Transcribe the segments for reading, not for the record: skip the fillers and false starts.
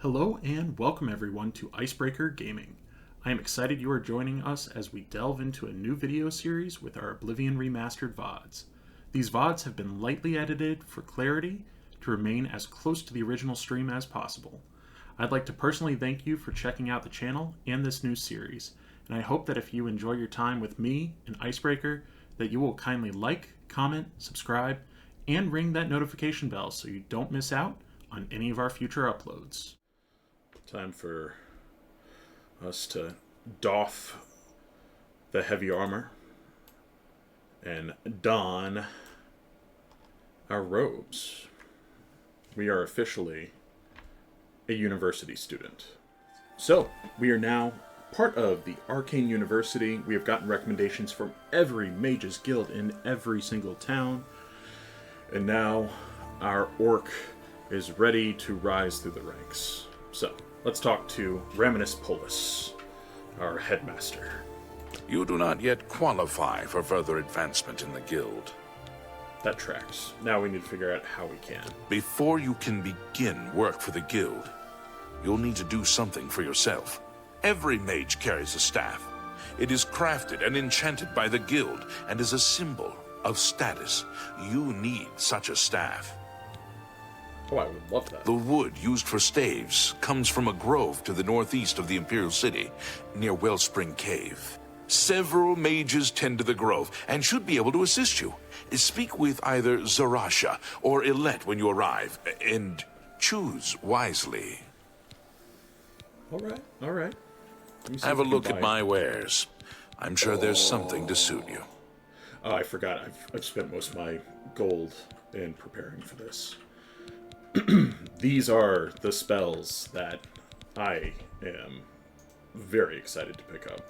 Hello and welcome everyone to Icebreaker Gaming. I am excited you are joining us as we delve into a new video series with our Oblivion Remastered VODs. These VODs have been lightly edited for clarity to remain as close to the original stream as possible. I'd like to personally thank you for checking out the channel and this new series, and I hope that if you enjoy your time with me and Icebreaker, that you will kindly like, comment, subscribe, and ring that notification bell so you don't miss out on any of our future uploads. Time for us to doff the heavy armor and don our robes. We are officially a university student. So, we are now part of the Arcane University. We have gotten recommendations from every mage's guild in every single town. And now our orc is ready to rise through the ranks. So, let's talk to Raminus Polus, our headmaster. You do not yet qualify for further advancement in the guild. That tracks. Now we need to figure out how we can. Before you can begin work for the guild, you'll need to do something for yourself. Every mage carries a staff. It is crafted and enchanted by the guild and is a symbol of status. You need such a staff. Oh, I would love that. The wood used for staves comes from a grove to the northeast of the Imperial City, near Wellspring Cave. Several mages tend to the grove and should be able to assist you. Speak with either Zarasha or Ilette when you arrive, and choose wisely. All right. Have a look at my wares. I'm sure there's something to suit you. Oh, I forgot. I've spent most of my gold in preparing for this. These are the spells that I am very excited to pick up.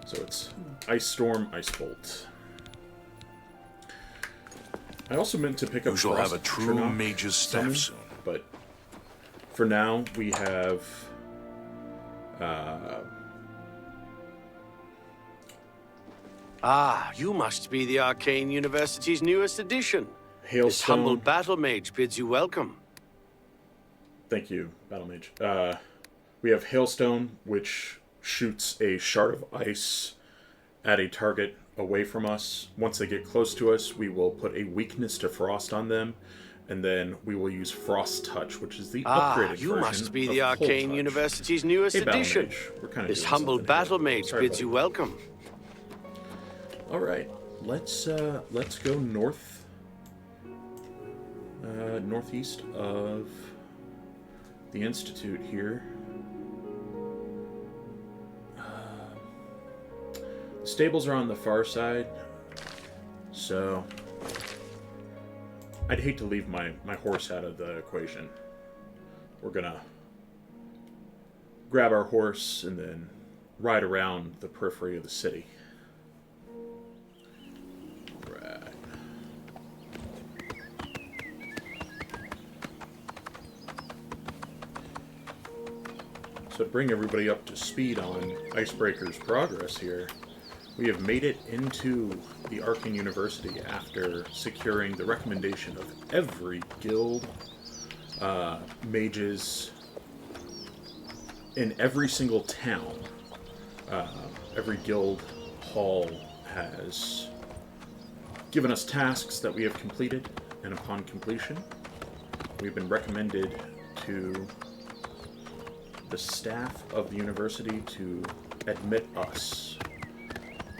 So it's Ice Storm, Ice Bolt. I also meant to pick up. You shall have a true mage's staff soon. But for now, we have you must be the Arcane University's newest addition. Hailstone. This humble battle mage bids you welcome. Thank you, Battle Mage. We have Hailstone, which shoots a shard of ice at a target away from us. Once they get close to us, we will put a weakness to frost on them, and then we will use Frost Touch, which is the upgraded version. You must be the of Cold Arcane Touch. University's newest Hey, Battle addition. Mage. We're kind of This humble battle mage bids you welcome. All right, let's go northeast of the Institute here. The stables are on the far side, so I'd hate to leave my horse out of the equation. We're gonna grab our horse and then ride around the periphery of the city. So to bring everybody up to speed on Icebreaker's progress here, we have made it into the Arcane University after securing the recommendation of every guild, mages in every single town. Every guild hall has given us tasks that we have completed, and upon completion, we've been recommended to the staff of the university to admit us.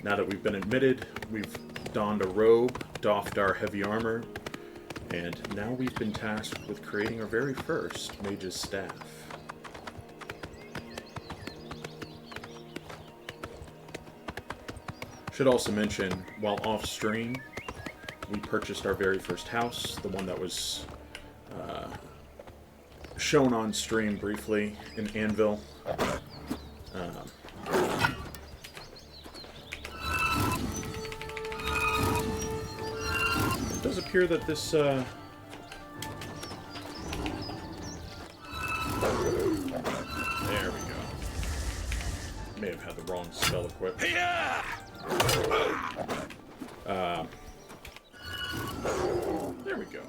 Now that we've been admitted, we've donned a robe, doffed our heavy armor, and now we've been tasked with creating our very first mage's staff. Should also mention, while off stream, we purchased our very first house, the one that was shown on stream briefly in Anvil. It does appear that this there we go. May have had the wrong spell equipped. There we go.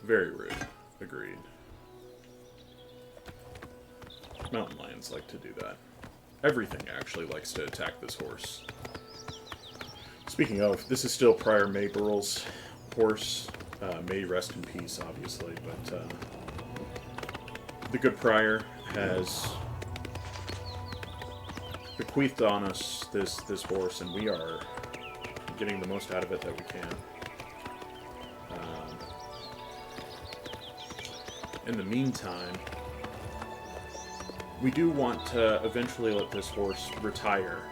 Very rude. Agreed. Mountain lions like to do that. Everything actually likes to attack this horse. Speaking of, this is still Prior May Burrell's horse. May rest in peace, obviously, but the good Prior has bequeathed on us this horse, and we are getting the most out of it that we can. In the meantime, we do want to eventually let this horse retire,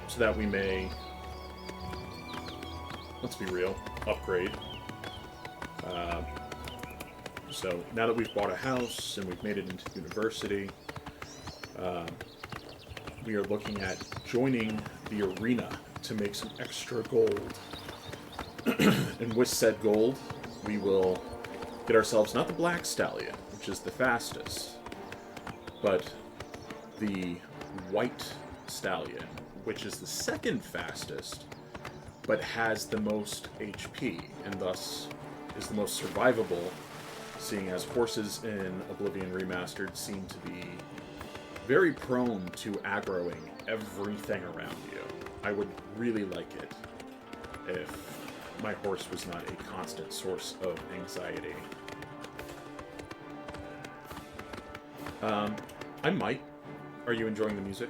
so that we may, let's be real, upgrade. So now that we've bought a house and we've made it into university, we are looking at joining the arena to make some extra gold. And with said gold, we will get ourselves not the Black Stallion, which is the fastest, but the White Stallion, which is the second fastest, but has the most HP, and thus is the most survivable, seeing as horses in Oblivion Remastered seem to be very prone to aggroing everything around you. I would really like it if my horse was not a constant source of anxiety. I might. Are you enjoying the music?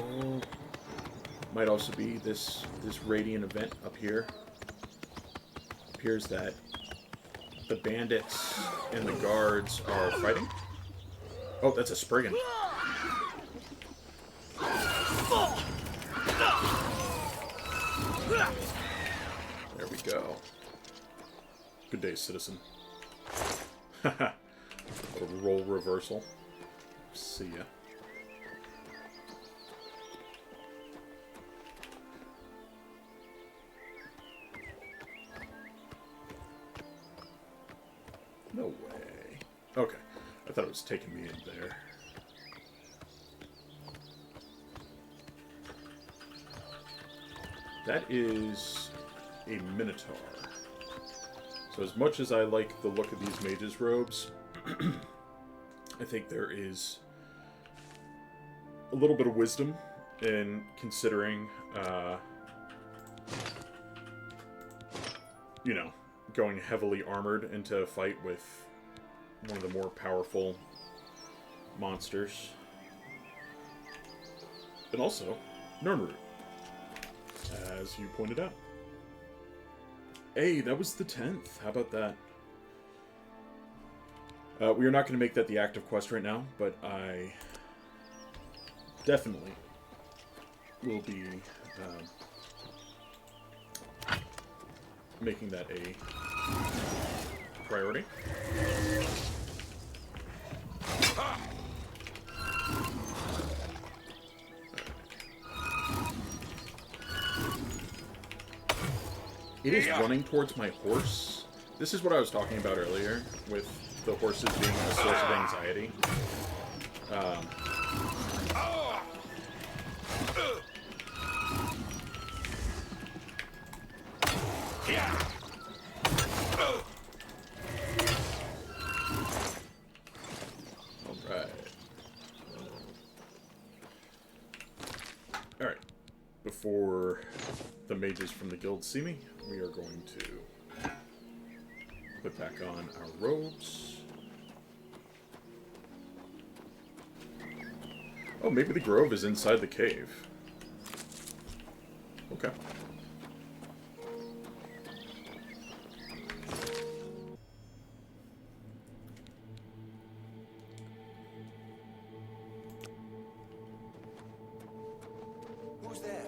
Oh, might also be this radiant event up here. Appears that the bandits and the guards are fighting. Oh, that's a Spriggan. There we go. Good day, citizen. Haha. A role reversal. See ya. No way. Okay. I thought it was taking me in there. That is a Minotaur. So as much as I like the look of these mages' robes, I think there is a little bit of wisdom in considering, you know, going heavily armored into a fight with one of the more powerful monsters. And also, Nirnroot, as you pointed out. Hey, that was the 10th. How about that? We are not going to make that the active quest right now, but I definitely will be making that a priority. It is running towards my horse. This is what I was talking about earlier, with the horses being a source of anxiety. Alright. Before the mages from the guild see me, we are going to put back on our robes. Oh, maybe the grove is inside the cave. Okay. Who's there?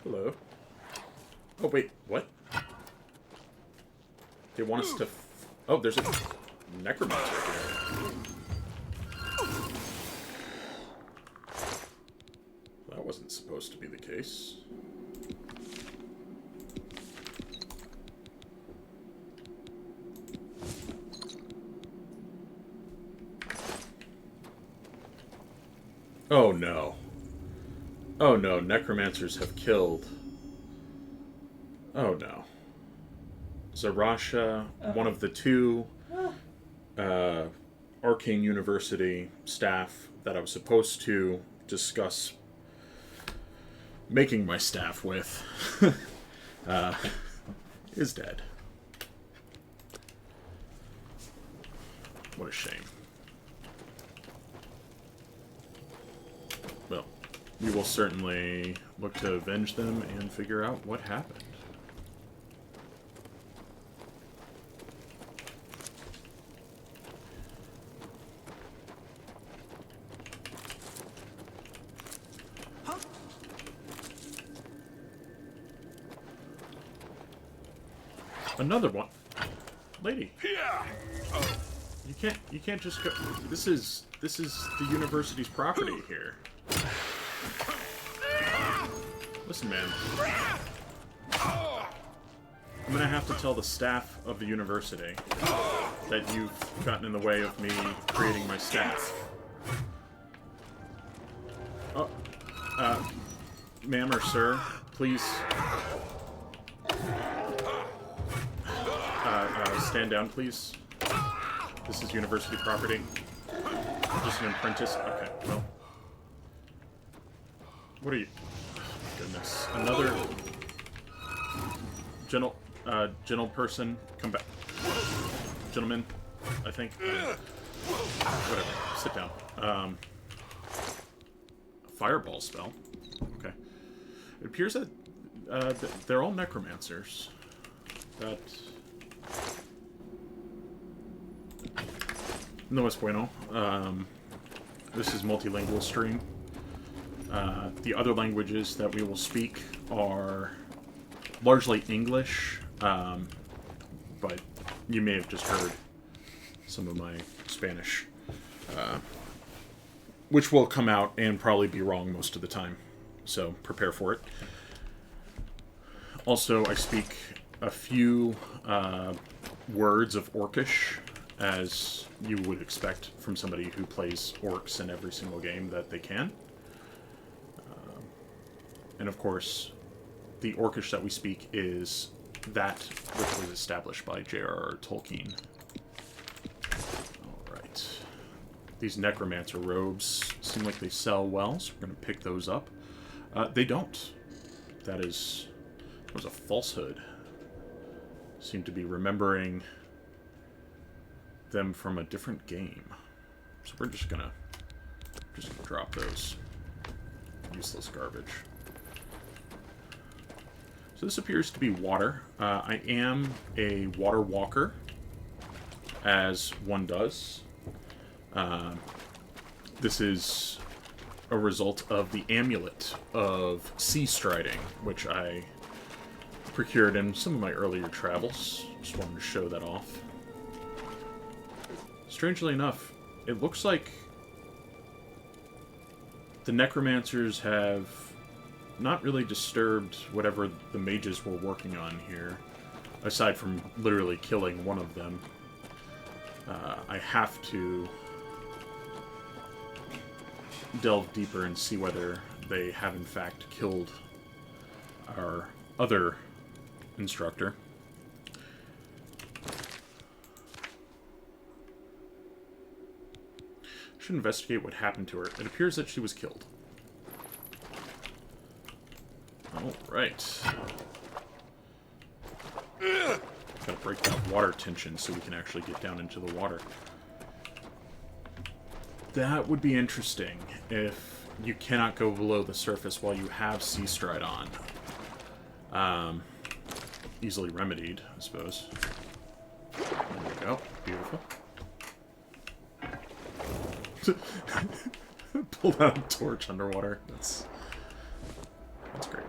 Hello. Oh, wait, what? They want us to... Oh, there's a necromancer here. That wasn't supposed to be the case. Oh no. Oh no, necromancers have killed. Oh no. Zarasha, one of the two Arcane University staff that I was supposed to discuss making my staff with, is dead. What a shame. Well, we will certainly look to avenge them and figure out what happened. Another one. Lady. You can't just go. This is the university's property here. Listen, man. I'm gonna have to tell the staff of the university that you've gotten in the way of me creating my staff. Oh, ma'am or sir, please. Stand down, please. This is university property. Just an apprentice. Okay, well. What are you? Goodness. Another gentle person. Come back. Gentlemen, I think. Whatever. Sit down. Fireball spell. Okay. It appears that they're all necromancers. That... No es bueno. This is multilingual stream. The other languages that we will speak are largely English, but you may have just heard some of my Spanish, which will come out and probably be wrong most of the time, so prepare for it. Also, I speak a few words of Orcish, as you would expect from somebody who plays orcs in every single game that they can. And of course, the Orcish that we speak is that which was established by J.R.R. Tolkien. Alright. These necromancer robes seem like they sell well, so we're going to pick those up. They don't. That was a falsehood. Seem to be remembering them from a different game. So we're just gonna drop those. Useless garbage. So this appears to be water. I am a water walker, as one does. This is a result of the amulet of sea striding, which I procured in some of my earlier travels. Just wanted to show that off. Strangely enough, it looks like the necromancers have not really disturbed whatever the mages were working on here, aside from literally killing one of them. I have to delve deeper and see whether they have in fact killed our other instructor. Should investigate what happened to her. It appears that she was killed. Alright. Gotta break that water tension so we can actually get down into the water. That would be interesting if you cannot go below the surface while you have Sea Stride on. Easily remedied, I suppose. There we go. Beautiful. Pull out a torch underwater. That's great.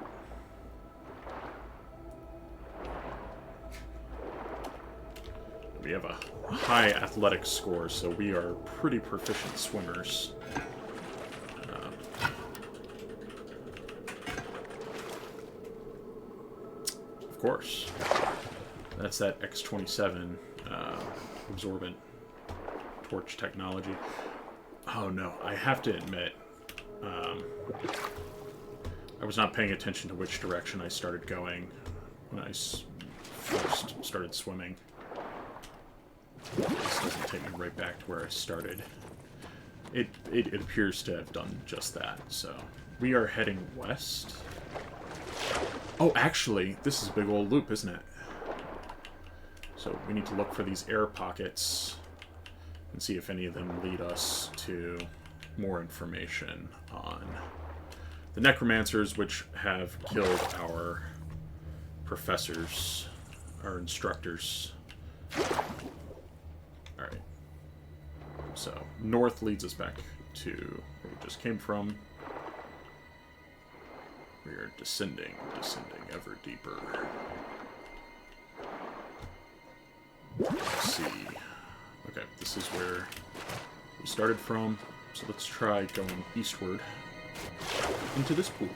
We have a high athletic score, so we are pretty proficient swimmers. Of course. That's that X-27 absorbent torch technology. Oh no, I have to admit, I was not paying attention to which direction I started going when I first started swimming. This doesn't take me right back to where I started. It appears to have done just that, so... We are heading west. Oh, actually, this is a big old loop, isn't it? So we need to look for these air pockets and see if any of them lead us to more information on the necromancers, which have killed our professors, our instructors. Alright. So, north leads us back to where we just came from. We are descending ever deeper. Let's see. Okay, this is where we started from, so let's try going eastward into this pool.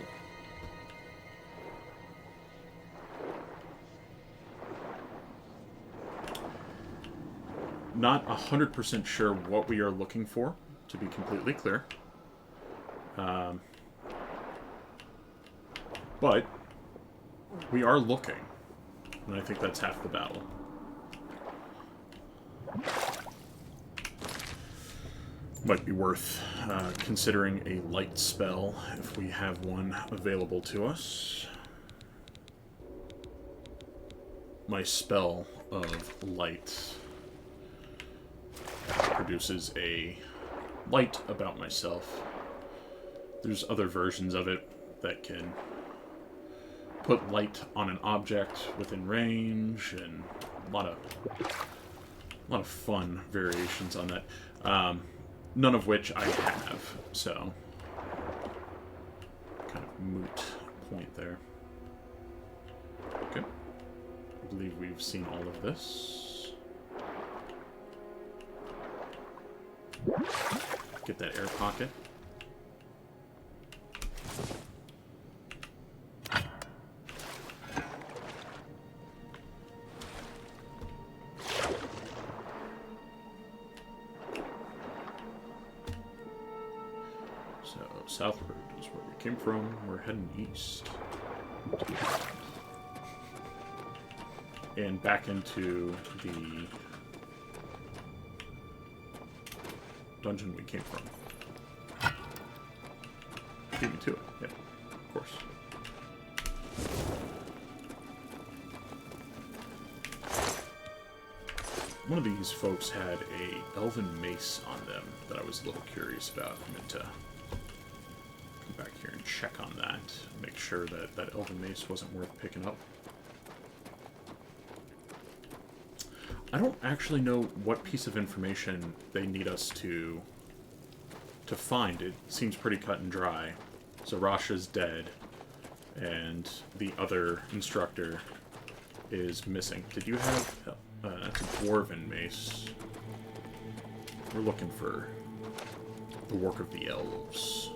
Not 100% sure what we are looking for, to be completely clear. But we are looking, and I think that's half the battle. Might be worth considering a light spell if we have one available to us. My spell of light produces a light about myself. There's other versions of it that can put light on an object within range, and a lot of fun variations on that. None of which I have, so kind of moot point there. Okay, I believe we've seen all of this. Get that air pocket. So, southward is where we came from. We're heading east. And back into the dungeon we came from. Beat me to it. Yeah, of course. One of these folks had a elven mace on them that I was a little curious about. I meant to come back here and check on that. Make sure that that elven mace wasn't worth picking up. I don't actually know what piece of information they need us to find. It seems pretty cut and dry. Zarasha's dead, and the other instructor is missing. Did you have... that's a dwarven mace. We're looking for the work of the elves.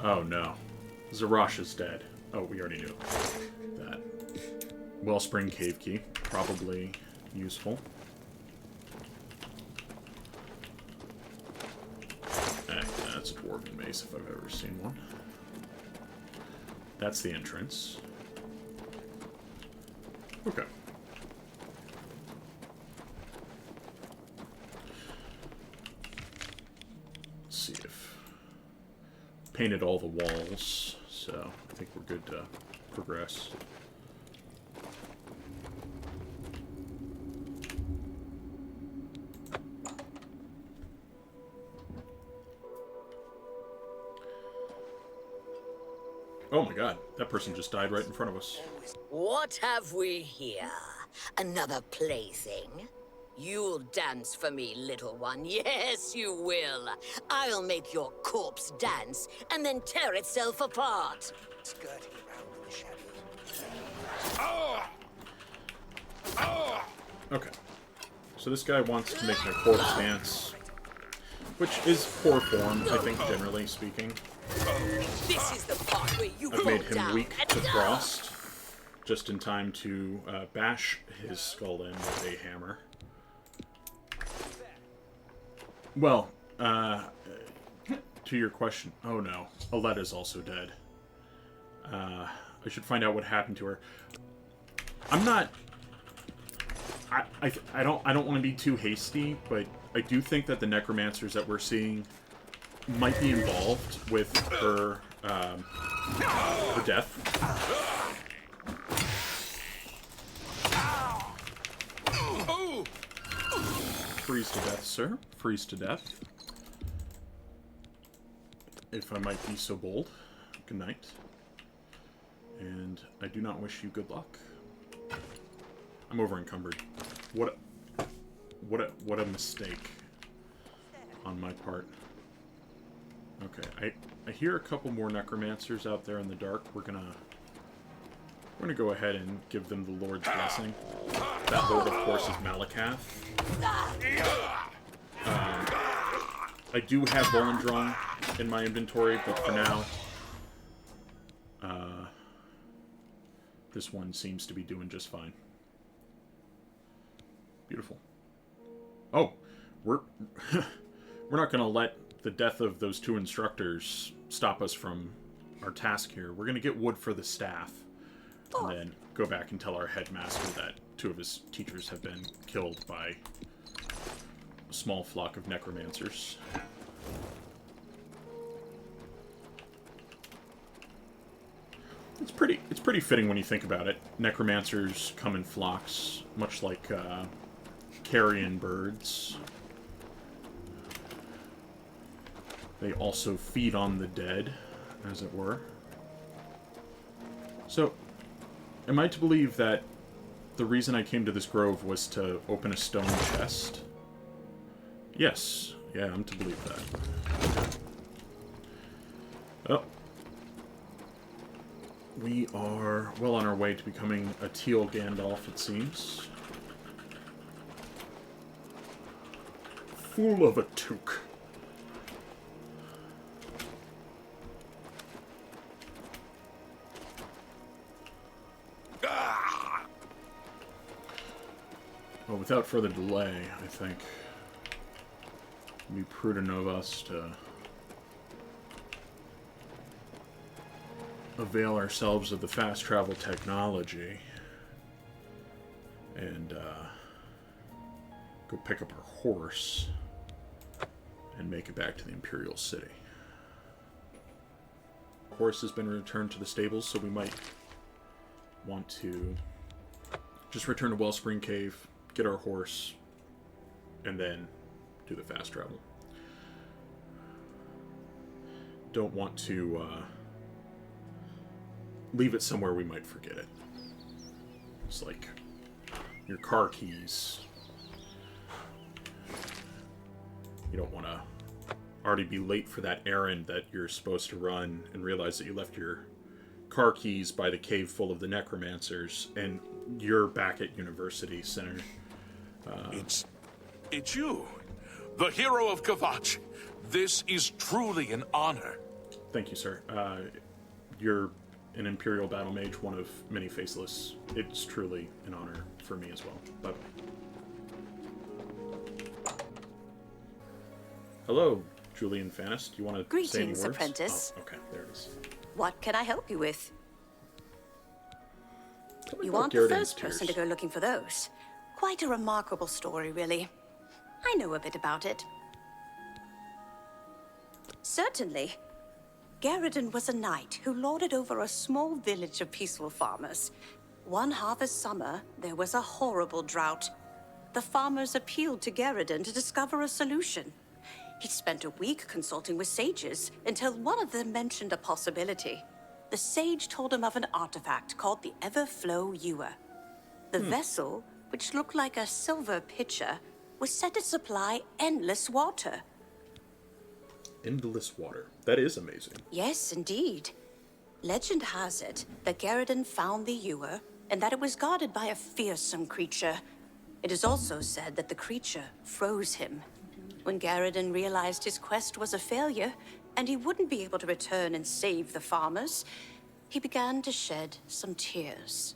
Oh no. Zarasha's dead. Oh, we already knew that. Wellspring Cave Key. Probably useful. That's a dwarven mace if I've ever seen one. That's the entrance. Okay. Let's see if... Painted all the walls, so I think we're good to progress. Oh my god, that person just died right in front of us. What have we here? Another plaything? You'll dance for me, little one. Yes, you will. I'll make your corpse dance and then tear itself apart. Skirting around in the shadows. Okay. So this guy wants to make my corpse dance, which is poor form, I think, generally speaking. This is the part where you I've go made him down weak and to down. frost, just in time to bash his skull in with a hammer. Well, to your question, oh no, Aletta's also dead. I should find out what happened to her. I'm not. I don't want to be too hasty, but I do think that the necromancers that we're seeing might be involved with her death. Freeze to death, sir. Freeze to death. If I might be so bold. Good night. And I do not wish you good luck. I'm over encumbered. What a mistake on my part. Okay, I hear a couple more necromancers out there in the dark. We're gonna go ahead and give them the Lord's blessing. That Lord, of course, is Malakath. I do have Volendron in my inventory, but for now, this one seems to be doing just fine. Beautiful. Oh, we're not going to let the death of those two instructors stop us from our task here. We're going to get wood for the staff, and then go back and tell our headmaster that two of his teachers have been killed by a small flock of necromancers. It's pretty fitting when you think about it. Necromancers come in flocks, much like carrion birds. They also feed on the dead, as it were. So, am I to believe that the reason I came to this grove was to open a stone chest? Yes. Yeah, I'm to believe that. Oh. We are well on our way to becoming a teal Gandalf, it seems. Fool of a toque. Well, without further delay, I think it'd be prudent of us to avail ourselves of the fast travel technology and go pick up our horse and make it back to the Imperial City. Horse has been returned to the stables, so we might want to just return to Wellspring Cave, get our horse, and then do the fast travel. Don't want to leave it somewhere we might forget it. It's like your car keys. You don't want to already be late for that errand that you're supposed to run and realize that you left your car keys by the cave full of the necromancers, and you're back at University Center. It's you, the hero of Kvatch. This is truly an honor. Thank you, sir. You're an Imperial Battle Mage, one of many faceless. It's truly an honor for me as well. Bye-bye. Hello, Julian Fannis. Do you want to say any words? Greetings, apprentice. Oh, okay, there it is. What can I help you with? Tell me You about aren't the Garrett's first person to tears. go looking for those. Quite a remarkable story, really. I know a bit about it. Certainly. Garrett's was a knight who lorded over a small village of peaceful farmers. One harvest summer, there was a horrible drought. The farmers appealed to Garrett's to discover a solution. He spent a week consulting with sages until one of them mentioned a possibility. The sage told him of an artifact called the Everflow Ewer. The vessel, which looked like a silver pitcher, was said to supply endless water. Endless water. That is amazing. Yes, indeed. Legend has it that Garrett's found the ewer and that it was guarded by a fearsome creature. It is also said that the creature froze him. When Garrett's realized his quest was a failure and he wouldn't be able to return and save the farmers, he began to shed some tears.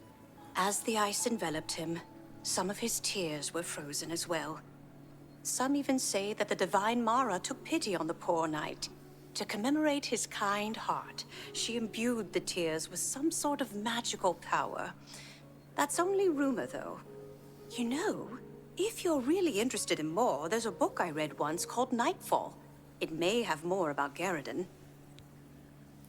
As the ice enveloped him, some of his tears were frozen as well. Some even say that the divine Mara took pity on the poor knight. To commemorate his kind heart, she imbued the tears with some sort of magical power. That's only rumor, though. You know, if you're really interested in more, there's a book I read once called Nightfall. It may have more about Garridan.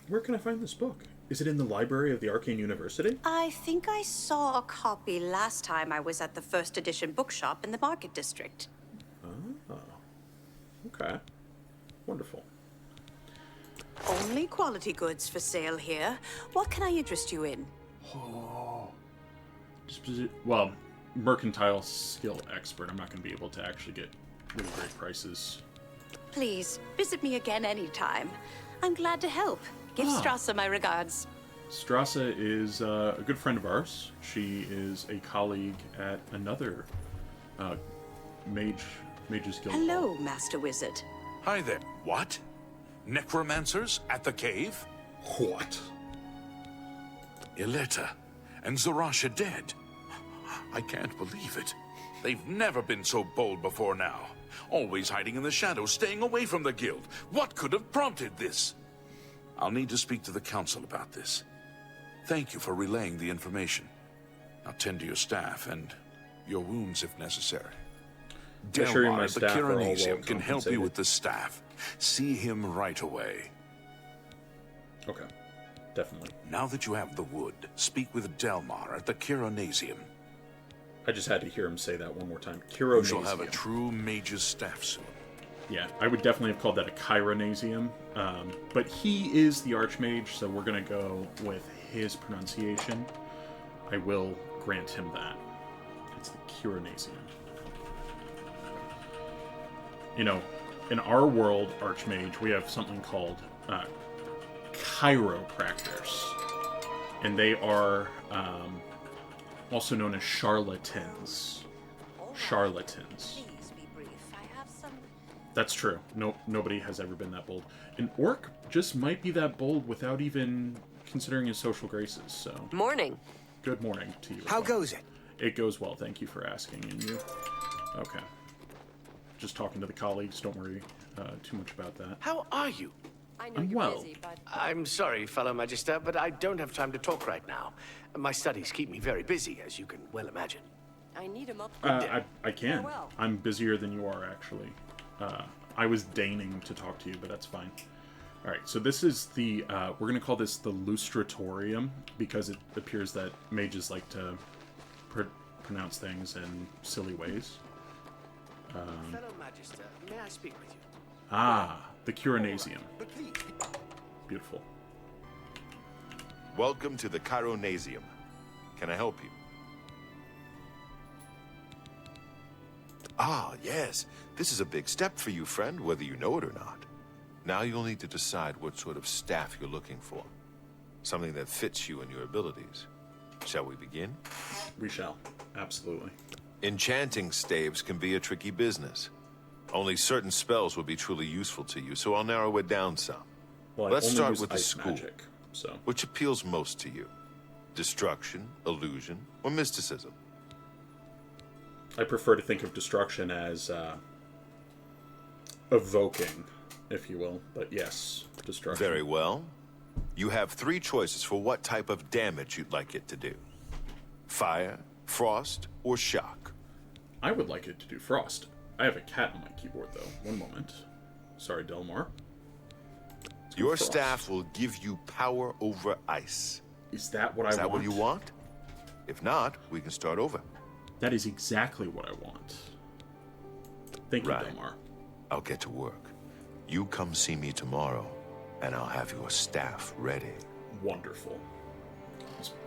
Where can I find this book? Is it in the library of the Arcane University? I think I saw a copy last time I was at the first edition bookshop in the Market District. Oh. Okay. Wonderful. Only quality goods for sale here. What can I interest you in? Oh. Well, mercantile skill expert. I'm not going to be able to actually get really great prices. Please, visit me again anytime. I'm glad to help. Give Strasser my regards. Strasser is a good friend of ours. She is a colleague at another Mage's Guild. Hello, Master Wizard. Hi there. What? Necromancers at the cave? What? Ileta and Zarasha dead. I can't believe it. They've never been so bold before now. Always hiding in the shadows, staying away from the guild. What could have prompted this? I'll need to speak to the council about this. Thank you for relaying the information. Now tend to your staff and your wounds if necessary. Sure my Delmar, the staff are all Cyrodiil can help you well-compensated. with the staff. See him right away. Okay. Definitely. Now that you have the wood, speak with Delmar at the Cyrodiil. I just had to hear him say that one more time. You shall Cyrodiil. have a true mage's staff soon. Yeah, I would definitely have called that a Chironasium. But he is the Archmage, so we're going to go with his pronunciation. I will grant him that. It's the Chironasium. You know, in our world, Archmage, we have something called chiropractors. And they are also known as charlatans. Charlatans. Please be brief. I have some... That's true. Nobody has ever been that bold. An orc just might be that bold without even considering his social graces, so... Morning. Good morning to you. as How well. goes it? It goes well, thank you for asking. And you? Okay. Just talking to the colleagues, don't worry too much about that. How are you? I know I'm you're well. busy, but I'm sorry, fellow Magister, but I don't have time to talk right now. My studies keep me very busy, as you can well imagine. I need him up. I can. Farewell. I'm busier than you are, actually. I was deigning to talk to you, but that's fine. Alright, so this is the, we're going to call this the Lustratorium, because it appears that mages like to pronounce things in silly ways. Fellow Magister, may I speak with you? Ah, the Cyrodiil. But please, Beautiful. Welcome to the Chironasium. Can I help you? Ah, yes. This is a big step for you, friend, whether you know it or not. Now you'll need to decide what sort of staff you're looking for. Something that fits you and your abilities. Shall we begin? We shall. Absolutely. Enchanting staves can be a tricky business. Only certain spells will be truly useful to you, so I'll narrow it down some. Well, I Let's only start use with the ice school. magic, so... Which appeals most to you? Destruction, illusion, or mysticism? I prefer to think of destruction as evoking, if you will. But yes, destruction. Very well. You have 3 choices for what type of damage you'd like it to do. Fire, frost, or shock. I would like it to do frost. I have a cat on my keyboard, though. One moment. Sorry, Delmar. Let's go Your frost. staff will give you power over ice. Is that what Is I that want? what you want? If not, we can start over. That is exactly what I want. Thank you, Right. Delmar. I'll get to work. You come see me tomorrow, and I'll have your staff ready. Wonderful.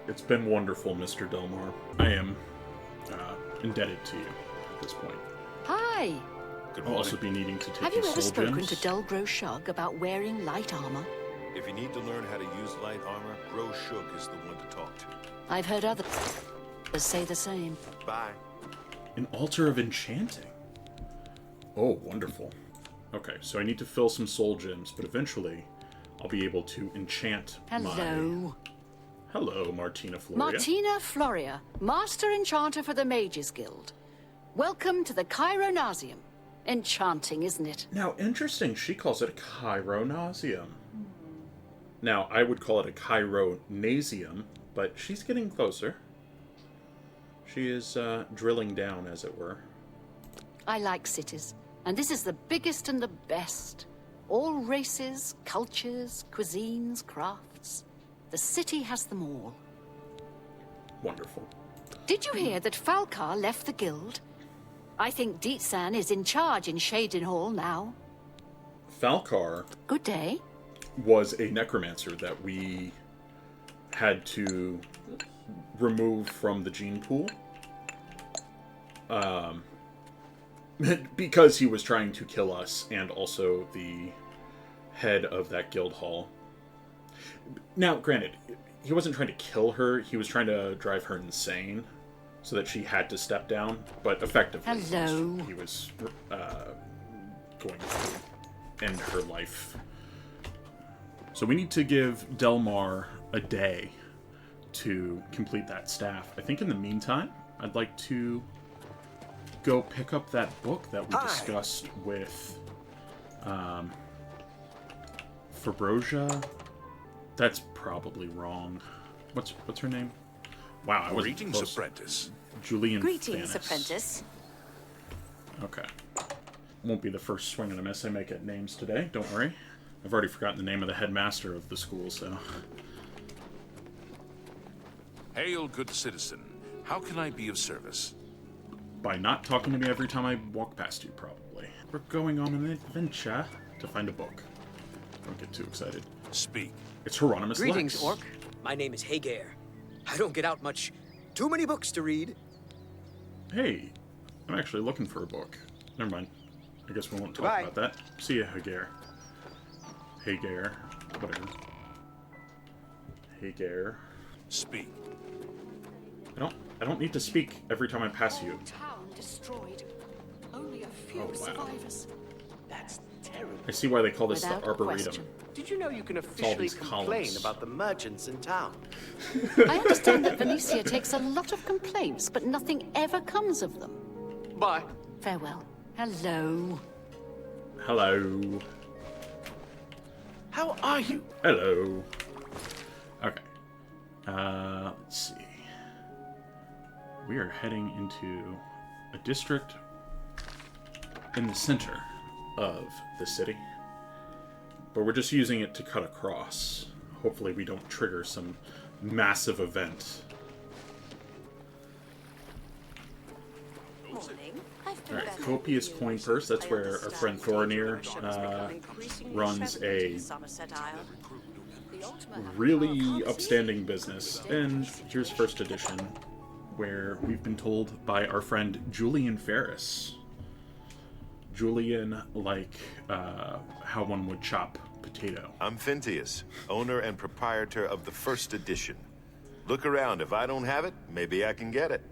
It's been wonderful, Mr. Delmar. I am indebted to you at this point. Hi. Good I'll morning. also be needing to take Have you these ever soul spoken gems. to Dulgro Shug about wearing light armor? If you need to learn how to use light armor, Gro Shug is the one to talk to. I've heard others say the same. Bye. An altar of enchanting. Oh, wonderful. Okay, so I need to fill some soul gems, but eventually I'll be able to enchant Hello. Hello, Martina Floria. Martina Floria, Master Enchanter for the Mages Guild. Welcome to the Chironasium. Enchanting, isn't it? Now, interesting, she calls it a chironasium. Now, I would call it a chironasium, but she's getting closer. She is drilling down, as it were. I like cities, and this is the biggest and the best. All races, cultures, cuisines, crafts. The city has them all. Wonderful. Did you hear that Falkar left the guild? I think Deetsan is in charge in Shaden Hall now. Falkar Good day. was a necromancer that we had to remove from the gene pool. Because he was trying to kill us, and also the head of that guild hall. Now, granted, he wasn't trying to kill her, he was trying to drive her insane, so that she had to step down, but effectively Hello. he was going to end her life. So we need to give Delmar a day to complete that staff. I think in the meantime, I'd like to go pick up that book that we discussed with Fabrosia. That's probably wrong. What's her name? Wow, I was Greetings, apprentice. Julian Greetings, Thanis. apprentice. Okay. Won't be the first swing and a miss I make at names today, don't worry. I've already forgotten the name of the headmaster of the school, so... Hail, good citizen. How can I be of service? By not talking to me every time I walk past you, probably. We're going on an adventure to find a book. Don't get too excited. Speak. It's Hieronymus Greetings, Lex. Orc. My name is Hagar. I don't get out much. Too many books to read. Hey, I'm actually looking for a book. Never mind. I guess we won't talk Goodbye. about that. See ya, Hagar. Hagar. Whatever. Hagar. Speak. I don't need to speak every time I pass you. Town destroyed. Only a few Oh, wow. survivors. That's terrible. I see why they call this Without the Arboretum. question. Did you know you can all officially these complain columns. about the merchants in town? I understand that Venetia takes a lot of complaints, but nothing ever comes of them. Bye. Farewell. Hello. Hello. How are you? Hello. Okay. Let's see. We are heading into a district in the center of the city. But we're just using it to cut across. Hopefully we don't trigger some massive event. Morning. I've been Alright, better Copious than Coin you. Purse. That's I where our understand friend the Thorinir Federation has become increasingly runs prevalent a in Somerset Isle. really upstanding business. And here's first edition, where we've been told by our friend Julian Ferris. Julian, like how one would chop potato. I'm Phintius, owner and proprietor of the first edition. Look around. If I don't have it, maybe I can get it.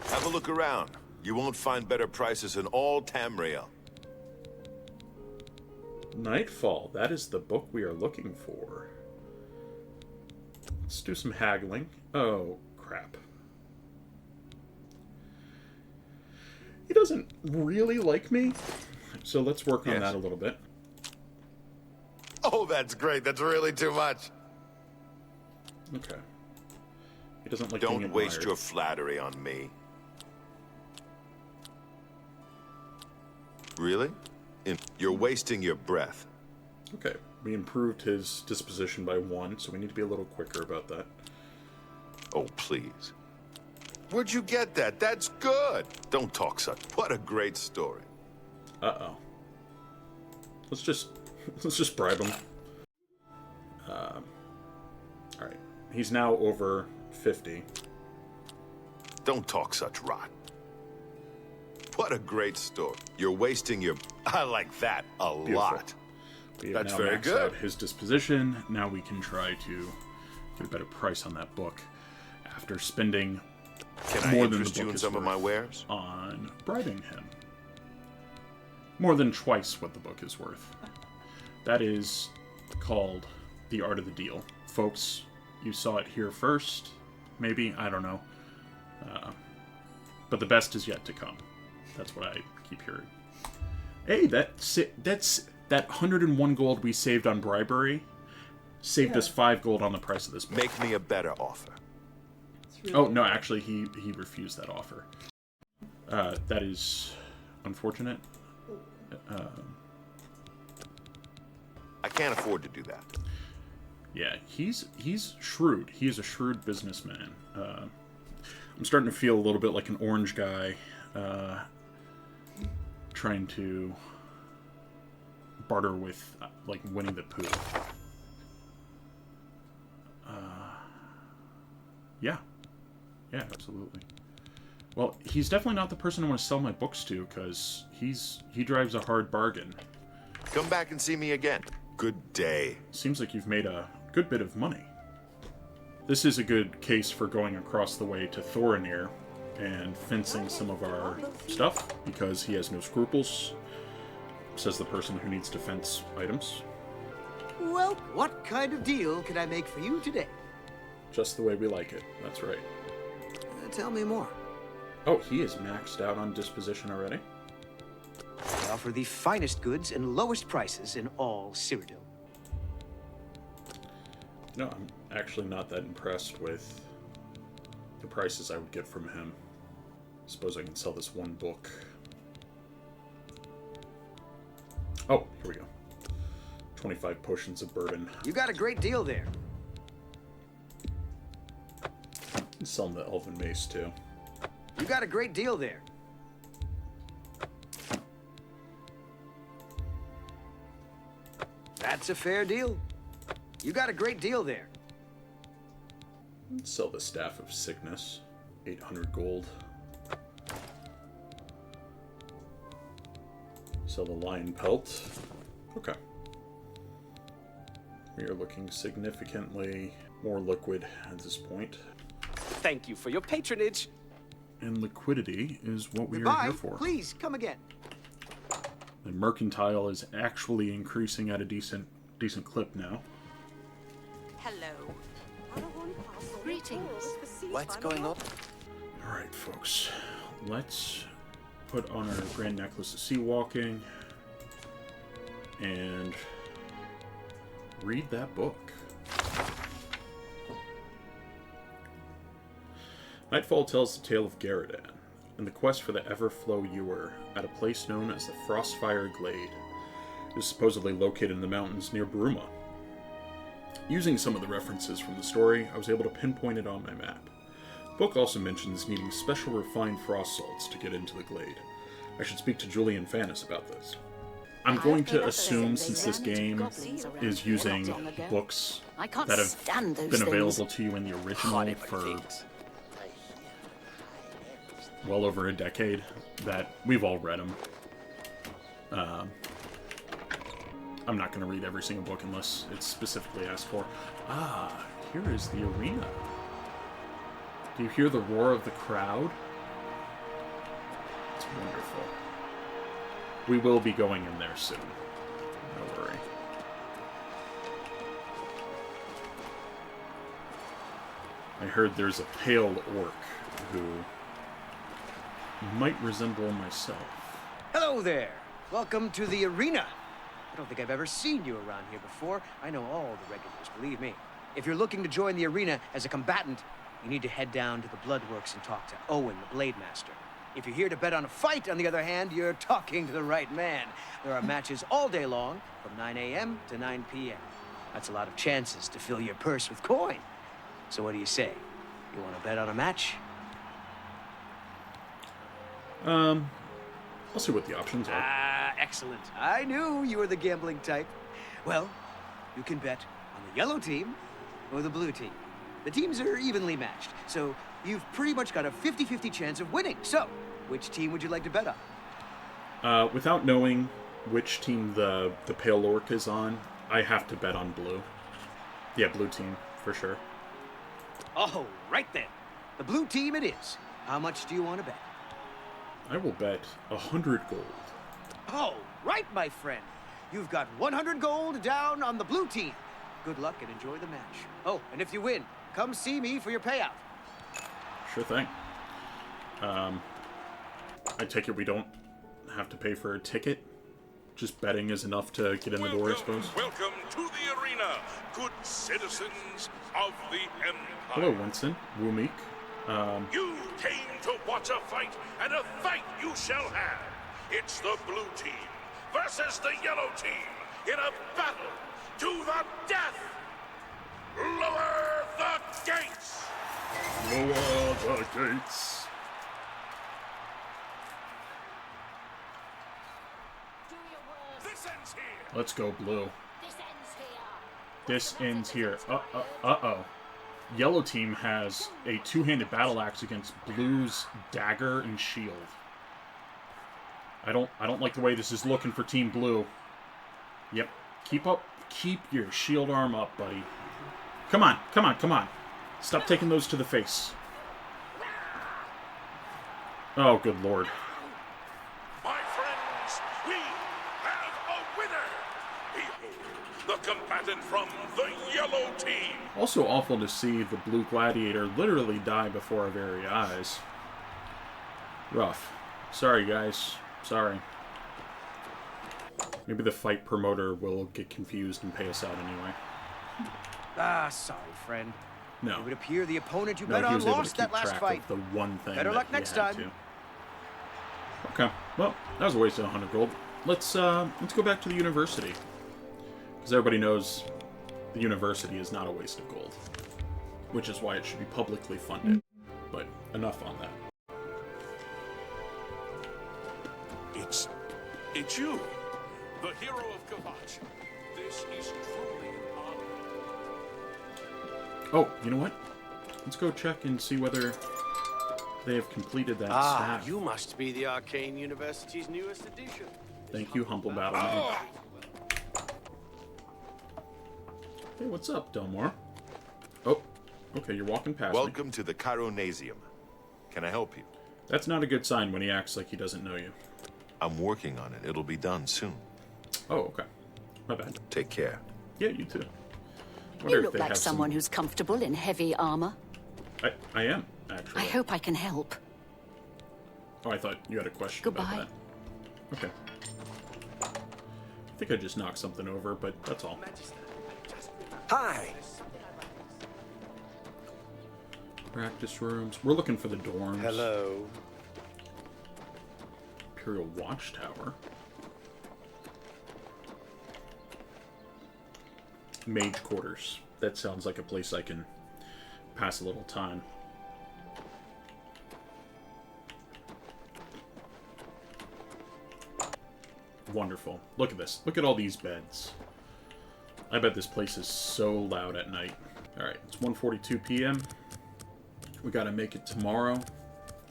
Have a look around. You won't find better prices in all Tamriel. Nightfall. That is the book we are looking for. Let's do some haggling. Oh, crap. He doesn't really like me, so let's work on Yes. that a little bit. Oh, that's great. That's really too much. Okay. He doesn't like being Don't waste admired. your flattery on me. Really? You're wasting your breath. Okay, we improved his disposition by 1, so we need to be a little quicker about that. Oh, please. Where'd you get that? That's good. Don't talk such. What a great story. Uh-oh. Let's just bribe him. Alright. He's now over 50. Don't talk such rot. What a great story. You're wasting your... I like that a lot. We have That's now very maxed good. out his disposition. Now we can try to get a better price on that book after spending Can I more than the interest you book in is some of my worth wares? on bribing him. More than twice what the book is worth. That is called The Art of the Deal. Folks, you saw it here first. Maybe, I don't know. But the best is yet to come. That's what I keep hearing. Hey, that's that 101 gold we saved on bribery saved us 5 gold on the price of this book. Make me a better offer. Oh, no, actually, he refused that offer. That is unfortunate. I can't afford to do that. Yeah, he's shrewd. He is a shrewd businessman. I'm starting to feel a little bit like an orange guy trying to barter with, like, Winnie the Pooh. Yeah, absolutely. Well, he's definitely not the person I want to sell my books to, because he drives a hard bargain. Come back and see me again. Good day. Seems like you've made a good bit of money. This is a good case for going across the way to Thorinir and fencing some of our stuff, because he has no scruples, says the person who needs to fence items. Well, what kind of deal can I make for you today? Just the way we like it, that's right. Tell me more. Oh, he is maxed out on disposition already? I offer the finest goods and lowest prices in all Cyrodiil. No, I'm actually not that impressed with the prices I would get from him. Suppose I can sell this one book. Oh, here we go. 25 potions of burden. You got a great deal there. Sell him the elven mace too. You got a great deal there. That's a fair deal. You got a great deal there. Sell the staff of sickness. 800 gold. Sell the lion pelt. Okay. We are looking significantly more liquid at this point. Thank you for your patronage. And liquidity is what we Goodbye. are here for. Please come again. The mercantile is actually increasing at a decent clip now. Hello. Greetings. What's going on? Alright, folks. Let's put on our grand necklace of sea walking and read that book. Nightfall tells the tale of Garadan and the quest for the Everflow Ewer at a place known as the Frostfire Glade. It is supposedly located in the mountains near Bruma. Using some of the references from the story, I was able to pinpoint it on my map. The book also mentions needing special refined frost salts to get into the glade. I should speak to Julian Fannis about this. I'm going to assume, since this game is using books that have been available to you in the original for well over a decade, that we've all read them. I'm not going to read every single book unless it's specifically asked for. Ah, here is the arena. Do you hear the roar of the crowd? It's wonderful. We will be going in there soon. No worry. I heard there's a pale orc who might resemble myself. Hello there. Welcome to the arena. I don't think I've ever seen you around here before. I know all the regulars, believe me. If you're looking to join the arena as a combatant, you need to head down to the Bloodworks and talk to Owen, the Blade Master. If you're here to bet on a fight, on the other hand, you're talking to the right man. There are matches all day long, from 9 a.m. to 9 p.m. That's a lot of chances to fill your purse with coin. So what do you say? You want to bet on a match? I'll see what the options are. Ah, excellent. I knew you were the gambling type. Well, you can bet on the yellow team or the blue team. The teams are evenly matched, so you've pretty much got a 50-50 chance of winning. So, which team would you like to bet on? Without knowing which team the Pale Orc is on, I have to bet on blue. Yeah, blue team, for sure. Oh, right then. The blue team it is. How much do you want to bet? I will bet 100 gold. Oh, right, my friend. You've got 100 gold down on the blue team. Good luck and enjoy the match. Oh, and if you win, come see me for your payout. Sure thing. I take it we don't have to pay for a ticket? Just betting is enough to get in the door, I suppose? Welcome to the arena, good citizens of the Empire. Hello, Winston. Wumik. You came to watch a fight, and a fight you shall have. It's the blue team versus the yellow team in a battle to the death. Lower the gates! Lower the gates. This ends here. Let's go, blue. This ends here. Uh-oh. Yellow team has a two-handed battle axe against blue's dagger and shield. I don't like the way this is looking for Team Blue. Yep. Keep your shield arm up, buddy. Come on. Stop taking those to the face. Oh, good lord. My friends, we have a winner. Behold, the combatant from the yellow team. Also awful to see the blue gladiator literally die before our very eyes. Rough. Sorry, guys. Sorry. Maybe the fight promoter will get confused and pay us out anyway. Ah, sorry, friend. No. It would appear the opponent you No, bet he on was able to lost keep that last track fight. of the one thing Better that luck he next had time. to. Okay. Well, that was a waste of 100 gold. Let's go back to the university. Because everybody knows the university is not a waste of gold. Which is why it should be publicly funded. But enough on that. It's you, the hero of Kavach. This is truly an honor. Oh, you know what? Let's go check and see whether they have completed that staff. You must be the Arcane University's newest addition. Thank you, humble battleman. Hey, what's up, Delmore? Oh, okay, you're walking past me. Welcome to the Chironasium. Can I help you? That's not a good sign when he acts like he doesn't know you. I'm working on it. It'll be done soon. Oh, okay. My bad. Take care. Yeah, you too. You look like someone who's comfortable in heavy armor. I am, actually. I hope I can help. Oh, I thought you had a question Goodbye. about that. Okay. I think I just knocked something over, but that's all. Hi. Practice rooms. We're looking for the dorms. Hello. Imperial Watchtower. Mage Quarters. That sounds like a place I can pass a little time. Wonderful. Look at this. Look at all these beds. I bet this place is so loud at night. Alright, it's 1:42 p.m. We gotta make it tomorrow.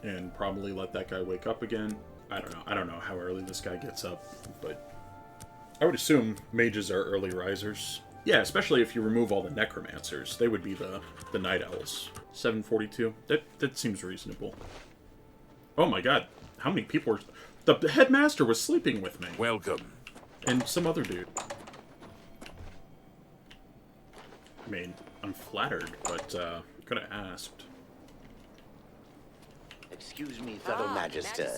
And probably let that guy wake up again. I don't know how early this guy gets up, but I would assume mages are early risers. Yeah, especially if you remove all the necromancers. They would be the night owls. 7:42. That seems reasonable. Oh my god. How many people were... The headmaster was sleeping with me. Welcome. And some other dude. I mean, I'm flattered, but could have asked. Excuse me, fellow Magister.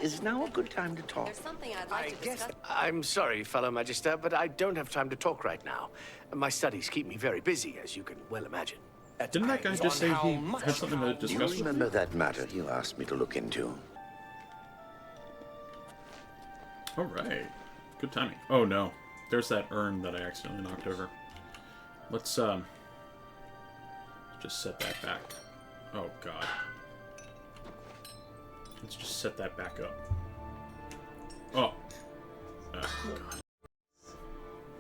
Is now a good time to talk? There's something I'd like to discuss. I'm sorry, fellow Magister, but I don't have time to talk right now. My studies keep me very busy, as you can well imagine. Didn't that guy just say he had something to Do you discuss with remember me? that matter you asked me to look into? Alright. Good timing. Oh no. There's that urn that I accidentally knocked over. Let's just set that back. Oh god. Let's just set that back up. Oh. God.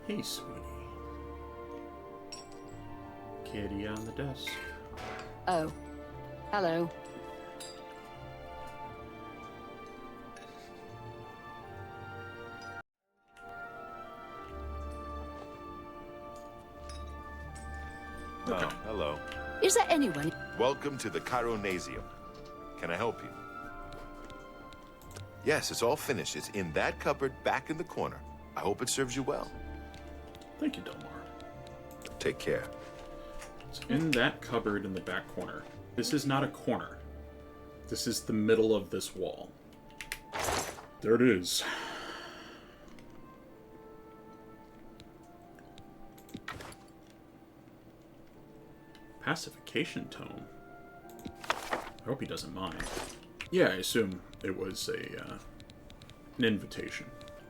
Hey, sweetie. Kitty on the desk. Oh. Hello. Oh, hello. Is there anyone... Welcome to the Chironasium. Can I help you? Yes, it's all finished. It's in that cupboard back in the corner. I hope it serves you well. Thank you, Delmar. Take care. It's in that cupboard in the back corner. This is not a corner. This is the middle of this wall. There it is. Pacification tome. I hope he doesn't mind. Yeah, I assume it was an invitation.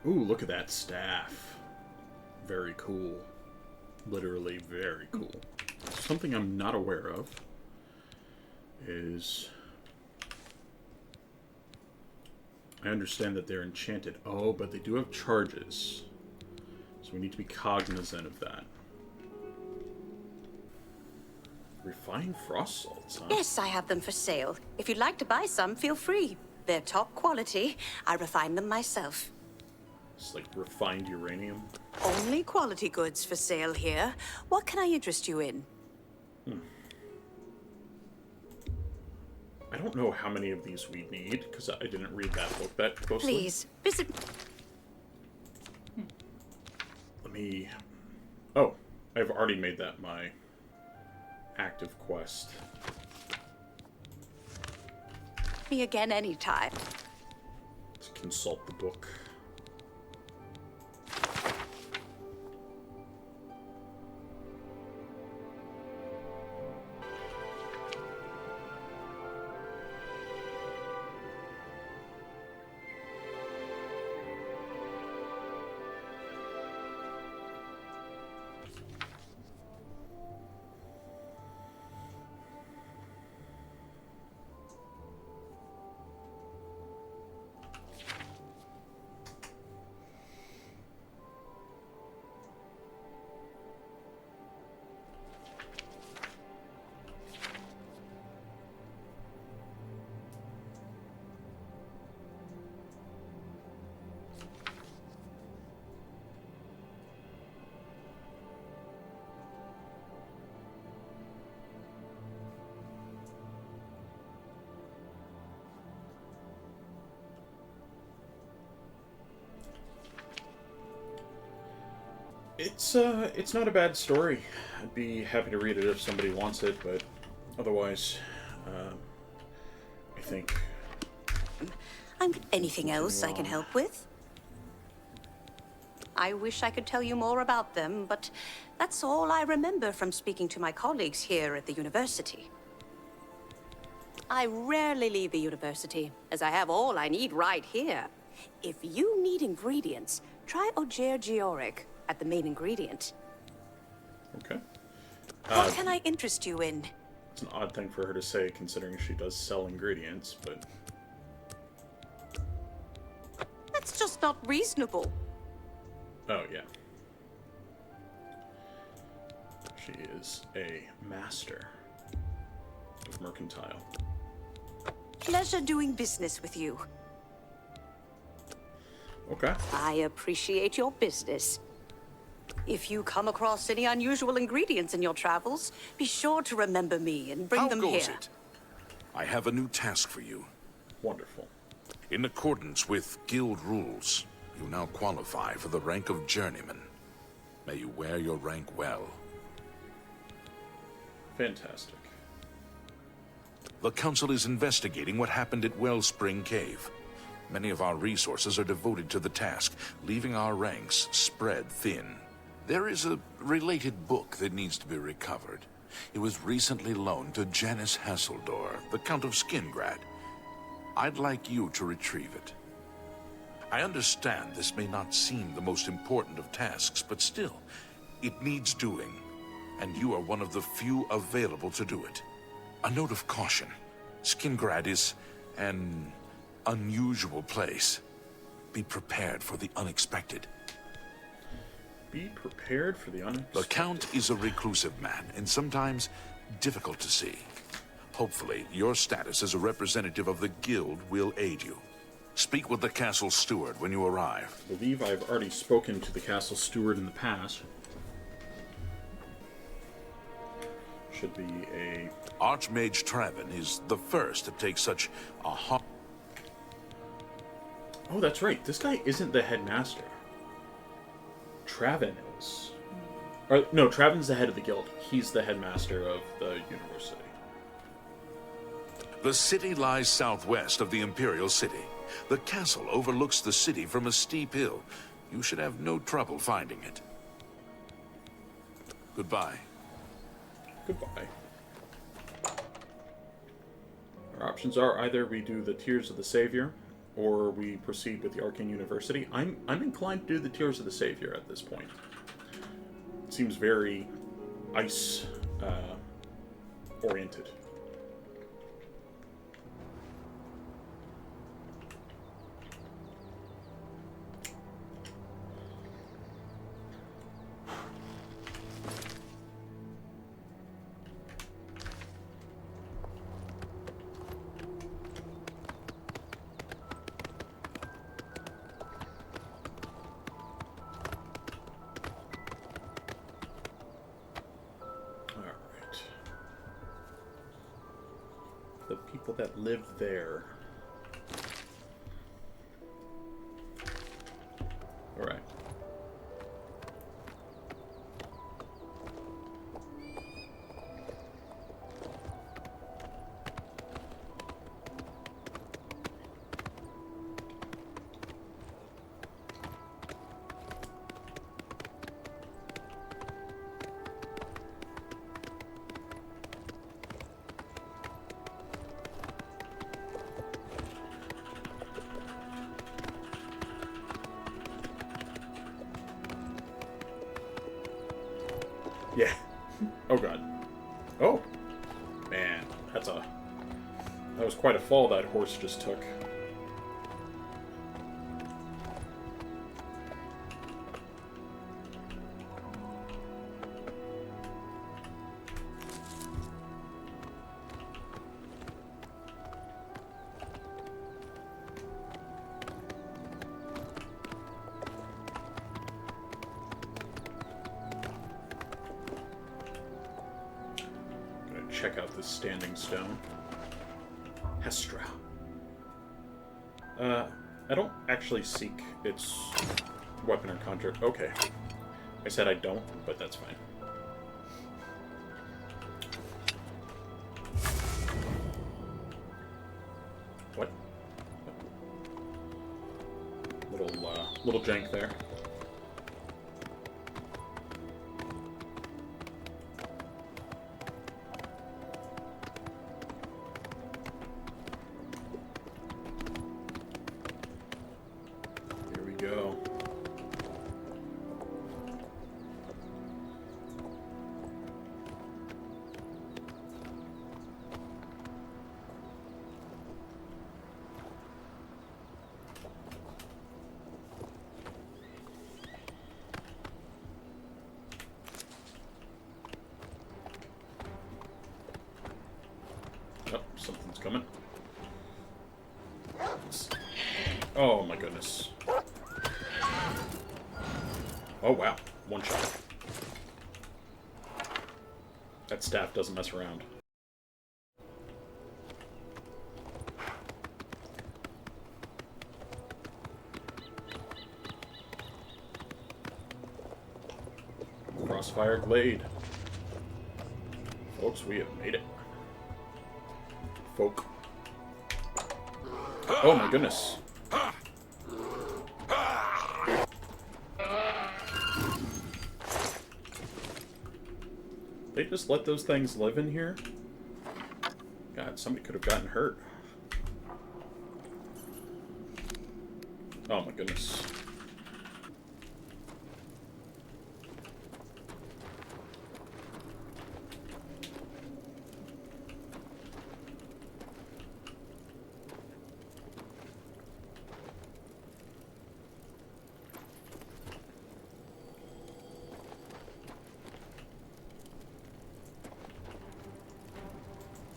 Ooh, look at that staff. Very cool. Literally very cool. Something I'm not aware of is... I understand that they're enchanted. Oh, but they do have charges. So we need to be cognizant of that. Refined frost salts, huh? Yes, I have them for sale. If you'd like to buy some, feel free. They're top quality. I refine them myself. It's like refined uranium. Only quality goods for sale here. What can I interest you in? I don't know how many of these we need, because I didn't read that book that closely. Please, visit... Let me... Oh, I've already made that my active quest. me again anytime. Let's consult the book. It's not a bad story. I'd be happy to read it if somebody wants it, but otherwise, I think... Anything else I can help with? I wish I could tell you more about them, but that's all I remember from speaking to my colleagues here at the university. I rarely leave the university, as I have all I need right here. If you need ingredients, try Ogier Georic at the main ingredient. Okay. What can I interest you in? It's an odd thing for her to say, considering she does sell ingredients, but... That's just not reasonable. Oh, yeah. She is a master of mercantile. Pleasure doing business with you. Okay. I appreciate your business. If you come across any unusual ingredients in your travels, be sure to remember me and bring them here. How goes it? I have a new task for you. Wonderful. In accordance with guild rules, you now qualify for the rank of journeyman. May you wear your rank well. Fantastic. The Council is investigating what happened at Wellspring Cave. Many of our resources are devoted to the task, leaving our ranks spread thin. There is a related book that needs to be recovered. It was recently loaned to Janice Hasseldor, the Count of Skingrad. I'd like you to retrieve it. I understand this may not seem the most important of tasks, but still, it needs doing, and you are one of the few available to do it. A note of caution. Skingrad is an unusual place. Be prepared for the unexpected. Be prepared for the unexpected. The Count is a reclusive man, and sometimes difficult to see. Hopefully, your status as a representative of the guild will aid you. Speak with the castle steward when you arrive. I believe I've already spoken to the castle steward in the past. Should be a... Archmage Traven is the first to take such a hot... Oh, that's right. This guy isn't the headmaster. Traven is. Or, no, Traven's the head of the guild. He's the headmaster of the university. The city lies southwest of the Imperial City. The castle overlooks the city from a steep hill. You should have no trouble finding it. Goodbye. Goodbye. Our options are either we do the Tears of the Savior, or we proceed with the Arcane University. I'm inclined to do the Tears of the Savior at this point. It seems very ice oriented. The people that live there. All right. Yeah. Oh god. Oh! Man, that was quite a fall that horse just took. Check out this standing stone. Hestra. I don't actually seek its weapon or conjure. Okay. I said I don't, but that's fine. What? Little jank there. Go. Oh, something's coming. Oh my goodness. Oh wow, one shot. That staff doesn't mess around. Crossfire Glade. Folks, we have made it. Folk. Oh my goodness. They just let those things live in here? God, somebody could have gotten hurt. Oh my goodness.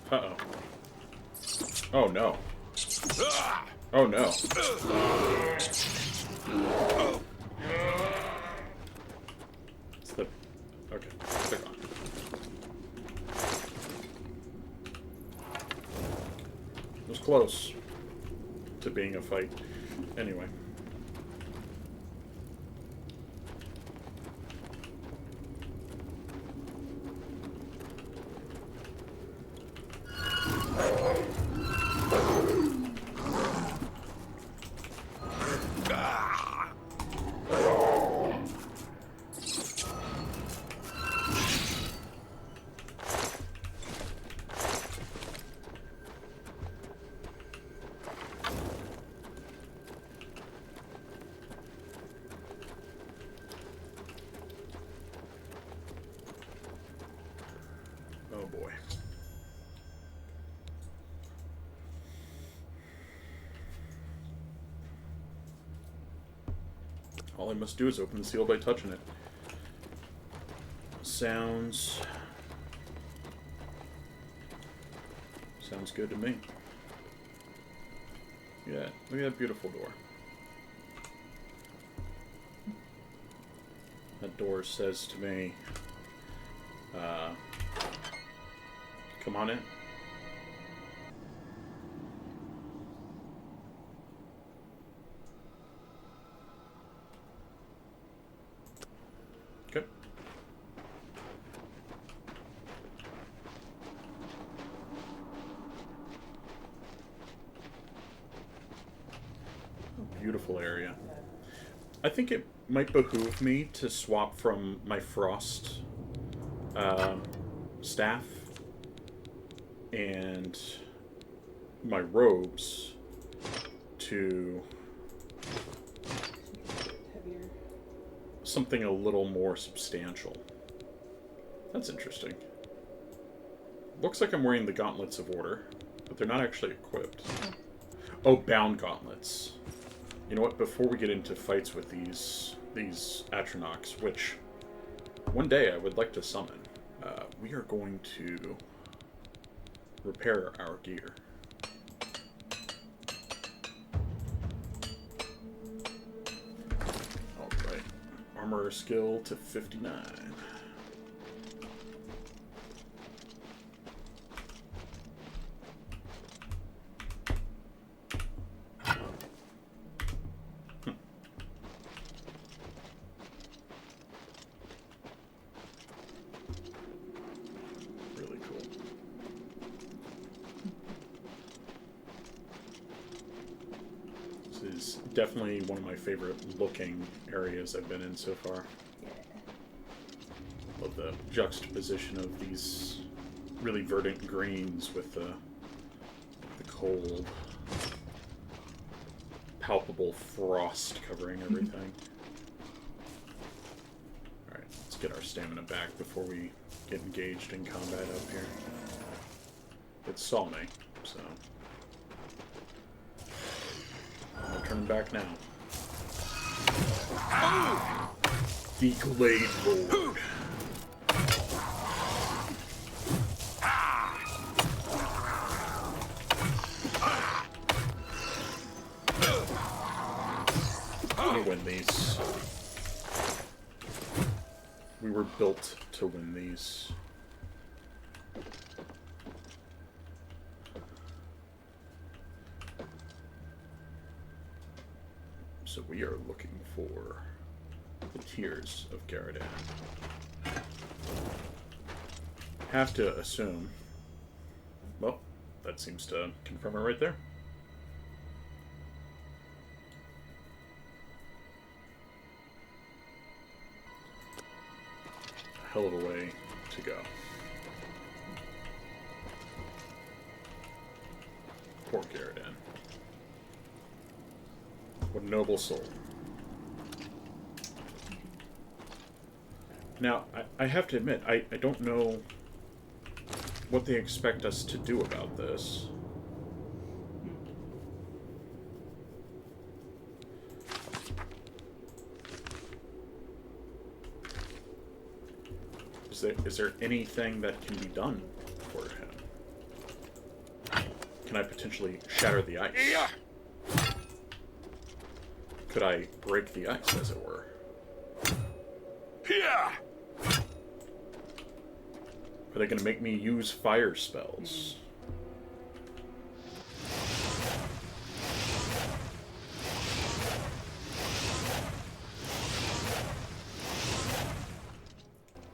Uh-oh. Oh, no. Oh, no. It's the... Okay, they're gone. It was close to being a fight. Anyway. All I must do is open the seal by touching it. Sounds good to me. Yeah, look at that beautiful door. That door says to me, come on in. Okay. Beautiful area. I think it might behoove me to swap from my frost staff and my robes to something a little more substantial. That's interesting. Looks like I'm wearing the gauntlets of order, but they're not actually equipped. Oh, bound gauntlets. You know what? Before we get into fights with these Atronachs, which one day I would like to summon, we are going to repair our gear. Alright. Armor skill to 59. Definitely one of my favorite looking areas I've been in so far. Yeah. Love the juxtaposition of these really verdant greens with the cold, palpable frost covering everything. Alright, let's get our stamina back before we get engaged in combat up here. It saw me, so... I'm turning back now. The Glade Lord. I'm gonna win these. We were built to win these. So we are looking for the Tears of Cyrodiil. Have to assume... Well, that seems to confirm it right there. A hell of a way to go. Poor Cyrodiil. What a noble soul. Now, I have to admit, I don't know what they expect us to do about this. Is there anything that can be done for him? Can I potentially shatter the ice? Could I break the ice, as it were? Are they going to make me use fire spells?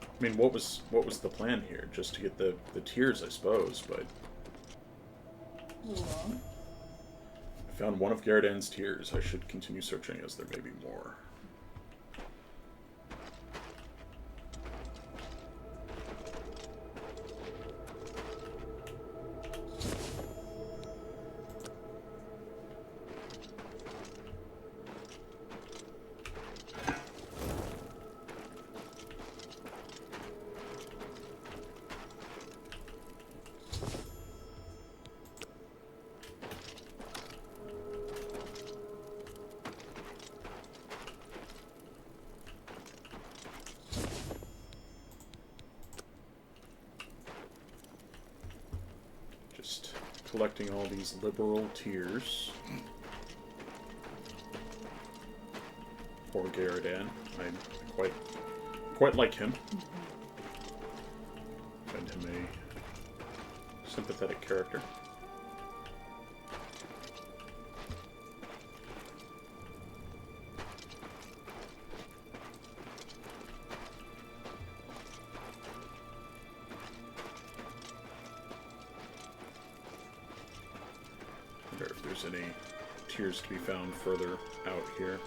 I mean, what was the plan here? Just to get the tears, I suppose, but... I found one of Cyrodiil's tears. I should continue searching, as there may be more. collecting all these liberal tears. Poor Garridan. I quite like him. Find him a sympathetic character. I wonder if there's any tears to be found further out here.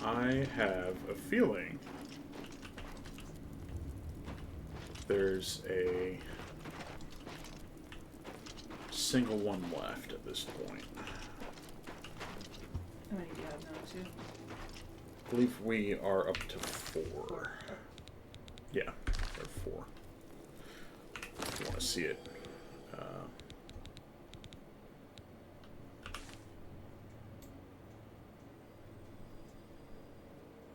I have a feeling there's a single one left at this point. How many do you have now, two? I believe we are up to 4. Yeah, there are 4. If you want to see it.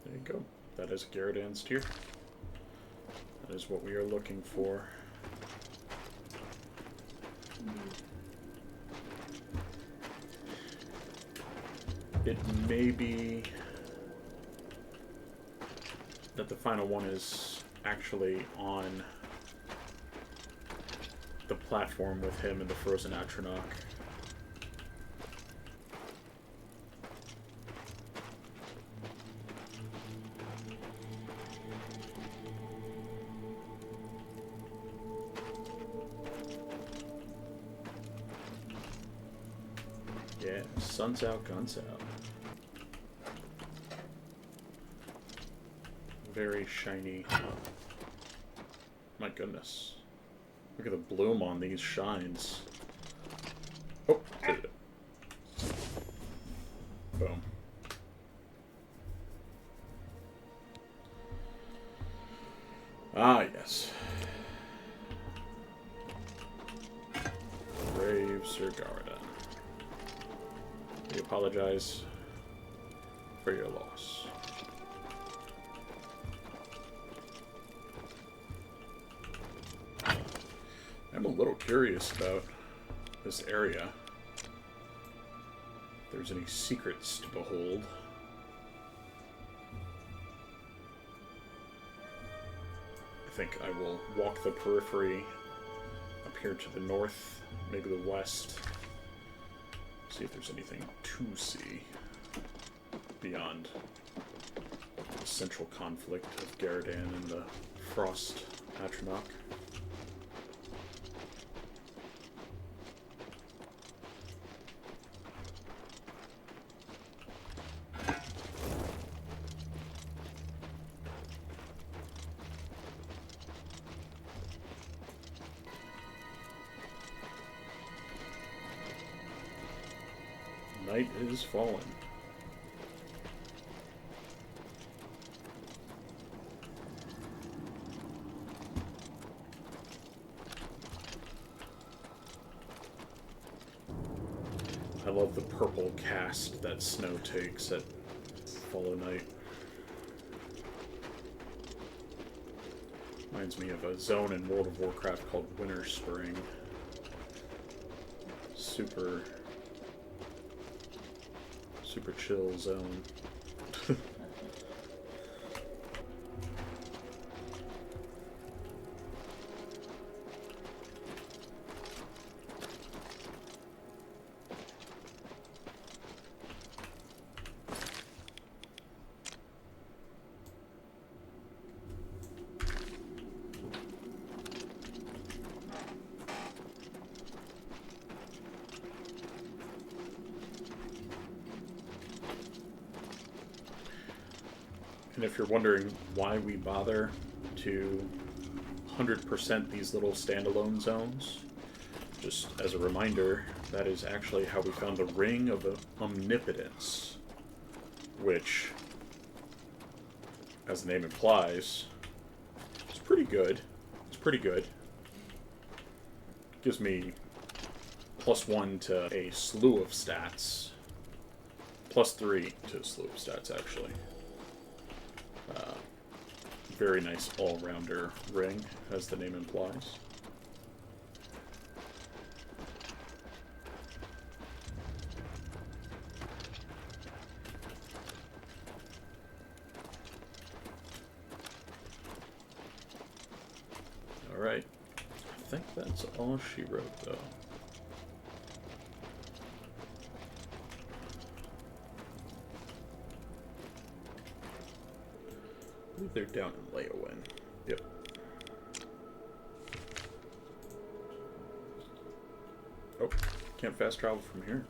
There you go. That is Garridan's tear. That is what we are looking for. It may be that the final one is actually on the platform with him and the frozen Atronach. Yeah, sun's out, guns out. Very shiny. My goodness. Look at the bloom on these shines. Oh, did it. Boom. Ah, yes. Brave Sir Garda. We apologize for your loss. I'm a little curious about this area. If there's any secrets to behold. I think I will walk the periphery up here to the north, maybe the west. See if there's anything to see beyond the central conflict of Garridan and the Frost Atronach. Night is fallen. I love the purple cast that snow takes at fall of night. Reminds me of a zone in World of Warcraft called Winter Spring. Super chill zone. And if you're wondering why we bother to 100% these little standalone zones, just as a reminder, that is actually how we found the Ring of Omnipotence, which, as the name implies, pretty good. It's pretty good. Gives me +1 to a slew of stats. +3 to a slew of stats, actually. Very nice all-rounder ring, as the name implies. Alright. I think that's all she wrote, though. I believe they're down in Leyawen. Yep. Oh, can't fast travel from here.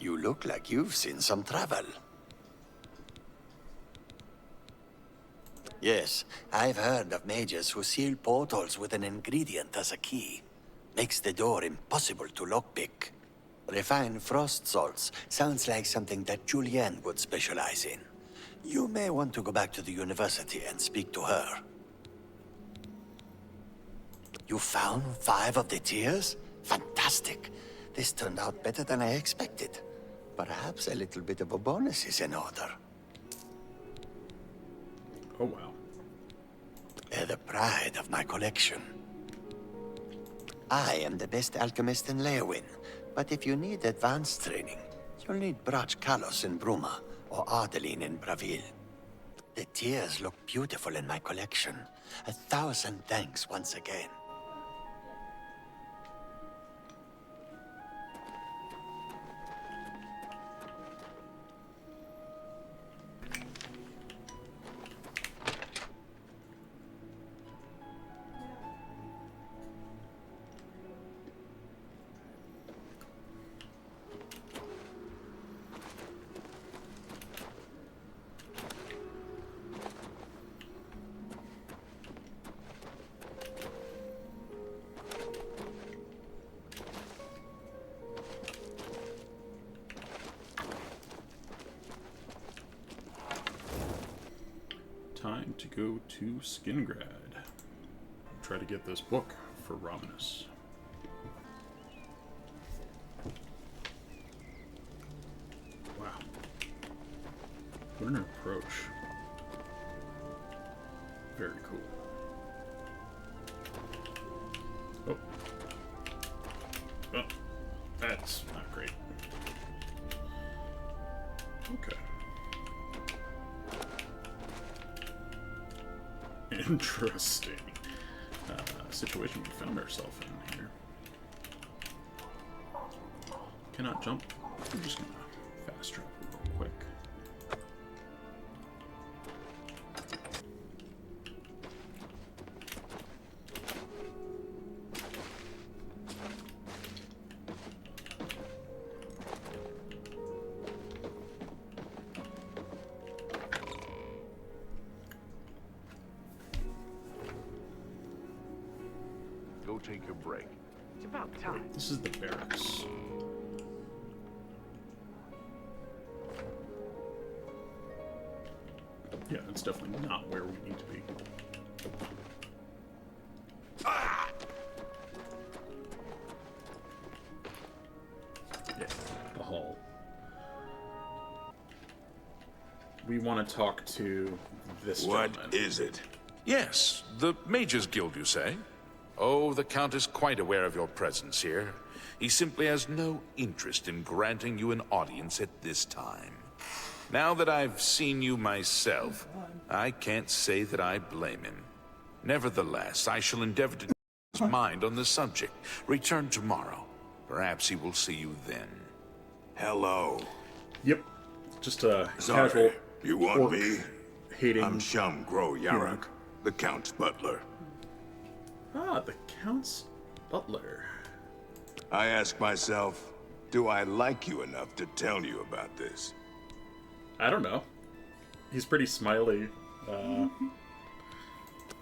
You look like you've seen some travel. Yes, I've heard of mages who seal portals with an ingredient as a key. Makes the door impossible to lockpick. Refined frost salts sounds like something that Julienne would specialize in. You may want to go back to the university and speak to her. You found 5 of the tears? Fantastic. This turned out better than I expected. Perhaps a little bit of a bonus is in order. Oh, wow. They're the pride of my collection. I am the best alchemist in Leyawen, but if you need advanced training, you'll need Brach Kalos in Bruma or Ardeline in Bravil. The tears look beautiful in my collection. 1,000 thanks once again. Time to go to Skingrad. Try to get this book for Romanus. What an approach. Very cool. Oh. Oh. That's not great. Okay. Interesting situation we found ourselves in here. Cannot jump. I'm just gonna fast travel real quick. Go take your break. It's about time. This is the barracks. Yeah, it's definitely not where we need to be. Yeah, the hall. We want to talk to this What gentleman. is it? Yes, the Mages Guild, you say? Oh, the Count is quite aware of your presence here. He simply has no interest in granting you an audience at this time. Now that I've seen you myself, I can't say that I blame him. Nevertheless, I shall endeavor to change his mind on the subject. Return tomorrow. Perhaps he will see you then. Hello. Yep, just a Sorry, casual you want orc me? hating. I'm Shum Gro Yarak, the Count's butler. Ah, the Count's butler. I ask myself, do I like you enough to tell you about this? I don't know. He's pretty smiley.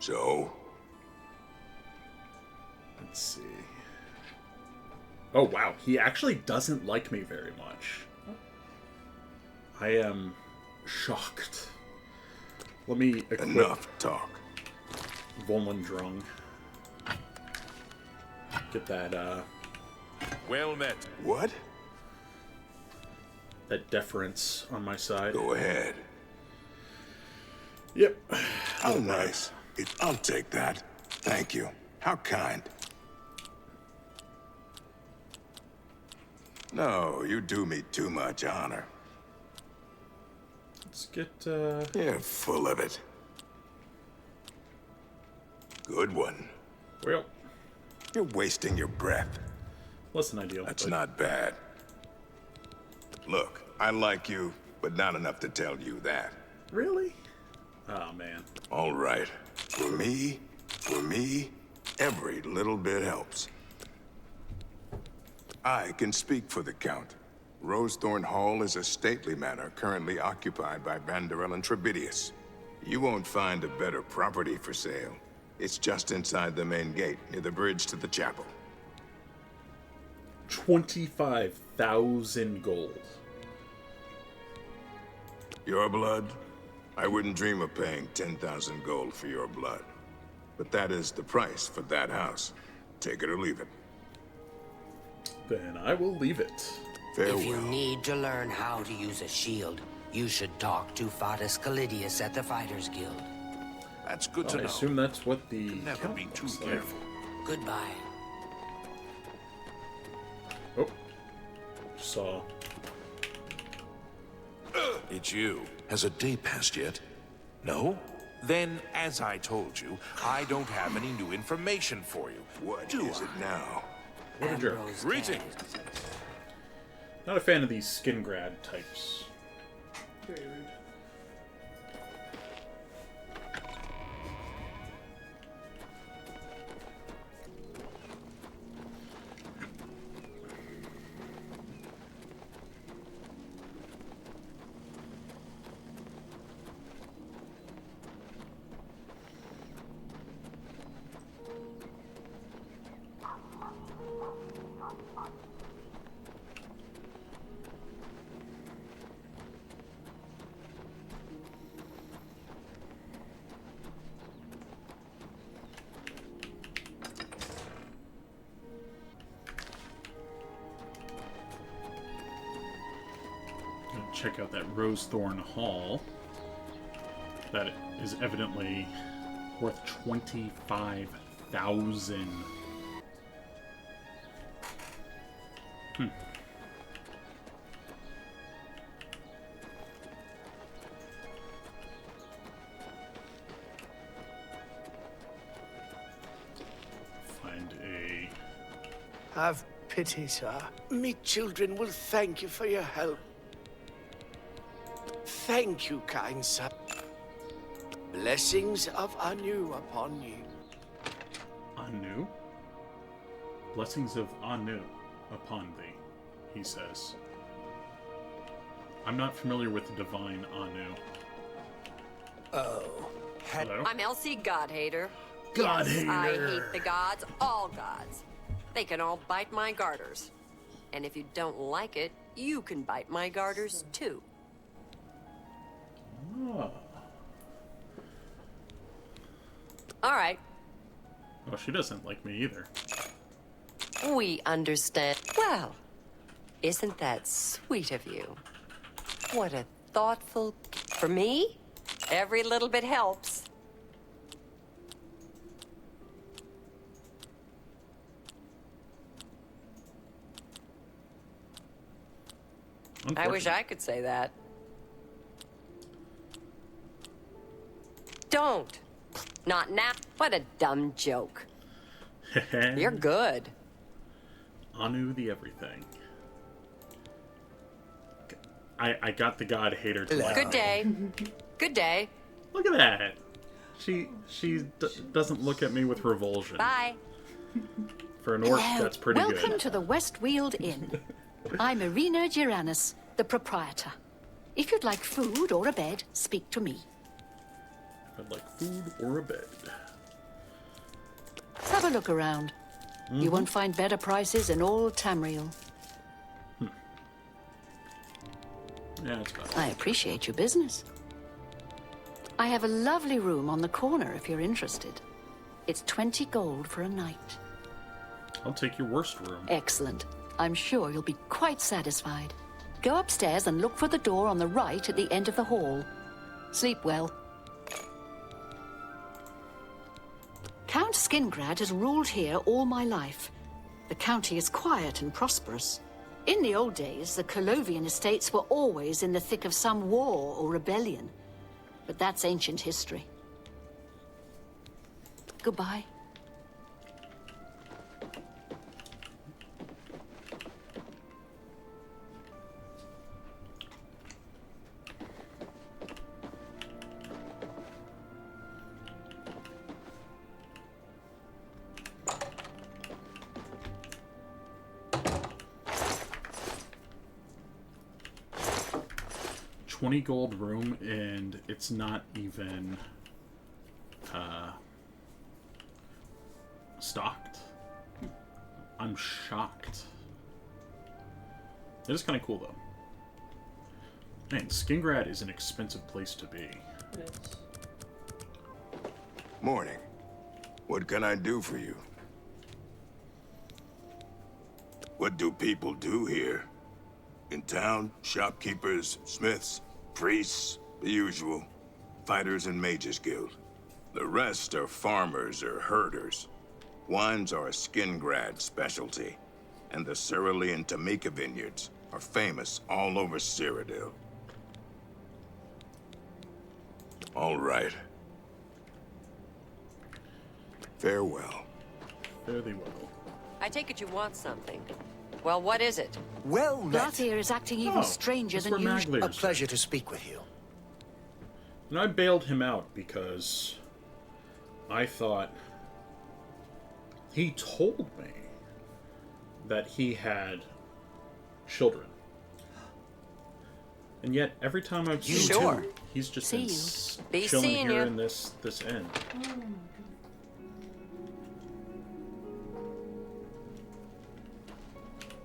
So? Let's see. Oh, wow. He actually doesn't like me very much. I am shocked. Let me equip Enough talk. Volmundrung. Get that, Well met. What? that deference on my side. Go ahead. Yep. How nice. I'll take that. Thank you. How kind. No, you do me too much honor. Let's get, You're full of it. Good one. well, You're wasting your breath. less than ideal. That's but not bad. Look, I like you, but not enough to tell you that. Really? Oh, man. All right. For me, every little bit helps. I can speak for the Count. Rosethorn Hall is a stately manor currently occupied by Vanderel and Trebidius. You won't find a better property for sale. It's just inside the main gate, near the bridge to the chapel. 25,000 gold. Your blood? I wouldn't dream of paying 10,000 gold for your blood. But that is the price for that house. Take it or leave it. Then I will leave it. Farewell. If you need to learn how to use a shield, you should talk to Fadus Calidius at the Fighters Guild. That's good I to know. assume that's what the Can never Count be too looks like. careful. Goodbye. Oh. Saw. It's you. Has a day passed yet? No? Then, as I told you, I don't have any new information for you. What Do is I? it now? What a jerk. Ambrose Greetings. Not a fan of these skin grad types. Very rude. check out that Rosethorn Hall. That is evidently worth 25,000. Find a... Have pity, sir. Me children will thank you for your help. Thank you, kind sir. Blessings of Anu upon you. Anu? Blessings of Anu upon thee, he says. I'm not familiar with the divine Anu. Oh. Hello? I'm Elsie Godhater. Godhater. Yes, I hate the gods, all gods. They can all bite my garters. And if you don't like it, you can bite my garters too. Oh. All right, Oh, she doesn't like me either. we understand. Well, isn't that sweet of you? What a thoughtful... For me, every little bit helps. I wish I could say that. Don't. Not now. What a dumb joke. You're good. Anu the everything. I got the god hater to like Good me. day. Good day. Look at that. She doesn't look at me with revulsion. Bye. For an orc, Hello. that's pretty Welcome good. to the Westweald Inn. I'm Irina Giranus, the proprietor. If you'd like food or a bed, speak to me. I'd like food or a bed. Have a look around. You won't find better prices in all Tamriel. Yeah, it's about I appreciate your business. I have a lovely room on the corner if you're interested. It's 20 gold for a night. I'll take your worst room. Excellent. I'm sure you'll be quite satisfied. Go upstairs and look for the door on the right at the end of the hall. Sleep well. Count Skingrad has ruled here all my life. The county is quiet and prosperous. In the old days, the Colovian estates were always in the thick of some war or rebellion. But that's ancient history. Goodbye. $20 gold room, and it's not even stocked. I'm shocked. It is kind of cool though. Man, Skingrad is an expensive place to be. Morning. What can I do for you? What do people do here? In town, shopkeepers, smiths, priests, the usual. Fighters and mages guild. The rest are farmers or herders. Wines are a Skingrad specialty, and the Cyrodiil and Tamika vineyards are famous all over Cyrodiil. All right. Farewell. Fare thee well. I take it you want something. Well, what is it? Well met. Glathier is acting even stranger that's than where usual. Maglier's A pleasure to speak with you. And I bailed him out because I thought he told me that he had children. And yet, every time I've seen him, he's just been Be chilling seeing here you. in this inn.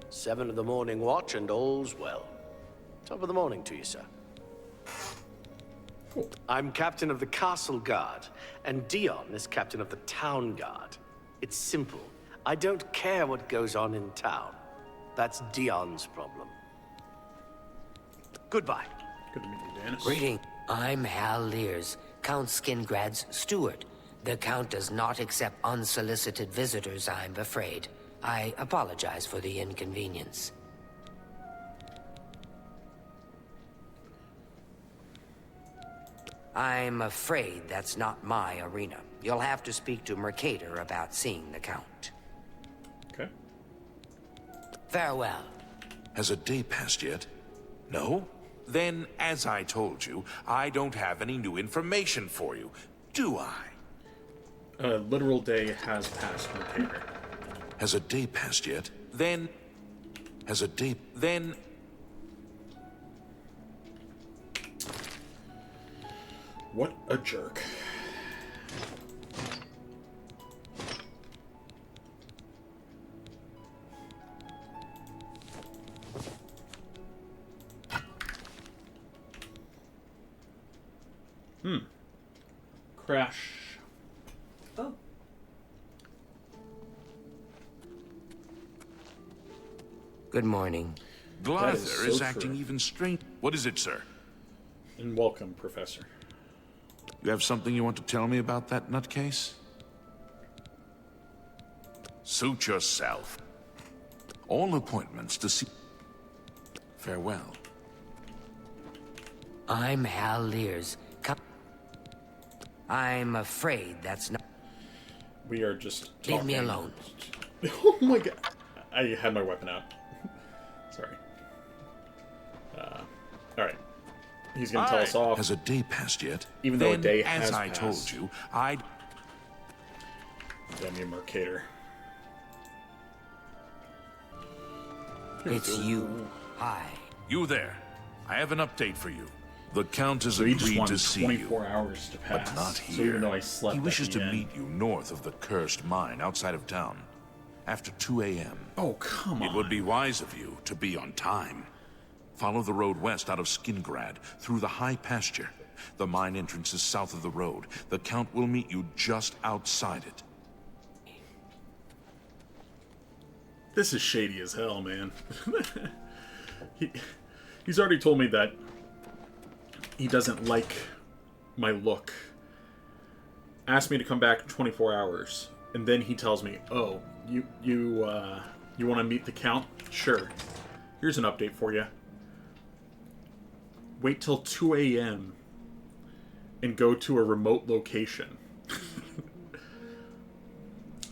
Seven of the morning watch and all's well. Top of the morning to you, sir. Cool. I'm captain of the castle guard, and Dion is captain of the town guard. It's simple. I don't care what goes on in town. That's Dion's problem. Goodbye. Good to meet you, Dennis. Greeting. I'm Hal Lears, Count Skingrad's steward. The Count does not accept unsolicited visitors, I'm afraid. I apologize for the inconvenience. I'm afraid that's not my arena. You'll have to speak to Mercator about seeing the Count. Okay. Farewell. Has a day passed yet? No? Then, as I told you, I don't have any new information for you, do I? A literal day has passed, Mercator. Has a day passed yet? Then... Has a day... Then... What a jerk. Crash. Oh. Good morning. Glather so is true. acting even strange. What is it, sir? And welcome, Professor. You have something you want to tell me about that nutcase? Suit yourself. All appointments to see... Farewell. I'm Hal Lears. I'm afraid that's not... We are just talking. Leave me alone. Oh my god. I had my weapon out. Sorry. Alright. He's gonna tell us off. Has a day passed yet? Even though a day has as I passed. told you, I'd... Damn you, Mercator. It's you. Hi. You there. I have an update for you. The Count has So he just agreed wanted to see 24 you, hours to pass. but not So here. even though I slept He at wishes the to end. meet you north of the cursed mine outside of town, after 2 a.m. Oh, come on. It would be wise of you to be on time. Follow the road west out of Skingrad, through the high pasture. The mine entrance is south of the road. The Count will meet you just outside it. This is shady as hell, man. He's already told me that he doesn't like my look. Asked me to come back in 24 hours. And then he tells me, oh, you want to meet the Count? Sure. Here's an update for you. Wait till 2 a.m. and go to a remote location.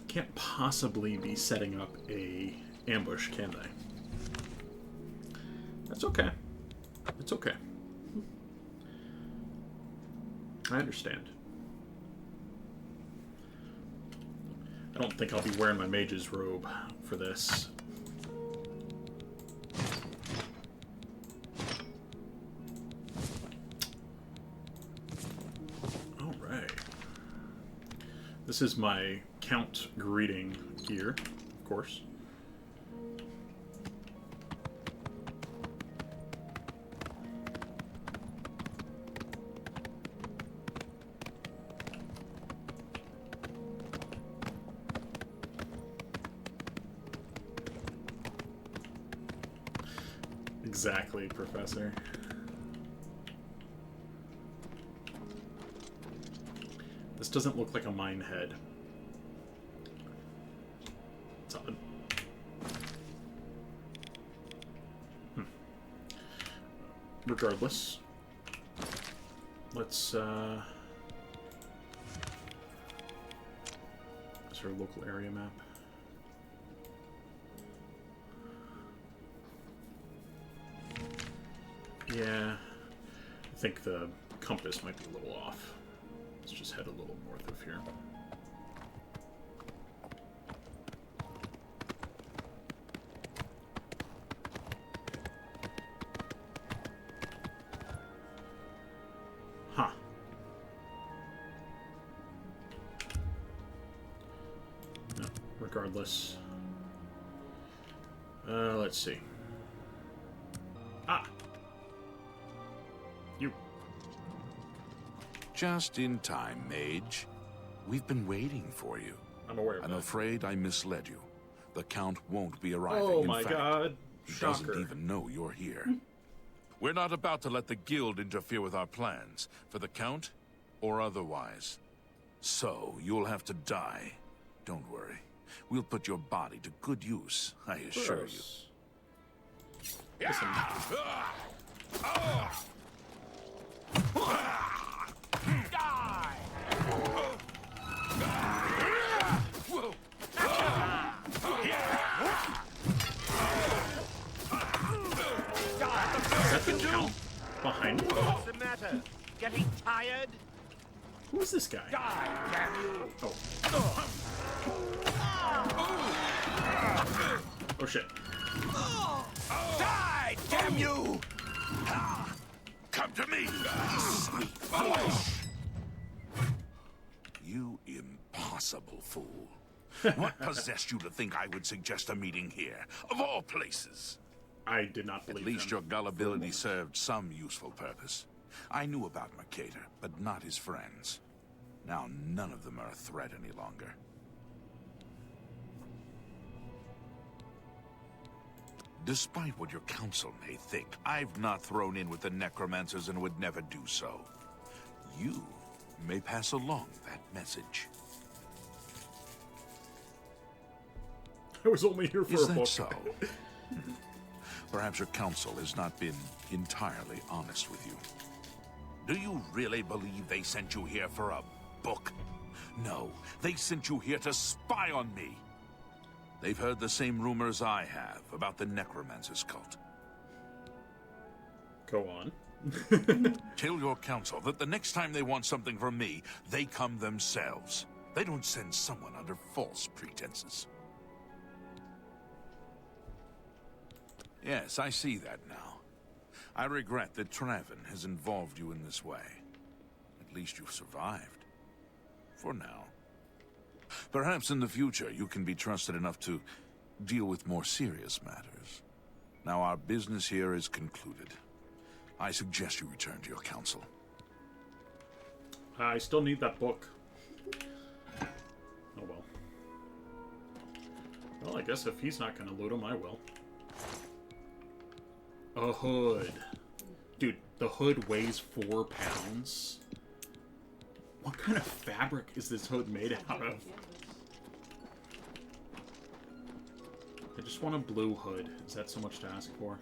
Can't possibly be setting up a ambush, can they? That's okay. It's okay. I understand. I don't think I'll be wearing my mage's robe for this. Alright. This is my Count greeting gear, of course. Exactly, Professor. This doesn't look like a mine head. It's odd. Regardless, let's, is there a local area map? Yeah, I think the compass might be a little off. Let's just head a little north of here. Huh. No, regardless. Let's see. Ah! You. Just in time, Mage. We've been waiting for you. I'm aware of I'm that. afraid I misled you. The Count won't be arriving. Oh In my fact, god. he Shocker. doesn't even know you're here. We're not about to let the guild interfere with our plans, for the Count or otherwise. So, you'll have to die. Don't worry. We'll put your body to good use, I assure you. Listen. Is that the Count behind me? What's the matter? Getting tired? Who is this guy? Die, damn you! Oh shit. Die, damn you! Come to me, sweet flesh! You impossible fool. What possessed you to think I would suggest a meeting here, of all places? I did not believe At least him. your gullibility served some useful purpose. I knew about Mercator, but not his friends. Now none of them are a threat any longer. Despite what your council may think, I've not thrown in with the necromancers and would never do so. You may pass along that message. I was only here for Is a that book. so? Perhaps your council has not been entirely honest with you. Do you really believe they sent you here for a book? No, they sent you here to spy on me. They've heard the same rumors I have about the Necromancer's cult. Go on. Tell your council that the next time they want something from me, they come themselves. They don't send someone under false pretenses. Yes, I see that now. I regret that Traven has involved you in this way. At least you've survived. For now. Perhaps in the future you can be trusted enough to deal with more serious matters. Now our business here is concluded. I suggest you return to your council. I still need that book. Oh well. Well, I guess if he's not gonna loot him, I will. A hood. Dude, the hood weighs 4 pounds. What kind of fabric is this hood made out of? I just want a blue hood. Is that so much to ask for?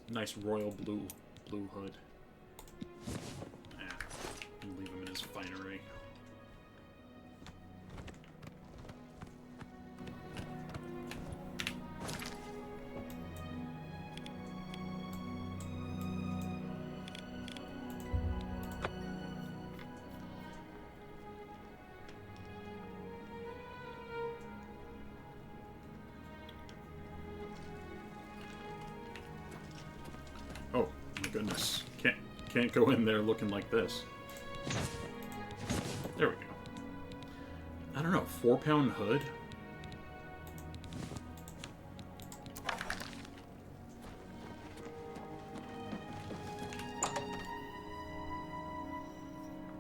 Nice royal blue hood. Yeah, and leave him in his finery. Oh my goodness. Can't go in there looking like this. There we go. I don't know, 4-pound hood?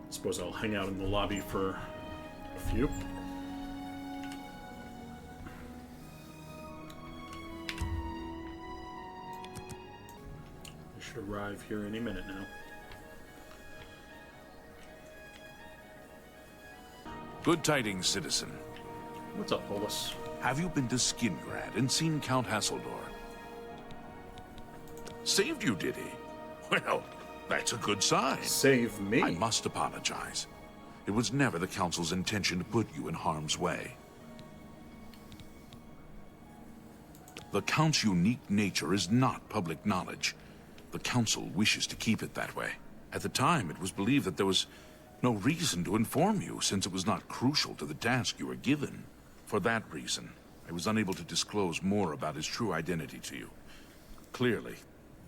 Suppose I'll hang out in the lobby for a few. Should arrive here any minute now. Good tidings, citizen. What's up, Polis? Have you been to Skingrad and seen Count Hasseldor? Saved you, did he? Well, that's a good sign. Save me? I must apologize. It was never the Council's intention to put you in harm's way. The Count's unique nature is not public knowledge. The Council wishes to keep it that way. At the time, it was believed that there was no reason to inform you, since it was not crucial to the task you were given. For that reason, I was unable to disclose more about his true identity to you. Clearly,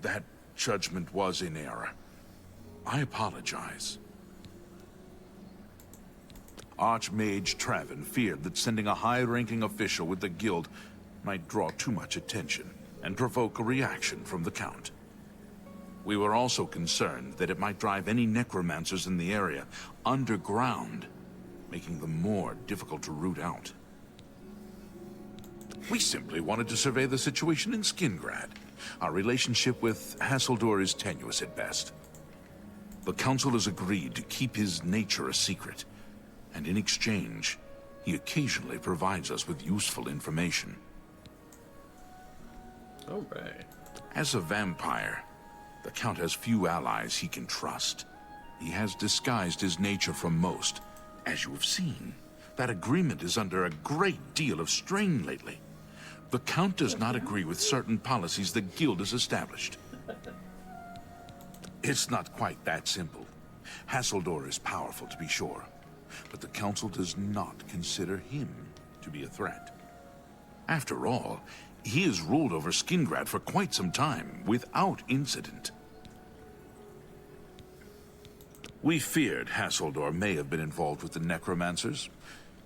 that judgment was in error. I apologize. Archmage Traven feared that sending a high-ranking official with the guild might draw too much attention and provoke a reaction from the Count. We were also concerned that it might drive any necromancers in the area underground, making them more difficult to root out. We simply wanted to survey the situation in Skingrad. Our relationship with Hasseldor is tenuous at best. The Council has agreed to keep his nature a secret, and in exchange, he occasionally provides us with useful information. All right. As a vampire, the Count has few allies he can trust. He has disguised his nature from most. As you have seen, that agreement is under a great deal of strain lately. The Count does not agree with certain policies the Guild has established. It's not quite that simple. Hasseldor is powerful, to be sure, but the Council does not consider him to be a threat. After all, he has ruled over Skingrad for quite some time, without incident. We feared Hasseldor may have been involved with the necromancers.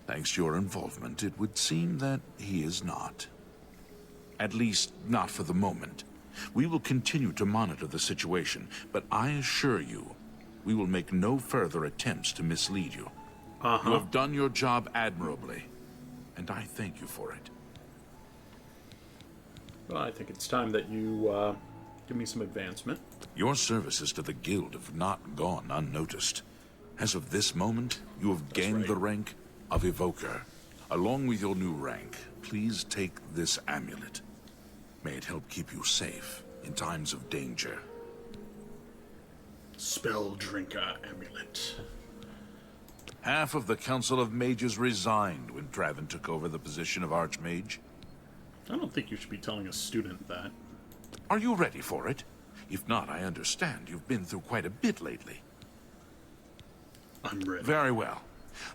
Thanks to your involvement, it would seem that he is not. At least, not for the moment. We will continue to monitor the situation, but I assure you, we will make no further attempts to mislead you. You have done your job admirably, and I thank you for it. Well, I think it's time that you give me some advancement. Your services to the Guild have not gone unnoticed. As of this moment, you have gained the rank of Evoker. Along with your new rank, please take this amulet. May it help keep you safe in times of danger. Spell Drinker Amulet. Half of the Council of Mages resigned when Traven took over the position of Archmage. I don't think you should be telling a student that. Are you ready for it? If not, I understand you've been through quite a bit lately. I'm ready. Very well.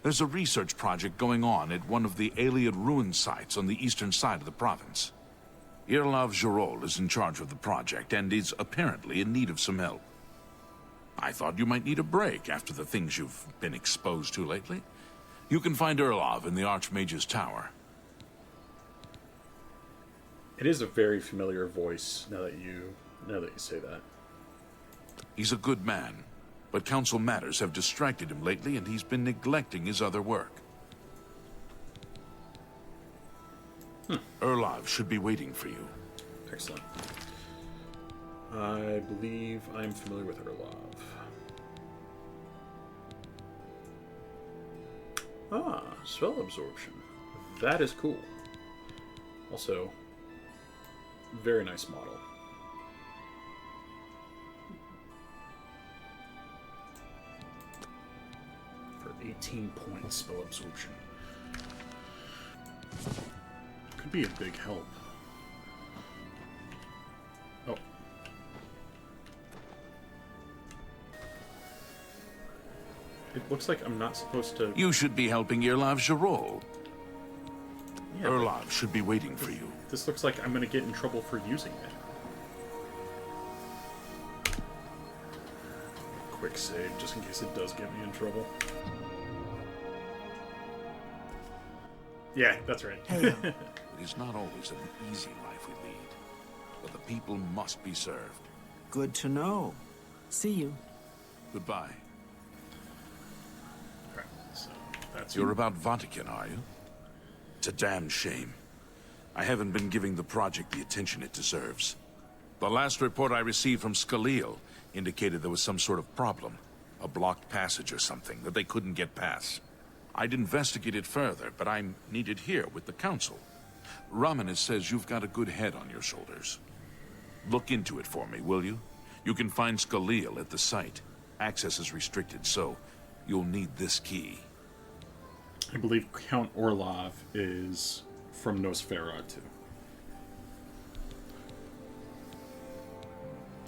There's a research project going on at one of the Ayleid ruin sites on the eastern side of the province. Irlav Jarol is in charge of the project and is apparently in need of some help. I thought you might need a break after the things you've been exposed to lately. You can find Irlav in the Archmage's Tower. It is a very familiar voice now that you say that. He's a good man, but council matters have distracted him lately and he's been neglecting his other work. Irlav should be waiting for you. Excellent. I believe I'm familiar with Irlav. Ah, spell absorption. That is cool. Also, very nice model. For 18 points, spell absorption. Could be a big help. Oh. It looks like I'm not supposed to... You should be helping Irlav Jarol. Yeah, Irlav should be waiting for you. This looks like I'm going to get in trouble for using it. Quick save, just in case it does get me in trouble. Yeah, that's right. It is not always an easy life we lead, but the people must be served. Good to know. See you. Goodbye. Alright, so that's You're about Vatican, are you? It's a damn shame. I haven't been giving the project the attention it deserves. The last report I received from Skyridiil indicated there was some sort of problem. A blocked passage or something that they couldn't get past. I'd investigate it further, but I'm needed here with the council. Ramanis says you've got a good head on your shoulders. Look into it for me, will you? You can find Skyridiil at the site. Access is restricted, so you'll need this key. I believe Count Orlov is from Nosferatu.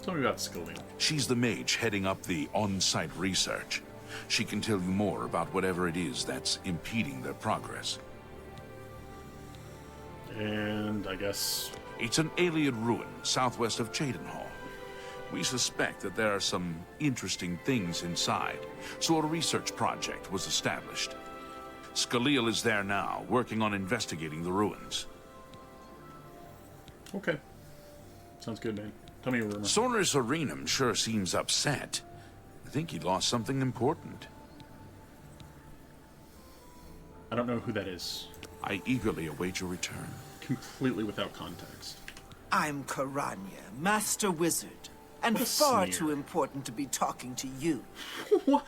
Tell me about Skyridiil. She's the mage heading up the on-site research. She can tell you more about whatever it is that's impeding their progress. And I guess... It's an Ayleid ruin southwest of Cheydinhall. We suspect that there are some interesting things inside, so a research project was established. Skyridiil is there now, working on investigating the ruins. Okay. Sounds good, man. Tell me a rumor. Soris Arenum sure seems upset. I think he lost something important. I don't know who that is. I eagerly await your return. Completely without context. I'm Karanya, Master Wizard, and What a far sneer. too important to be talking to you.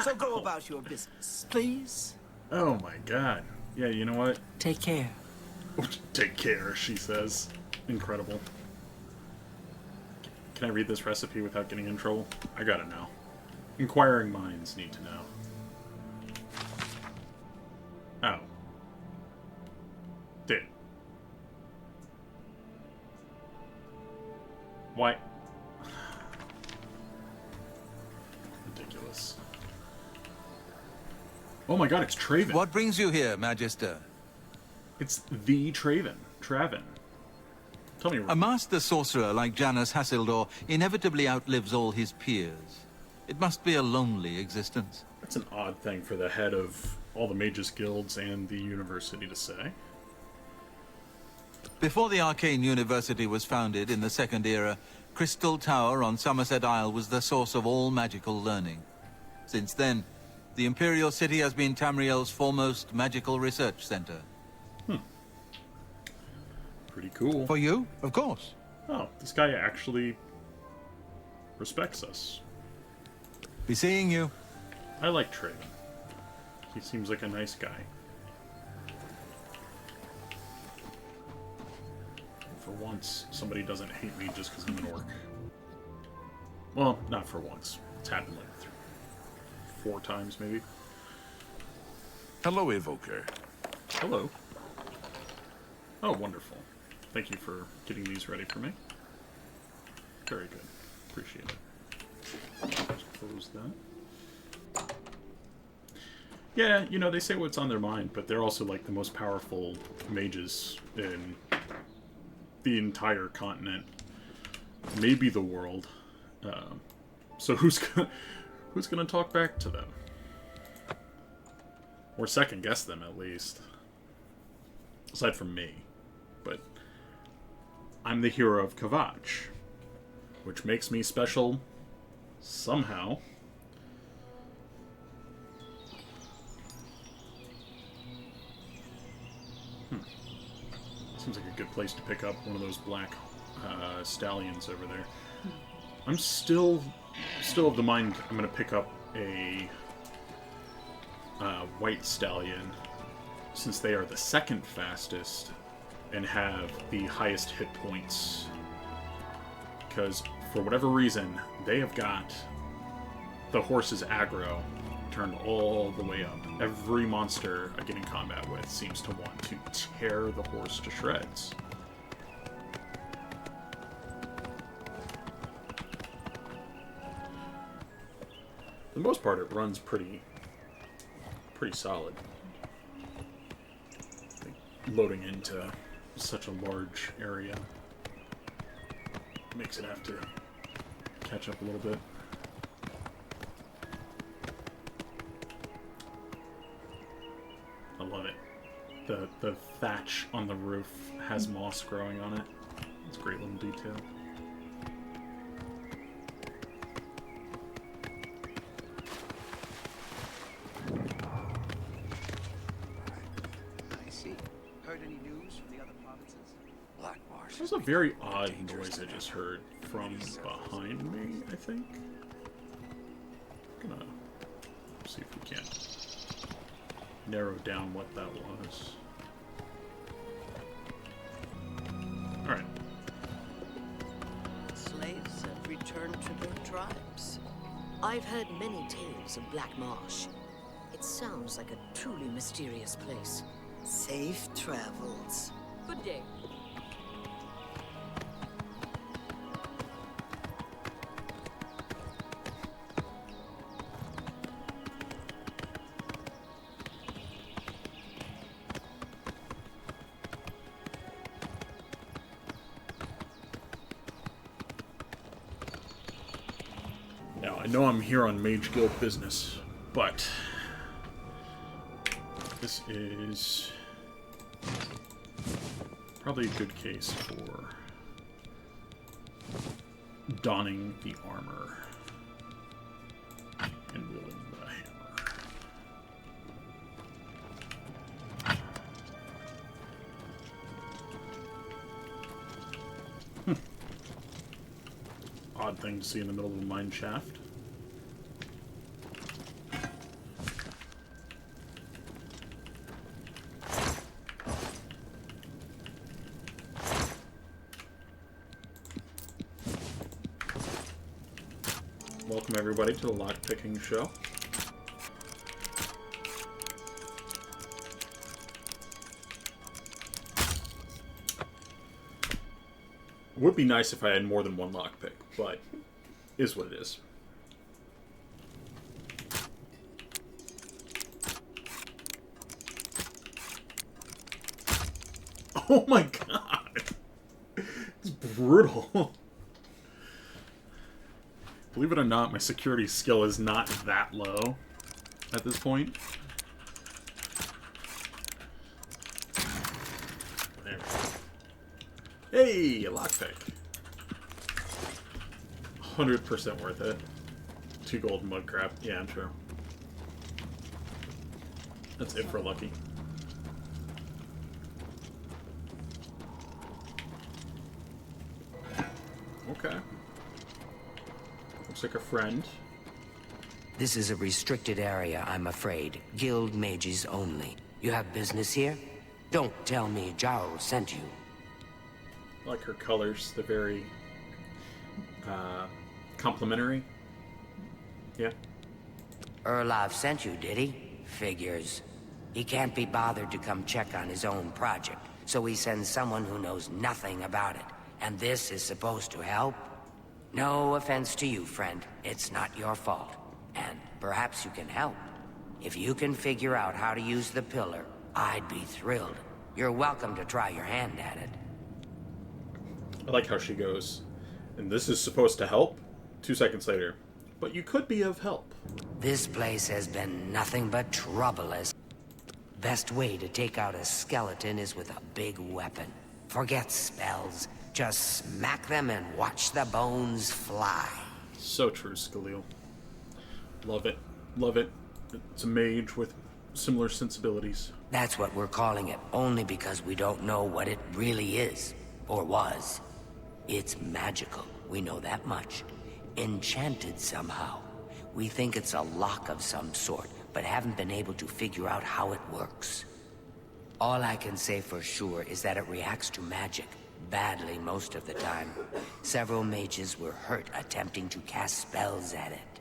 So go about your business, please. Oh my god. Yeah, you know what? Take care. Take care, she says. Incredible. Can I read this recipe without getting in trouble? I gotta know. Inquiring minds need to know. Oh. Did. Why? Ridiculous. Oh my god, it's Traven. What brings you here, Magister? It's the Traven. Tell me. A master sorcerer like Janus Hassildor inevitably outlives all his peers. It must be a lonely existence. That's an odd thing for the head of all the mages guilds and the university to say. Before the Arcane University was founded in the Second Era, Crystal Tower on Somerset Isle was the source of all magical learning. Since then, the Imperial City has been Tamriel's foremost magical research center. Pretty cool. For you, of course. Oh, this guy actually respects us. Be seeing you. I like Traven. He seems like a nice guy. For once, somebody doesn't hate me just because I'm an orc. Well, not for once. It's happened like 4 times, maybe. Hello, Evoker. Hello. Oh, wonderful. Thank you for getting these ready for me. Very good. Appreciate it. Just close that. Yeah, you know, they say what's on their mind, but they're also like the most powerful mages in the entire continent. Maybe the world. So who's gonna talk back to them? Or second guess them, at least. Aside from me. But I'm the hero of Kavach, which makes me special somehow. Seems like a good place to pick up one of those black stallions over there. I'm still of the mind I'm going to pick up a white stallion, since they are the second fastest and have the highest hit points. Because, for whatever reason, they have got the horse's aggro turned all the way up. Every monster I get in combat with seems to want to tear the horse to shreds. For the most part, it runs pretty solid. Loading into such a large area makes it have to catch up a little bit. I love it. The thatch on the roof has moss growing on it. It's a great little detail. There's a very odd noise I just heard from behind me, I think. I'm gonna see if we can narrow down what that was. Alright. Slaves have returned to their tribes. I've heard many tales of Black Marsh. It sounds like a truly mysterious place. Safe travels. Good day. Now, I know I'm here on Mage Guild business, but this is probably a good case for donning the armor and wielding the hammer. to see in the middle of a mine shaft. Welcome everybody to the lockpicking show. Would be nice if I had more than one lockpick, but is what it is. Oh my god! It's brutal. Believe it or not, my security skill is not that low at this point. There we go. Hey, a lockpick. 100% worth it. 2 gold mud crap. Yeah, I'm sure. That's it for lucky. Okay. Looks like a friend. This is a restricted area, I'm afraid. Guild mages only. You have business here? Don't tell me Jarl sent you. I like her colors. They're very complimentary. Yeah. Erlov sent you, did he? Figures. He can't be bothered to come check on his own project, so he sends someone who knows nothing about it. And this is supposed to help? No offense to you, friend. It's not your fault. And perhaps you can help. If you can figure out how to use the pillar, I'd be thrilled. You're welcome to try your hand at it. I like how she goes, and this is supposed to help? 2 seconds later. But you could be of help. This place has been nothing but trouble as... Best way to take out a skeleton is with a big weapon. Forget spells. Just smack them and watch the bones fly. So true, Skyriil. Love it. Love it. It's a mage with similar sensibilities. That's what we're calling it, only because we don't know what it really is. Or was. It's magical, we know that much. Enchanted somehow. We think it's a lock of some sort, but haven't been able to figure out how it works. All I can say for sure is that it reacts to magic. Badly most of the time. Several mages were hurt attempting to cast spells at it.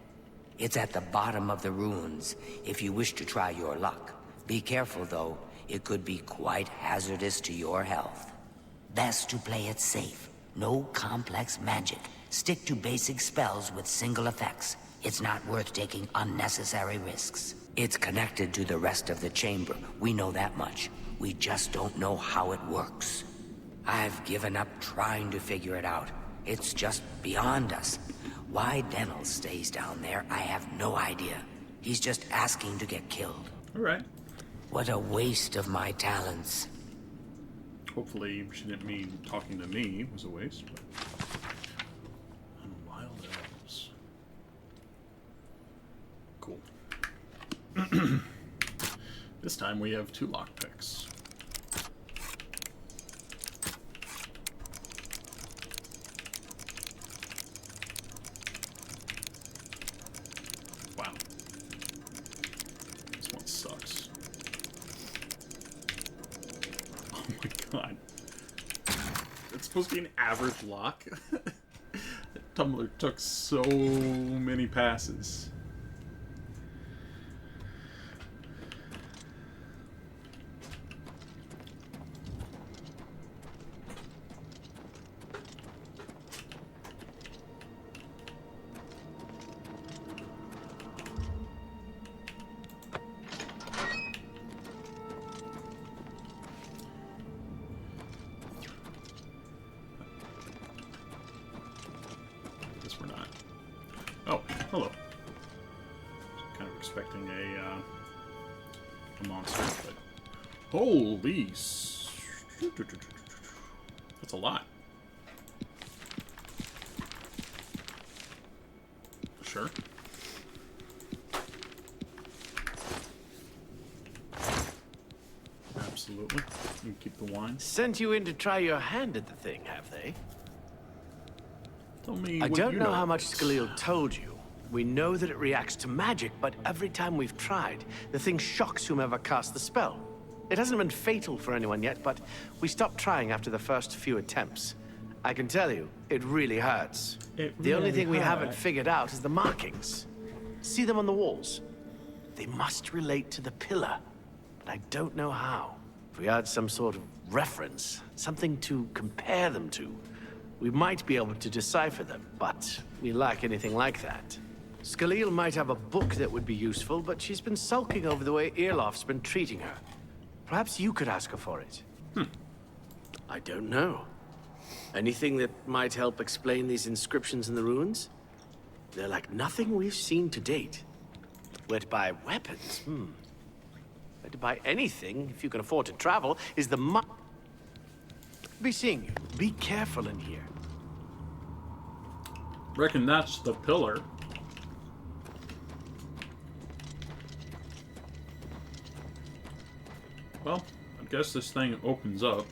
It's at the bottom of the ruins, if you wish to try your luck. Be careful though, it could be quite hazardous to your health. Best to play it safe. No complex magic. Stick to basic spells with single effects. It's not worth taking unnecessary risks. It's connected to the rest of the chamber, we know that much. We just don't know how it works. I've given up trying to figure it out. It's just beyond us. Why Denel stays down there, I have no idea. He's just asking to get killed. Alright. What a waste of my talents. Hopefully she didn't mean talking to me was a waste, but... And wild elves. Cool. This time we have 2 lockpicks. Wow. This one sucks. Oh my god. It's supposed to be an average lock. Tumblr took so many passes. We're not. Oh, hello. Kind of expecting a monster, but holy that's a lot. Sure. Absolutely. You can keep the wine. Sent you in to try your hand at the thing, have they? Tell me I what don't you know how of much this. Skyriil told you. We know that it reacts to magic, but every time we've tried, the thing shocks whomever cast the spell. It hasn't been fatal for anyone yet, but we stopped trying after the first few attempts. I can tell you, it really hurts. The only thing we haven't figured out is the markings. See them on the walls? They must relate to the pillar, but I don't know how. If we had some sort of reference, something to compare them to, we might be able to decipher them, but we lack anything like that. Skyriil might have a book that would be useful, but she's been sulking over the way Irloff's been treating her. Perhaps you could ask her for it. I don't know. Anything that might help explain these inscriptions in the ruins? They're like nothing we've seen to date. Where to buy weapons? Where to buy anything, if you can afford to travel, is the Be seeing you. Be careful in here. Reckon that's the pillar. Well, I guess this thing opens up.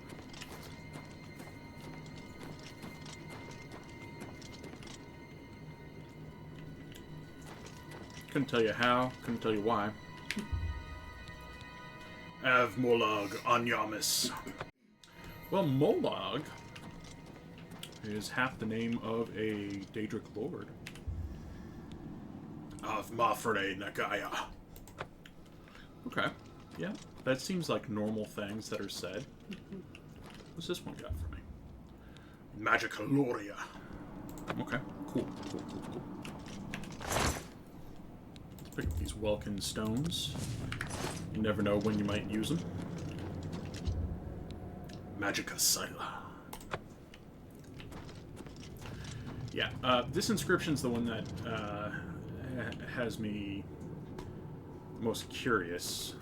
Couldn't tell you how, couldn't tell you why. Av Molag Anyamis. Well, Molag is half the name of a Daedric lord. Of Mafre Nagaya. Okay, yeah, that seems like normal things that are said. What's this one got for me? Magicaloria. Okay, cool. Let's pick up these Welkin stones. You never know when you might use them. Magica Sila. Yeah, this inscription's the one that has me most curious.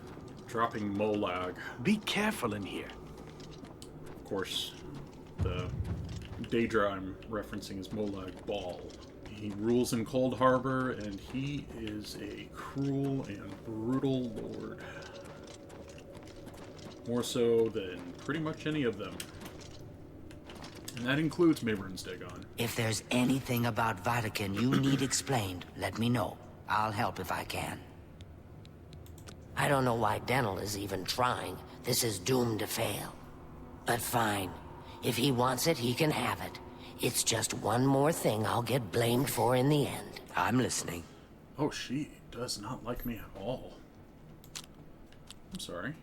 Dropping Molag. Be careful in here. Of course, the Daedra I'm referencing is Molag Bal. He rules in Cold Harbor, and he is a cruel and brutal lord. More so than pretty much any of them. And that includes Mayburn's Dagon. If there's anything about Vatican you need explained, let me know. I'll help if I can. I don't know why Denel is even trying. This is doomed to fail. But fine. If he wants it, he can have it. It's just one more thing I'll get blamed for in the end. I'm listening. Oh, she does not like me at all. I'm sorry.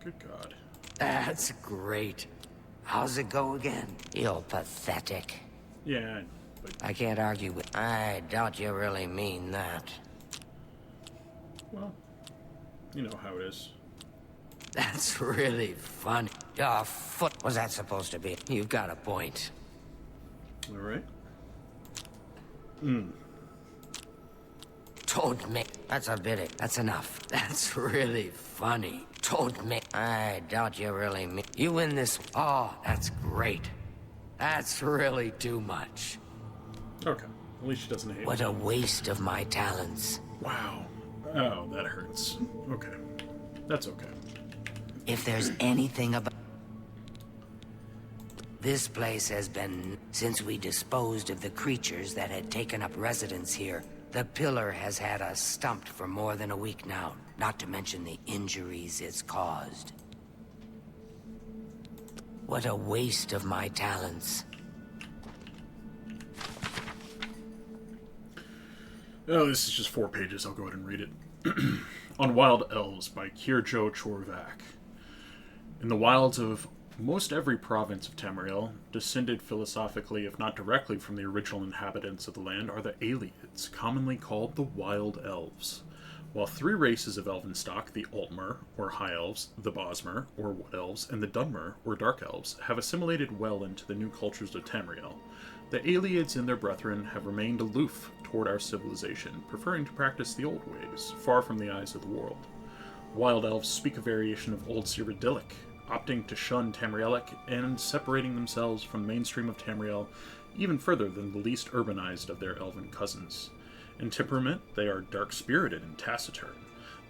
Good God. That's great. How's it go again? You're pathetic. Yeah, but... I can't argue with... I doubt you really mean that. Well, you know how it is. That's really funny. Your foot... Was that supposed to be? You've got a point. Alright. Don't make... That's a bit... That's enough. That's really funny. Don't make... I doubt you really mean... You win this... Oh, that's great. That's really too much. Okay. At least she doesn't hate What me. a waste of my talents. Wow. Oh, that hurts. Okay. That's okay. If there's anything about... This place has been... Since we disposed of the creatures that had taken up residence here, the pillar has had us stumped for more than a week now, not to mention the injuries it's caused. What a waste of my talents. Oh, this is just 4 pages. I'll go ahead and read it. On Wild Elves by Kirjo Chorvak. In the wilds of most every province of Tamriel, descended philosophically, if not directly, from the original inhabitants of the land, are the Aelids, commonly called the Wild Elves. While 3 races of elven stock, the Altmer, or High Elves, the Bosmer, or Wood Elves, and the Dunmer, or Dark Elves, have assimilated well into the new cultures of Tamriel, the Aelids and their brethren have remained aloof toward our civilization, preferring to practice the old ways, far from the eyes of the world. Wild Elves speak a variation of Old Cyrodiilic, opting to shun Tamrielic and separating themselves from the mainstream of Tamriel even further than the least urbanized of their elven cousins. In temperament, they are dark-spirited and taciturn,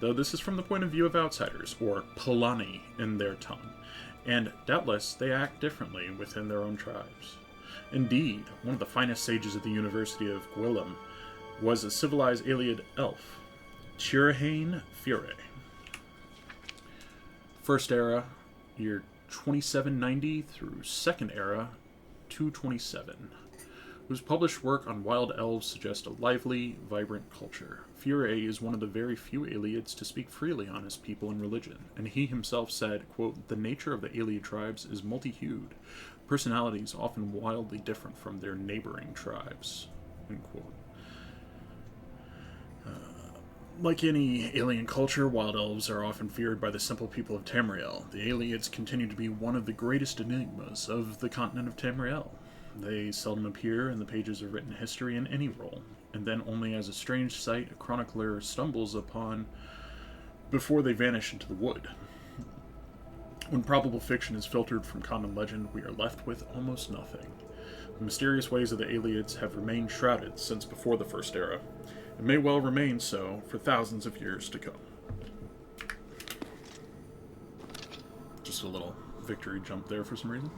though this is from the point of view of outsiders, or Polani in their tongue, and doubtless they act differently within their own tribes. Indeed, one of the finest sages at the University of Gwilym was a civilized Iliad elf, Cyrodiil Fure. First Era, year 2790 through Second Era, 227. Whose published work on wild elves suggests a lively, vibrant culture. Fure is one of the very few Iliads to speak freely on his people and religion, and he himself said, quote, "The nature of the Iliad tribes is multi-hued, personalities often wildly different from their neighboring tribes," end quote. Like any alien culture, wild elves are often feared by the simple people of Tamriel. The Iliads continue to be one of the greatest enigmas of the continent of Tamriel. They seldom appear in the pages of written history in any role, and then only as a strange sight a chronicler stumbles upon before they vanish into the wood. When probable fiction is filtered from common legend, we are left with almost nothing. The mysterious ways of the Iliads have remained shrouded since before the First Era, and may well remain so for thousands of years to come. Just a little victory jump there for some reason.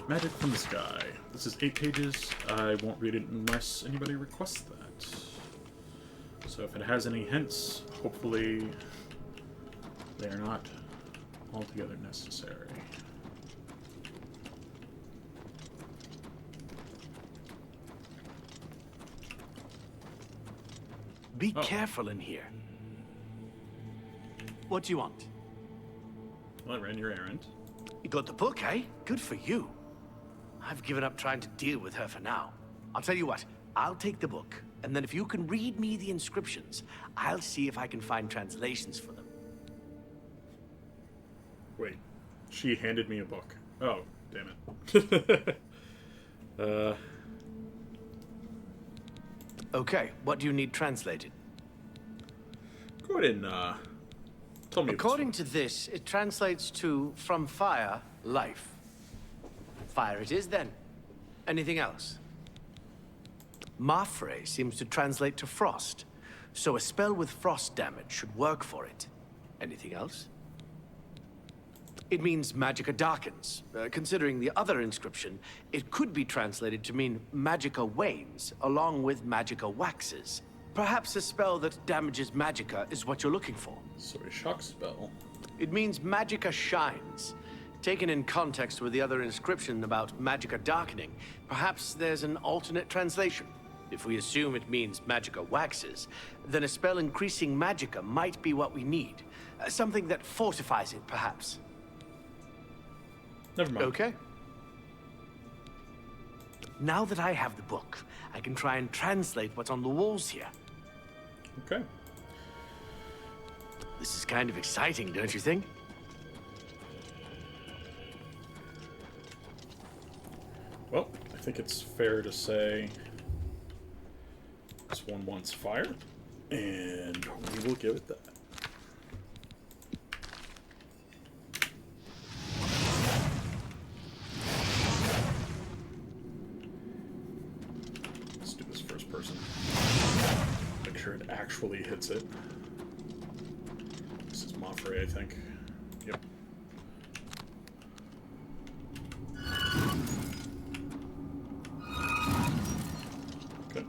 Magic from the Sky. This is 8 pages. I won't read it unless anybody requests that. So if it has any hints, hopefully they are not altogether necessary. Be careful in here. What do you want? Well, I ran your errand. You got the book, eh? Good for you. I've given up trying to deal with her for now. I'll tell you what, I'll take the book, and then if you can read me the inscriptions, I'll see if I can find translations for them. Wait, she handed me a book. Oh, damn it. Okay, what do you need translated? Go ahead and, tell me. According to this, it translates to, from fire, life. Fire it is, then. Anything else? Mafre seems to translate to frost, so a spell with frost damage should work for it. Anything else? It means magicka darkens. Considering the other inscription, it could be translated to mean magicka wanes, along with magicka waxes. Perhaps a spell that damages magicka is what you're looking for. So a shock spell. It means magicka shines. Taken in context with the other inscription about magicka darkening, perhaps there's an alternate translation. If we assume it means magicka waxes, then a spell increasing magicka might be what we need. Something that fortifies it, perhaps. Never mind. Okay. Now that I have the book, I can try and translate what's on the walls here. Okay. This is kind of exciting, don't you think? Well, I think it's fair to say this one wants fire, and we will give it that. Let's do this first person. Make sure it actually hits it. This is Mafre, I think. Yep. Okay.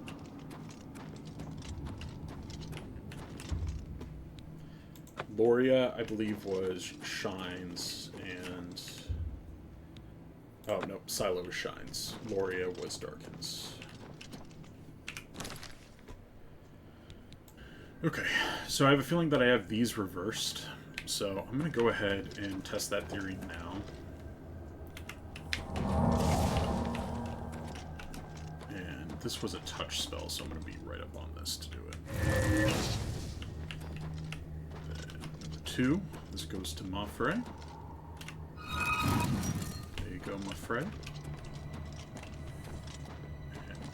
Loria, I believe, was shines, and... Oh, no, Silo was shines. Loria was darkens. Okay, so I have a feeling that I have these reversed, so I'm going to go ahead and test that theory now. And this was a touch spell, so I'm going to be right up on this to do it. Then number 2, this goes to Mafre. There you go, Mafre. And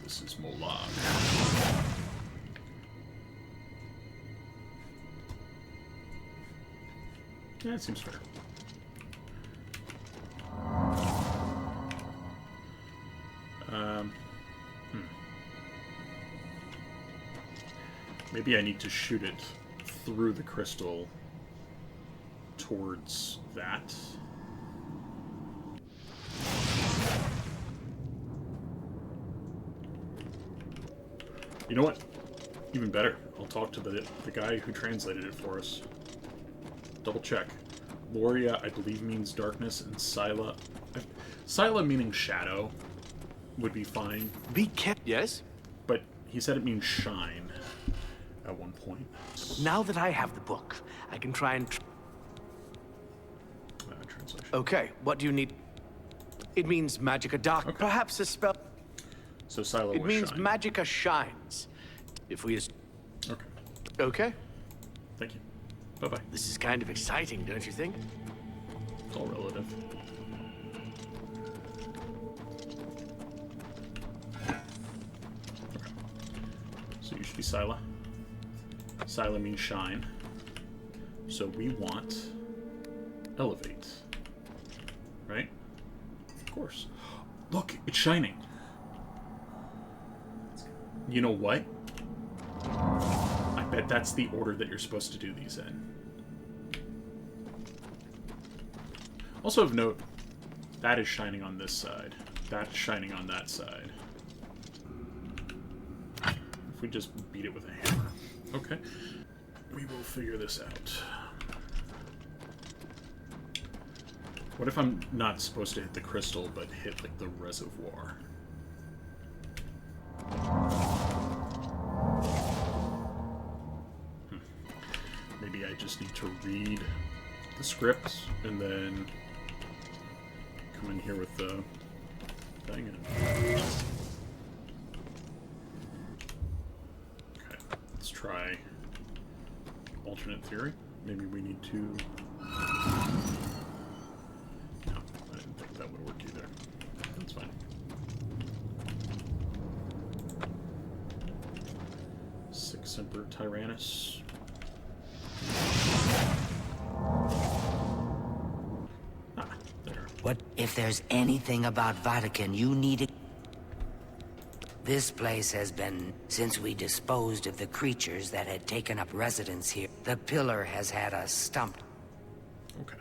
this is Molag. Yeah, it seems fair. Maybe I need to shoot it through the crystal towards that. You know what? Even better. I'll talk to the guy who translated it for us. Double check. Loria, I believe, means darkness, and Scylla... Scylla meaning shadow would be fine. Be careful. Yes? But he said it means shine at one point. Now that I have the book, I can try and... Translation. Okay, what do you need? It means Magicka dark. Okay. Perhaps a spell... So Scylla It was means shine. Magicka shines. If we... Okay. Okay. Thank you. Bye-bye. This is kind of exciting, don't you think? It's all relative. Okay. So you should be Scylla. Scylla means shine. So we want elevate. Right? Of course. Look, it's shining. You know what? I bet that's the order that you're supposed to do these in. Also of note, that is shining on this side. That's shining on that side. If we just beat it with a hammer. Okay. We will figure this out. What if I'm not supposed to hit the crystal, but hit, like, the reservoir? Maybe I just need to read the script, and then come in here with the thing. Okay, let's try alternate theory. Maybe we need to... No, I didn't think that would work either. That's fine. Six Emperor Tyrannus. What if there's anything about Vatican you need to... This place has been... Since we disposed of the creatures that had taken up residence here, the pillar has had us stumped. Okay.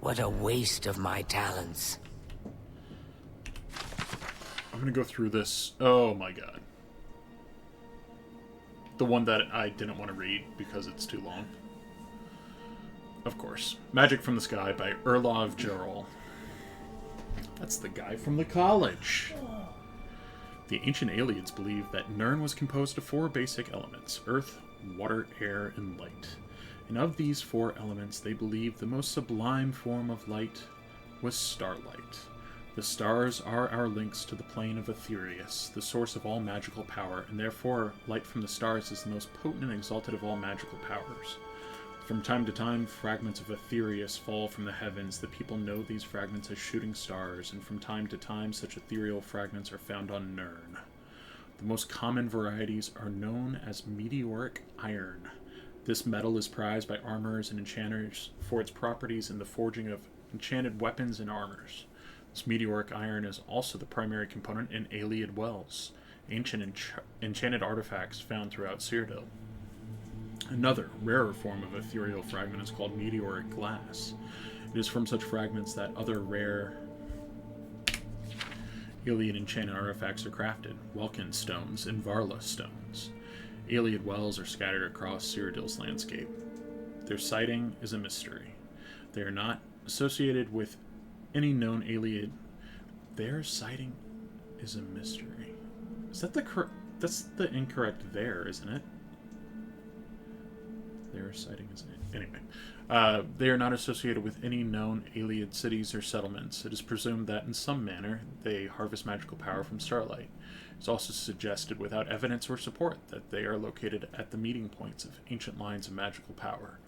What a waste of my talents. I'm gonna go through this. Oh my god. The one that I didn't want to read because it's too long. Of course. Magic from the Sky by Erlov Gerol. That's the guy from the college. The ancient Aelids believed that Nirn was composed of 4 basic elements: earth, water, air, and light. And of these 4 elements, they believed the most sublime form of light was starlight. The stars are our links to the plane of Aetherius, the source of all magical power, and therefore light from the stars is the most potent and exalted of all magical powers. From time to time, fragments of Aetherius fall from the heavens. The people know these fragments as shooting stars, and from time to time, such ethereal fragments are found on Nirn. The most common varieties are known as meteoric iron. This metal is prized by armorers and enchanters for its properties in the forging of enchanted weapons and armors. This meteoric iron is also the primary component in Aeliad wells, ancient enchanted artifacts found throughout Cyrodiil. Another, rarer form of ethereal fragment is called meteoric glass. It is from such fragments that other rare Aeliad enchanted artifacts are crafted: Welkin stones and Varla stones. Aeliad wells are scattered across Cyrodiil's landscape. Their siting is a mystery. They are not associated with any known Aeliad. Their siting is a mystery. Is that that's the incorrect there, isn't it? Their sighting is anyway. They are not associated with any known Aeliad cities or settlements. It is presumed that in some manner they harvest magical power from starlight. It is also suggested, without evidence or support, that they are located at the meeting points of ancient lines of magical power.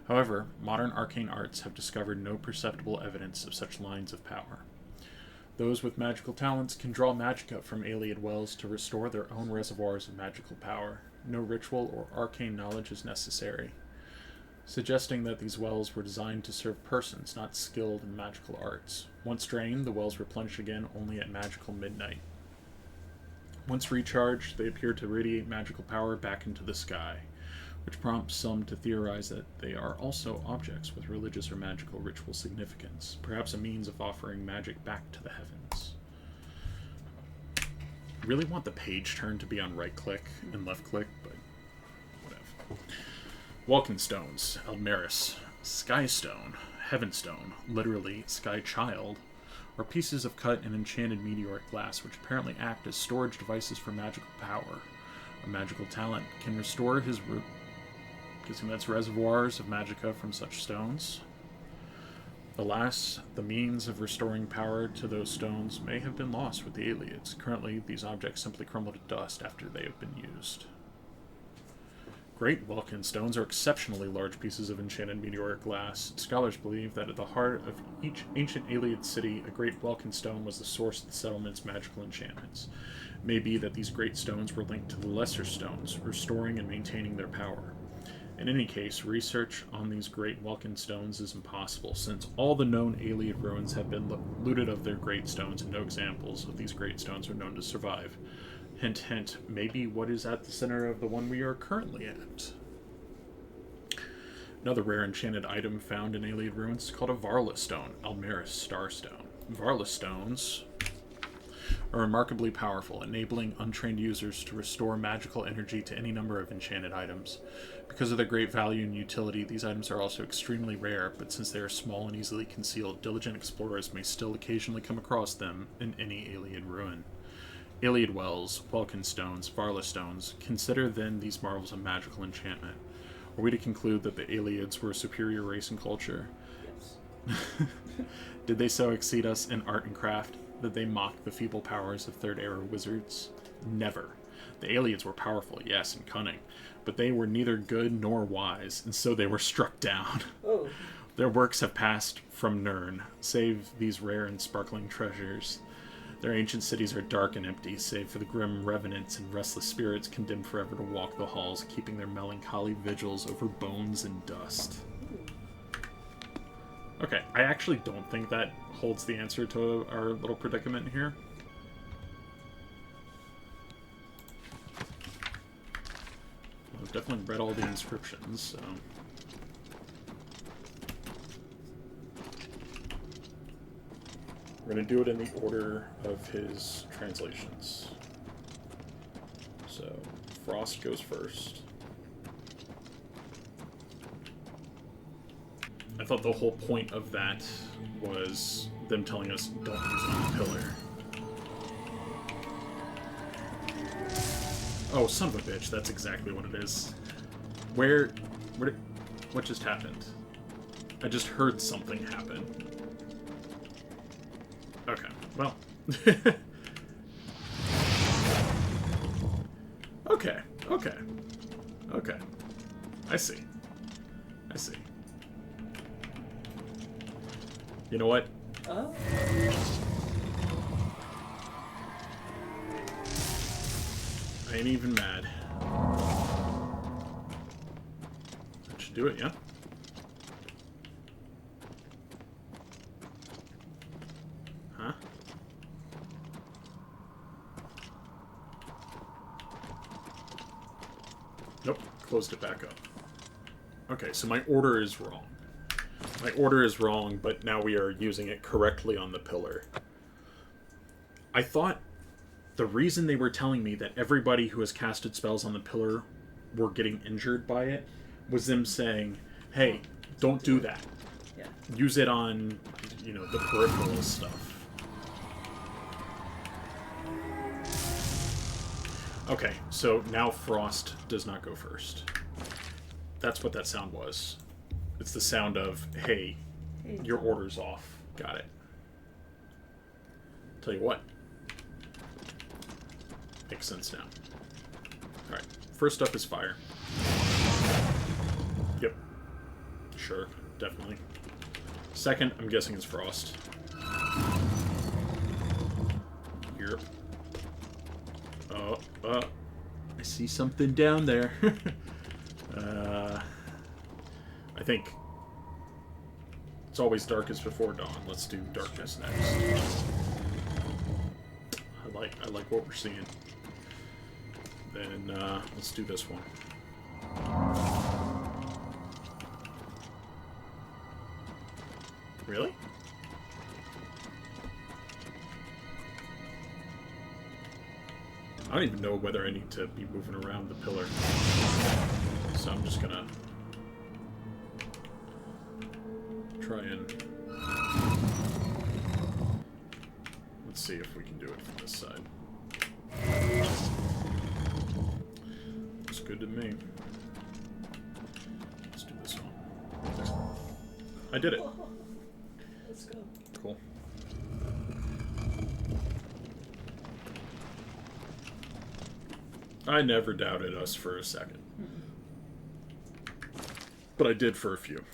However, modern arcane arts have discovered no perceptible evidence of such lines of power. Those with magical talents can draw magicka from Aeliad wells to restore their own reservoirs of magical power. No ritual or arcane knowledge is necessary, suggesting that these wells were designed to serve persons not skilled in magical arts. Once drained, the wells replenish again only at magical midnight. Once recharged, they appear to radiate magical power back into the sky, which prompts some to theorize that they are also objects with religious or magical ritual significance, perhaps a means of offering magic back to the heavens. really want the page turn to be on right click and left click, but whatever. Welkin Stones, Elmeris, Skystone, Heavenstone, literally Sky Child, are pieces of cut and enchanted meteoric glass which apparently act as storage devices for magical power. A magical talent can restore his guessing that's reservoirs of magicka from such stones. Alas, the means of restoring power to those stones may have been lost with the Aelids. Currently, these objects simply crumble to dust after they have been used. Great Welkin stones are exceptionally large pieces of enchanted meteoric glass. Scholars believe that at the heart of each ancient Aelid city, a great Welkin stone was the source of the settlement's magical enchantments. It may be that these great stones were linked to the lesser stones, restoring and maintaining their power. In any case, research on these great Welkin stones is impossible, since all the known Aelid ruins have been looted of their great stones, and no examples of these great stones are known to survive. Hint, hint, maybe what is at the center of the one we are currently at. Another rare enchanted item found in Aelid ruins is called a Varla stone, Almeris Starstone. Varla stones are remarkably powerful, enabling untrained users to restore magical energy to any number of enchanted items. Because of their great value and utility, these items are also extremely rare, but since they are small and easily concealed, diligent explorers may still occasionally come across them in any Aelid ruin. Aelid wells, Welkin stones, Varla stones, consider then these marvels of magical enchantment. Are we to conclude that the Aelids were a superior race and culture? Yes. Did they so exceed us in art and craft that they mocked the feeble powers of Third Era wizards? Never. The Aelids were powerful, yes, and cunning, but they were neither good nor wise, and so they were struck down. Oh. Their works have passed from Nirn, save these rare and sparkling treasures. Their ancient cities are dark and empty, save for the grim revenants and restless spirits condemned forever to walk the halls, keeping their melancholy vigils over bones and dust. Okay, I actually don't think that holds the answer to our little predicament here. I've definitely read all the inscriptions, so... We're going to do it in the order of his translations. So, Frost goes first. I thought the whole point of that was them telling us, don't use it on the pillar. Oh, son of a bitch, that's exactly what it is. What just happened? I just heard something happen. Okay, well. Okay. I see. You know what? Oh. I ain't even mad. That should do it, yeah? Huh? Nope, closed it back up. Okay, so my order is wrong. My order is wrong, but now we are using it correctly on the pillar. I thought the reason they were telling me that everybody who has casted spells on the pillar were getting injured by it was them saying, hey, don't do that. Yeah. Use it on, the peripheral stuff. Okay, so now Frost does not go first. That's what that sound was. It's the sound of, hey, your order's off. Got it. Tell you what. Makes sense now. Alright, first up is fire. Yep. Sure, definitely. Second, I'm guessing is frost. Yep. I see something down there. I think it's always darkest before dawn. Let's do darkness next. I like what we're seeing. Then let's do this one. Really? I don't even know whether I need to be moving around the pillar. So I'm just gonna try and... Let's see if we can do it from this side. Looks good to me. Let's do this one. I did it. Let's go. Cool. I never doubted us for a second. But I did for a few.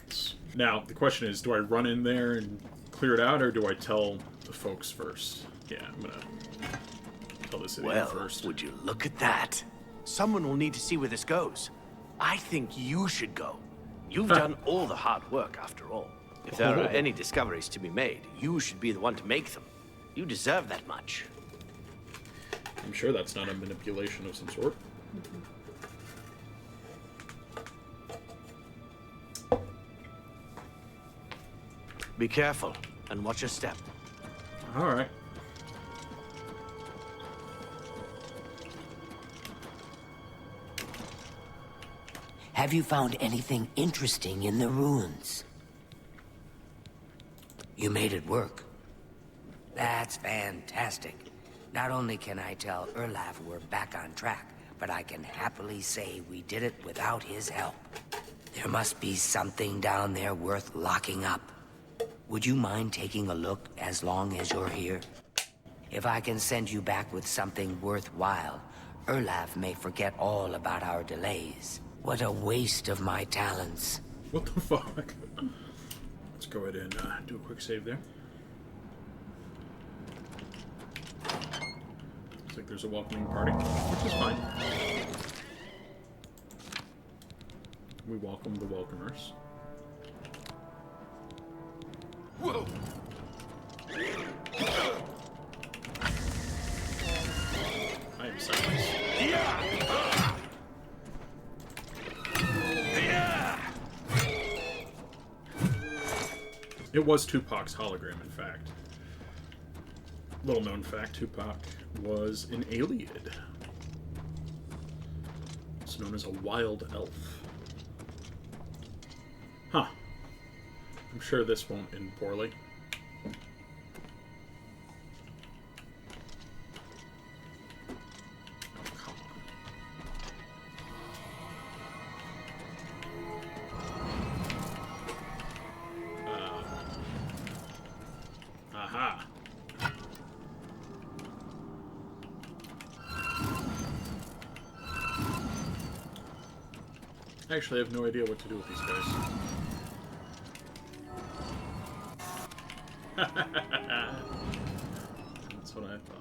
Now, the question is, do I run in there and clear it out, or do I tell the folks first? Yeah, I'm gonna tell this idiot first. Would you look at that? Someone will need to see where this goes. I think you should go. You've done all the hard work, after all. If there are any discoveries to be made, you should be the one to make them. You deserve that much. I'm sure that's not a manipulation of some sort. Be careful, and watch your step. Alright. Have you found anything interesting in the ruins? You made it work. That's fantastic. Not only can I tell Erlaf we're back on track, but I can happily say we did it without his help. There must be something down there worth locking up. Would you mind taking a look as long as you're here? If I can send you back with something worthwhile, Erlaf may forget all about our delays. What a waste of my talents. What the fuck? Let's go ahead and do a quick save there. Looks like there's a welcoming party, which is fine. We welcome the welcomers. Whoa! I am silence. It was Tupac's hologram, in fact. Little known fact, Tupac was an Ayleid. It's known as a wild elf. Huh. I'm sure this won't end poorly. Aha. Actually, I have no idea what to do with these guys. That's what I thought.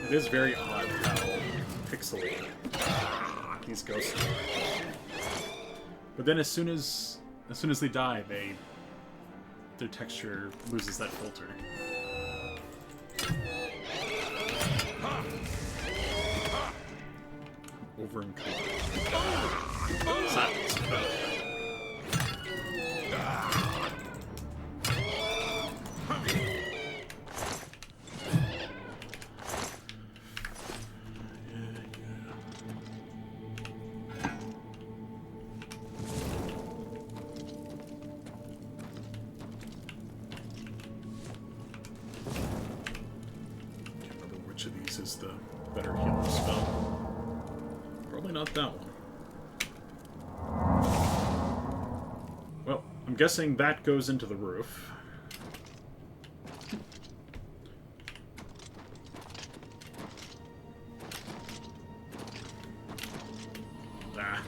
It is very odd how pixelated these ghosts are. But then as soon as they die, their texture loses that filter. Over and silence. Is the better healing spell. Probably not that one. Well, I'm guessing that goes into the roof. Ah.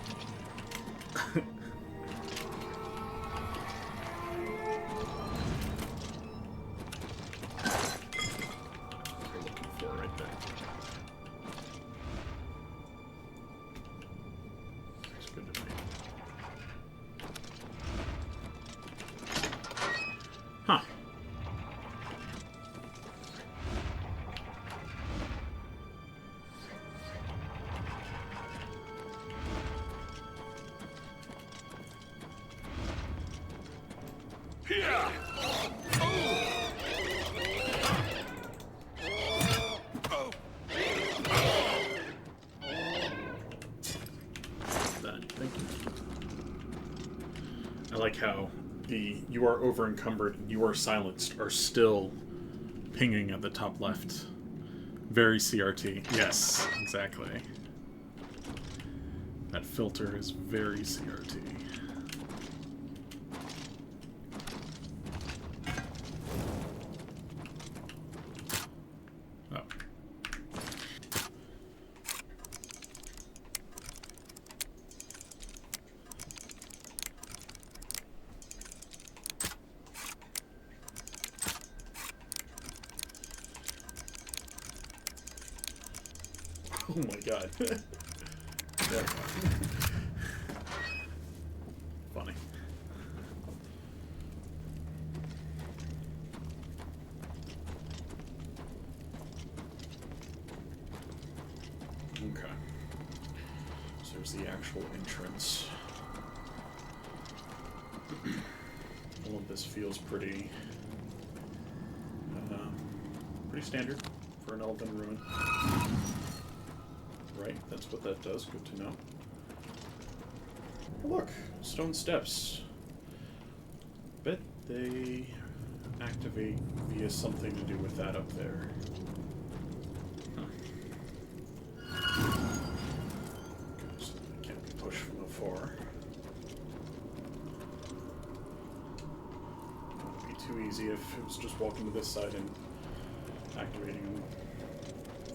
It's good to me. Huh. I like how the "you are over encumbered" and "you are silenced" are still pinging at the top left. Very CRT. Yes, exactly. That filter is very CRT. Oh. Oh my god. Yeah. Funny. Okay. So there's the actual entrance. All of this feels pretty standard for an elven ruin. Right, that's what that does. Good to know. Oh, look, stone steps. Bet they activate via something to do with that up there. Huh. So they can't be pushed from afar. It would be too easy if it was just walking to this side and activating them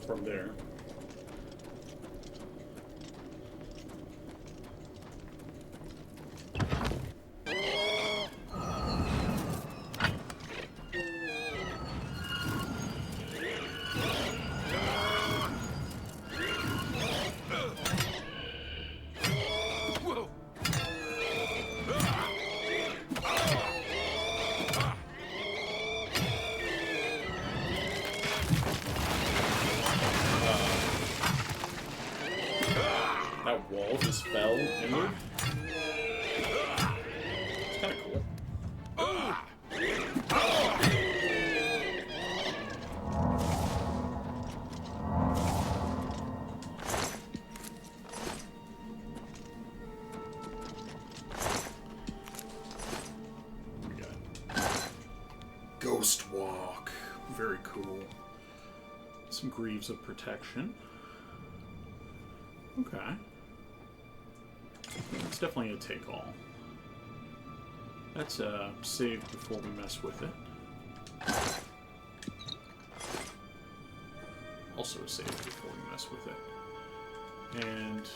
from there. That wall just fell inward. It's kind of cool. We got Ghost Walk. Very cool. Some Greaves of Protection. Okay. It's definitely a take-all. That's save before we mess with it. Also a save before we mess with it. And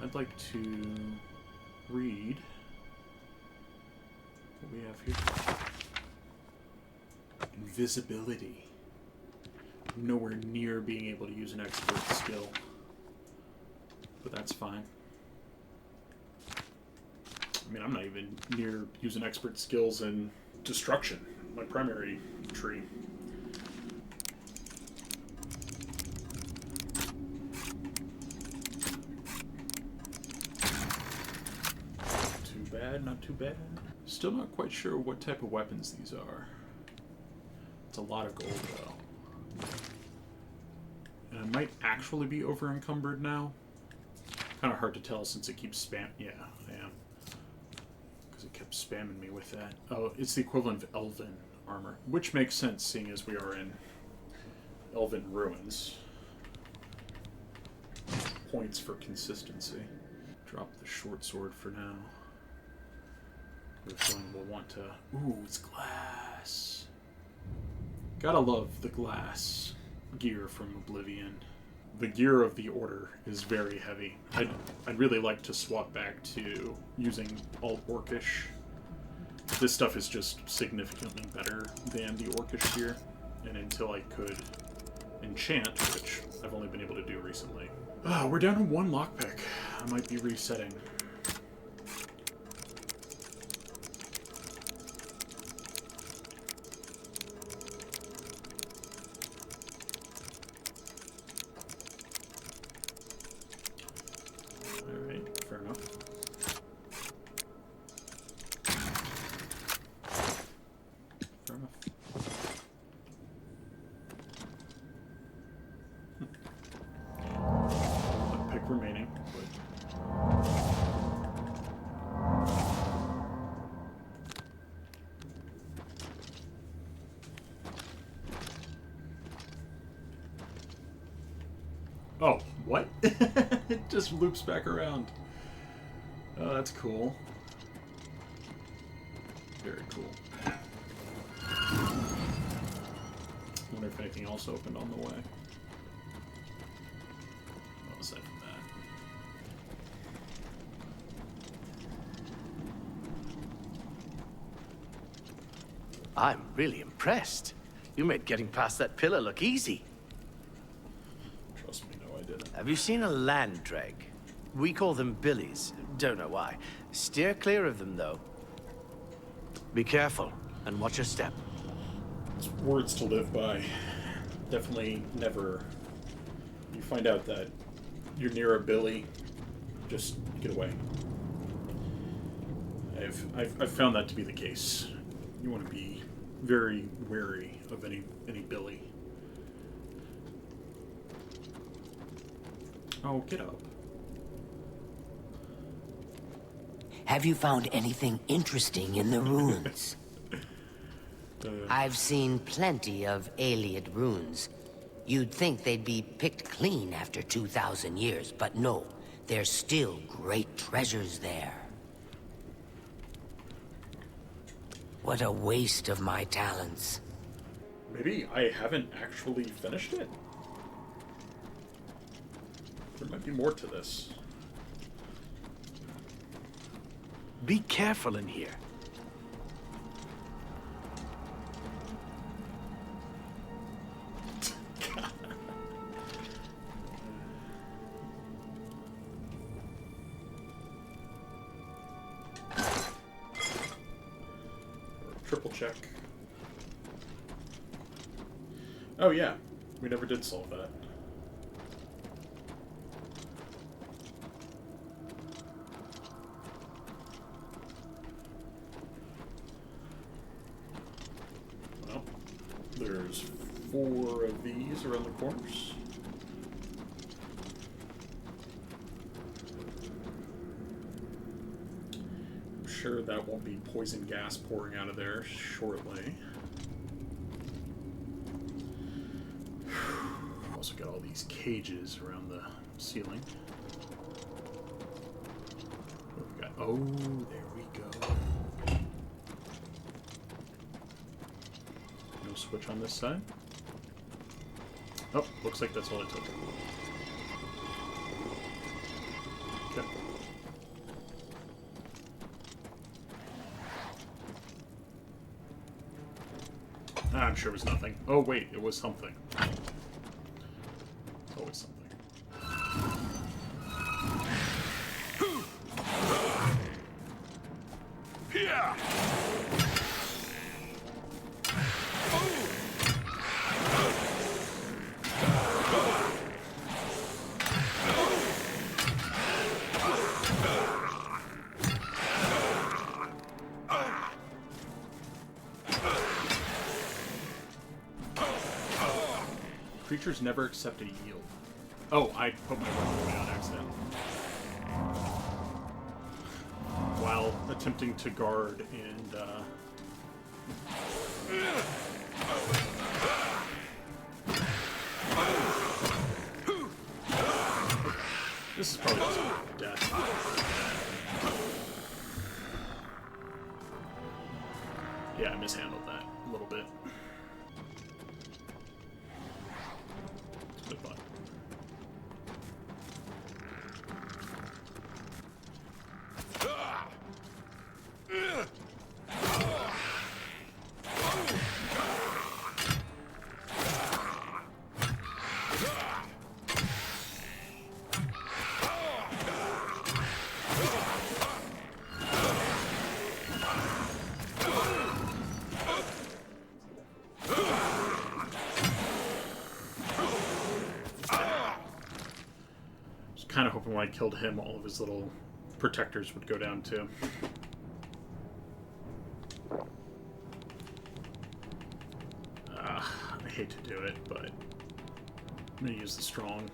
I'd like to read what we have here. Invisibility. Nowhere near being able to use an expert skill. But that's fine. I mean, I'm not even near using expert skills in destruction, my primary tree. Too bad, not too bad. Still not quite sure what type of weapons these are. It's a lot of gold, though. And I might actually be over encumbered now. Kind of hard to tell since it keeps spam. Yeah, I am. Because it kept spamming me with that. Oh, it's the equivalent of elven armor, which makes sense seeing as we are in elven ruins. Points for consistency. Drop the short sword for now. This one will want to. Ooh, it's glass. Gotta love the glass gear from Oblivion. The gear of the Order is very heavy. I'd really like to swap back to using all Orcish. This stuff is just significantly better than the Orcish gear. and until I could enchant, which I've only been able to do recently. We're down to 1 lockpick. I might be resetting. Alright, fair enough. Fair enough. Pick remaining, oh, what? It just loops back around. Oh, that's cool. Very cool. Wonder if anything else opened on the way. Well, aside from that. I'm really impressed. You made getting past that pillar look easy. Trust me, no, I didn't. Have you seen a land dreg? We call them billies. Don't know why. Steer clear of them, though. Be careful, and watch your step. It's words to live by. Definitely never. You find out that you're near a billy, just get away. I've found that to be the case. You want to be very wary of any billy. Oh, get up. Have you found anything interesting in the ruins? I've seen plenty of Ayleid runes. You'd think they'd be picked clean after 2,000 years, but no. There's still great treasures there. What a waste of my talents. Maybe I haven't actually finished it? There might be more to this. Be careful in here. Triple check. Oh yeah, we never did solve that. Well, there's 4 of these around the corners. Sure that won't be poison gas pouring out of there shortly. Also got all these cages around the ceiling. What we got? Oh, there we go. No switch on this side. Oh, looks like that's all it took. Okay. I'm sure it was nothing. Oh wait, it was something. It's always something. Yeah. Creatures never accept a yield. Oh, I put my weapon away on accident. While attempting to guard and, this is probably just death. Yeah, I mishandled that a little bit. Good fun. kind of hoping when I killed him, all of his little protectors would go down too. I hate to do it, but I'm going to use the strong.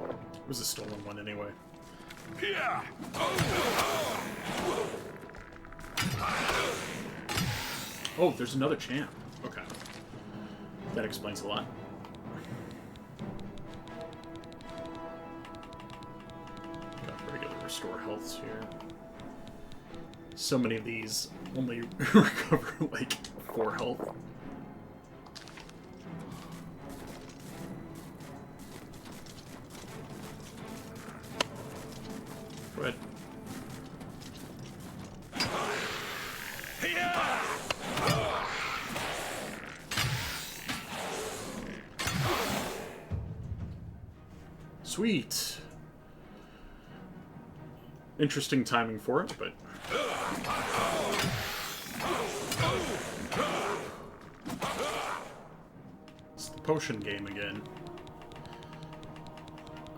It was a stolen one anyway. Yeah. Oh, there's another champ. Okay. That explains a lot. Got regular restore healths here. So many of these only recover like 4 health. Go ahead. Sweet. Interesting timing for it, but... It's the potion game again.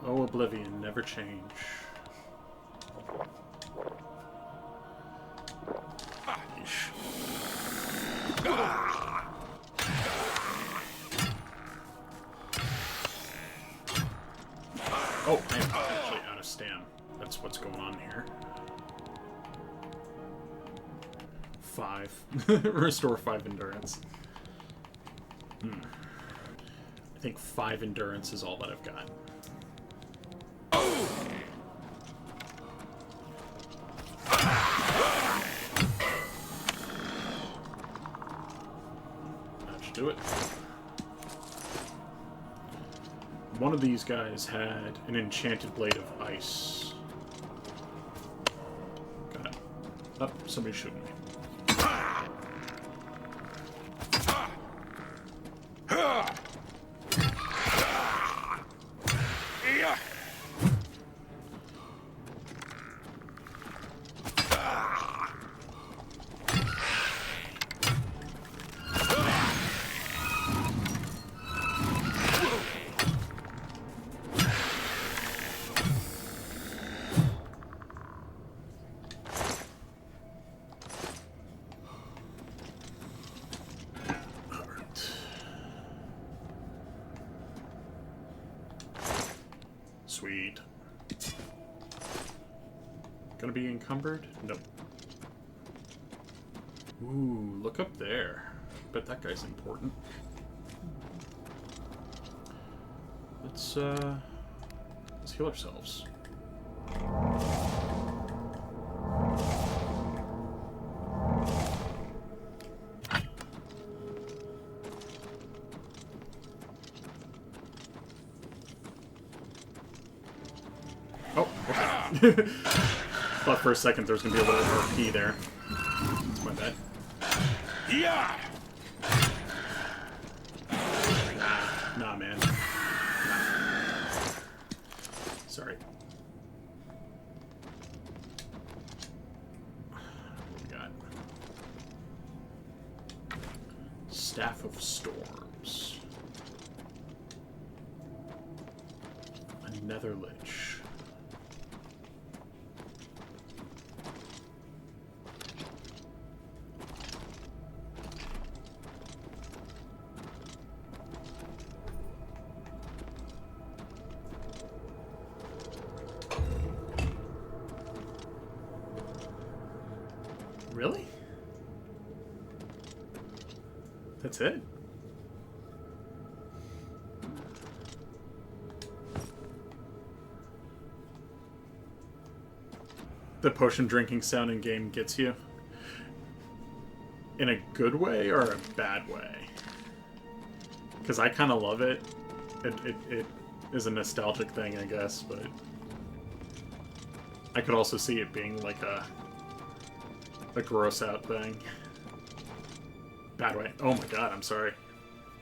Oh, Oblivion, never change. Yeesh. Oh, I'm actually out of stam. That's what's going on here. 5. Restore 5 endurance. I think 5 endurance is all that I've got. That should do it. One of these guys had an enchanted blade of ice. Got it. Oh, somebody's shooting me. Sweet. Gonna be encumbered? Nope. Ooh, look up there. Bet that guy's important. Let's heal ourselves. Oh, okay. Thought for a second there was gonna be a little RP there. That's my bad. Yeah. Nah, man. Nah. Sorry. What we got? Staff of Storms. A Nether Lich. Really? That's it? The potion drinking sound in game gets you? In a good way or a bad way? Because I kind of love it. It is a nostalgic thing, I guess, but I could also see it being like a gross out thing. Bad way. Oh my god, I'm sorry.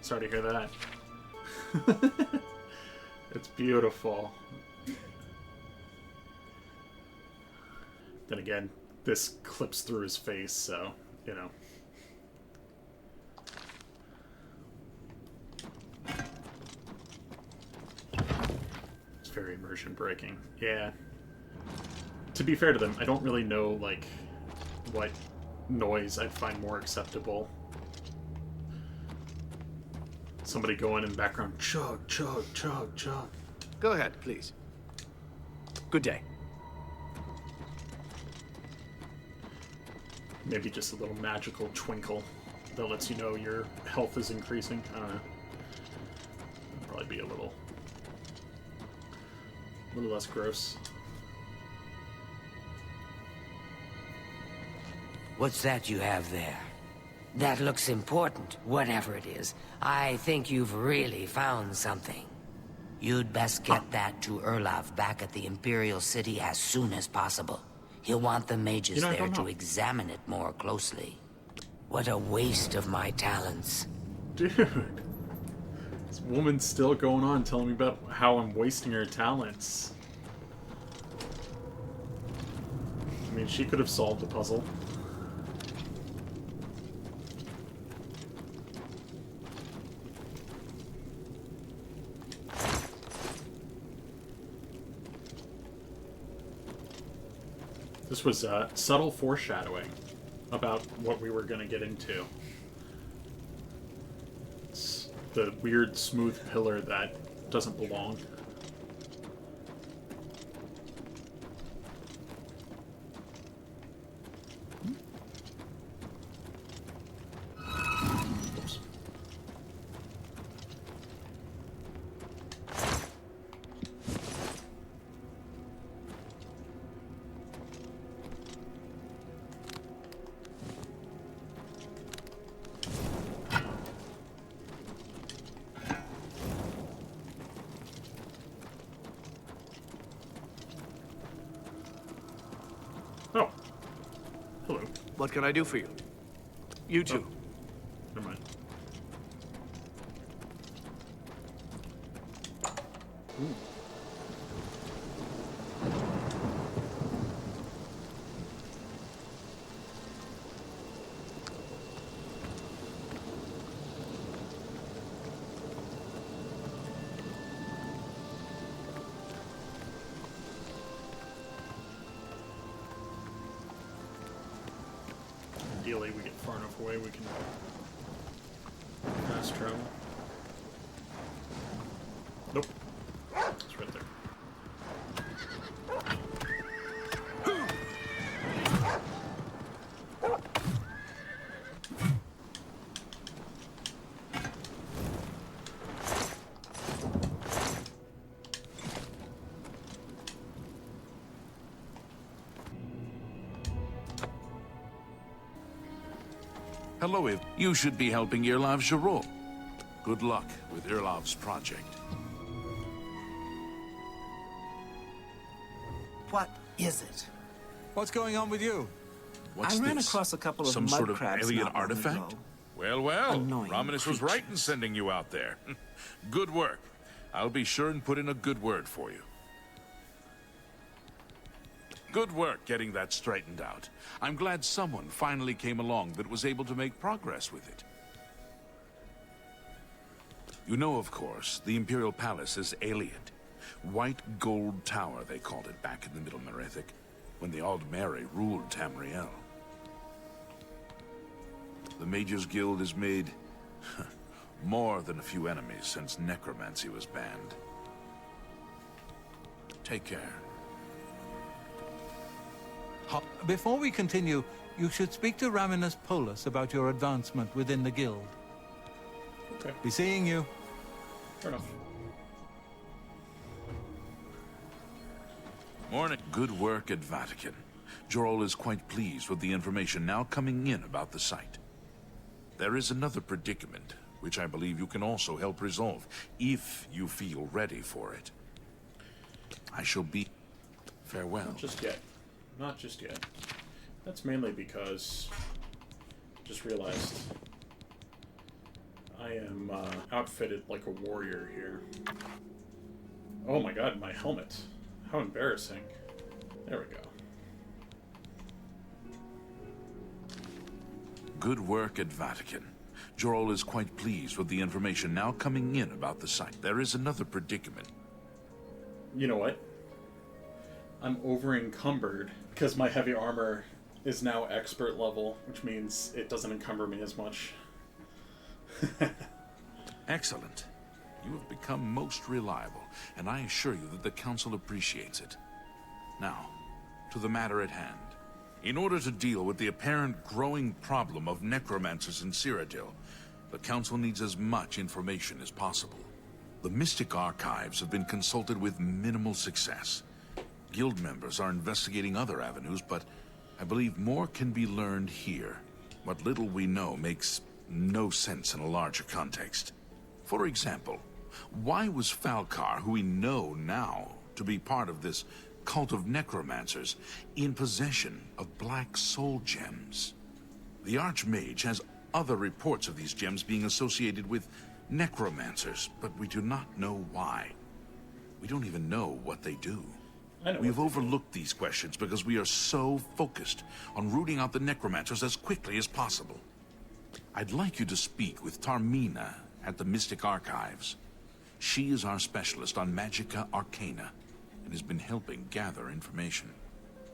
Sorry to hear that. It's beautiful. Then again, this clips through his face, so, you know. very immersion breaking. Yeah. To be fair to them, I don't really know, like, what noise I'd find more acceptable. Somebody going in the background, chug, chug, chug, chug. Go ahead, please. Good day. Maybe just a little magical twinkle that lets you know your health is increasing. I don't know. It'd probably be a little less gross. What's that you have there? That looks important, whatever it is. I think you've really found something. You'd best get that to Erlov back at the Imperial City as soon as possible. He'll want the mages there to examine it more closely. What a waste of my talents. Dude. This woman's still going on telling me about how I'm wasting her talents. I mean, she could have solved the puzzle. This was subtle foreshadowing about what we were going to get into. It's the weird, smooth pillar that doesn't belong. Oops. Oh. Hello. What can I do for you? You too. Oh. Never mind. Ooh. Ideally, we get far enough away, we can fast travel. Nope. It's right there. Hello, Eve. You should be helping Irlav Jarol. Good luck with Irlav's project. What is it? What's going on with you? What's I ran this? across a couple of Some mud sort of crabs alien not long artifact? ago. Well, well, Annoying Romanus was right in creatures. sending you out there. Good work. I'll be sure and put in a good word for you. Good work getting that straightened out. I'm glad someone finally came along that was able to make progress with it. You know, of course, the Imperial Palace is alien. White Gold Tower, they called it back in the Middle Merethic, when the Aldmeri ruled Tamriel. The Mages Guild has made more than a few enemies since necromancy was banned. Take care. Before we continue, you should speak to Raminus Polus about your advancement within the guild. Okay. Be seeing you. Fair enough. Morning. Good work at Vatican. Jarol is quite pleased with the information now coming in about the site. There is another predicament, which I believe you can also help resolve, if you feel ready for it. I shall be... Farewell. Not just yet. Not just yet. That's mainly because I just realized I am outfitted like a warrior here. Oh my god, my helmet. How embarrassing. There we go. Good work at Vatican. Jarol is quite pleased with the information now coming in about the site. There is another predicament. You know what? I'm over encumbered because my heavy armor is now expert level, which means it doesn't encumber me as much. Excellent. You have become most reliable, and I assure you that the Council appreciates it. Now, to the matter at hand. In order to deal with the apparent growing problem of necromancers in Cyrodiil, the Council needs as much information as possible. The Mystic Archives have been consulted with minimal success. Guild members are investigating other avenues, but I believe more can be learned here. What little we know makes no sense in a larger context. For example, why was Falcar, who we know now to be part of this cult of necromancers, in possession of black soul gems? The Archmage has other reports of these gems being associated with necromancers, but we do not know why. We don't even know what they do. We have overlooked these questions because we are so focused on rooting out the necromancers as quickly as possible. I'd like you to speak with Tarmina at the Mystic Archives. She is our specialist on Magica Arcana and has been helping gather information.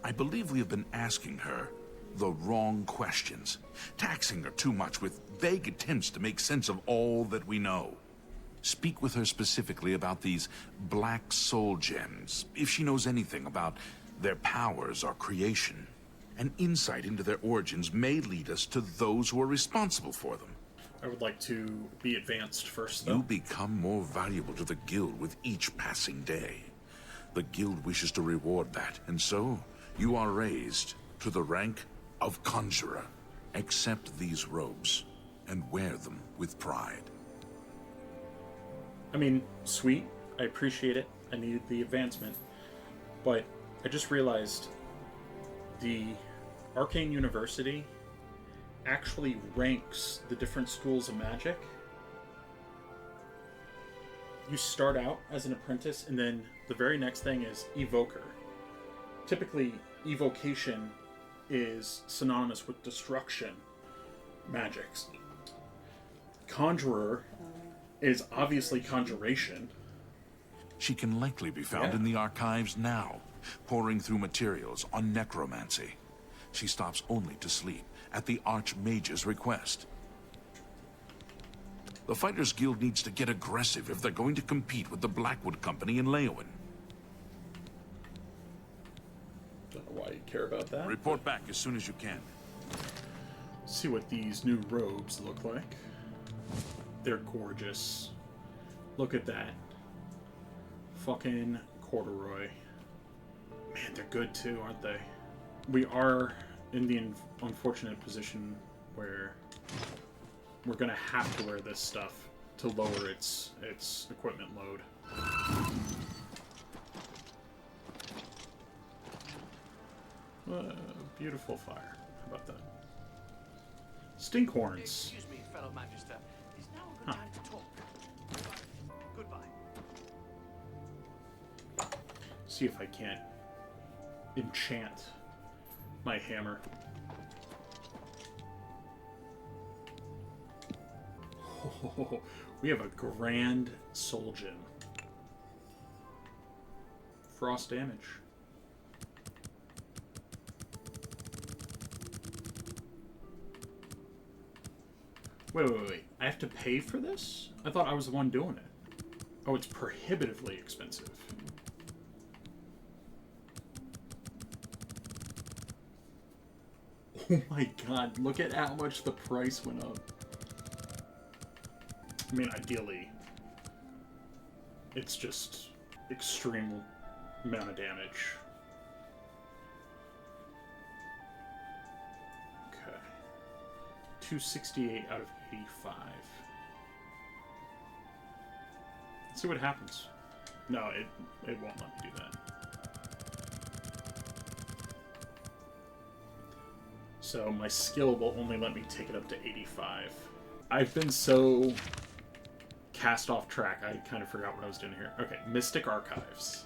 I believe we have been asking her the wrong questions, taxing her too much with vague attempts to make sense of all that we know. Speak with her specifically about these black soul gems, if she knows anything about their powers or creation. An insight into their origins may lead us to those who are responsible for them. I would like to be advanced first, though. You become more valuable to the Guild with each passing day. The Guild wishes to reward that, and so you are raised to the rank of Conjurer. Accept these robes and wear them with pride. I mean, sweet. I appreciate it. I needed the advancement. But I just realized the Arcane University actually ranks the different schools of magic. You start out as an apprentice, and then the very next thing is Evoker. Typically, evocation is synonymous with destruction magics. Conjurer is obviously conjuration. She can likely be found in the archives now, poring through materials on necromancy. She stops only to sleep at the Archmage's request. The Fighters Guild needs to get aggressive if they're going to compete with the Blackwood Company in Leowen. Don't know why you care about that. Report back as soon as you can. See what these new robes look like. They're gorgeous. Look at that. Fucking corduroy. Man, they're good too, aren't they? We are in the unfortunate position where we're gonna have to wear this stuff to lower its equipment load. Beautiful fire. How about that? Stinkhorns. Excuse me, fellow Magister. Is now the time to talk? Goodbye. See if I can't enchant my hammer. Oh, we have a grand soul gem. Frost damage. Wait. I have to pay for this? I thought I was the one doing it. Oh, it's prohibitively expensive. Oh my god, look at how much the price went up. I mean, ideally, it's just extreme amount of damage. Okay. 268 out of 85. Let's see what happens. No, it won't let me do that. So my skill will only let me take it up to 85. I've been so cast off track, I kind of forgot what I was doing here. Okay, Mystic Archives.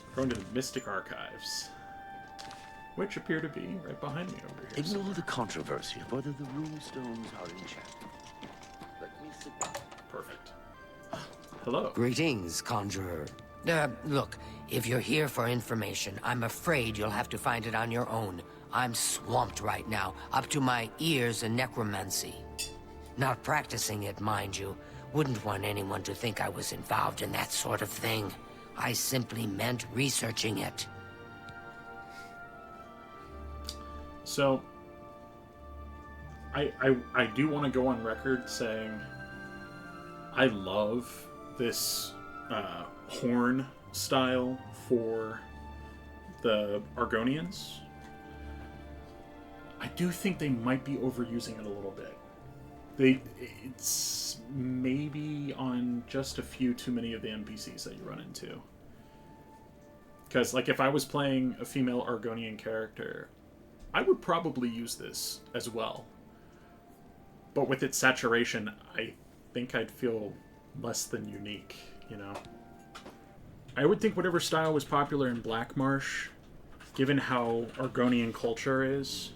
We're going to the Mystic Archives, which appear to be right behind me over here. Ignore the controversy of whether the rune stones are enchanted. Let me sit down. Perfect. Hello. Greetings, Conjurer. Look, if you're here for information, I'm afraid you'll have to find it on your own. I'm swamped right now, up to my ears in necromancy. Not practicing it, mind you. Wouldn't want anyone to think I was involved in that sort of thing. I simply meant researching it. So, I do want to go on record saying I love this horn style for the Argonians. I do think they might be overusing it a little bit. It's maybe on just a few too many of the NPCs that you run into. Because, like, if I was playing a female Argonian character, I would probably use this as well. But with its saturation, I think I'd feel less than unique, you know? I would think whatever style was popular in Black Marsh, given how Argonian culture is,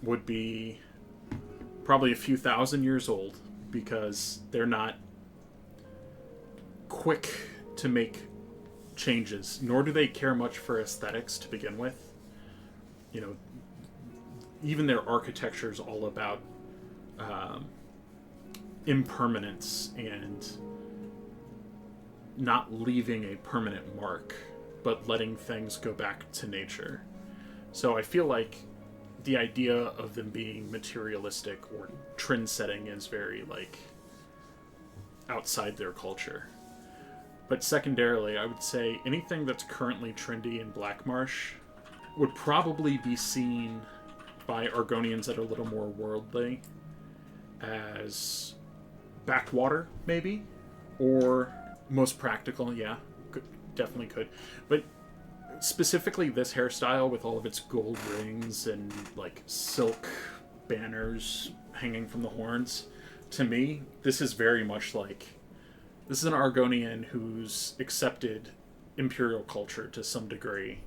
would be probably a few thousand years old, because they're not quick to make changes, nor do they care much for aesthetics to begin with. You know, even their architecture is all about impermanence and not leaving a permanent mark, but letting things go back to nature. So I feel like the idea of them being materialistic or trend setting is very, like, outside their culture. But secondarily, I would say anything that's currently trendy in Black Marsh would probably be seen by Argonians that are a little more worldly as backwater, maybe, or most practical. Yeah, definitely could. But specifically this hairstyle with all of its gold rings and, like, silk banners hanging from the horns, to me, this is very much like, this is an Argonian who's accepted imperial culture to some degree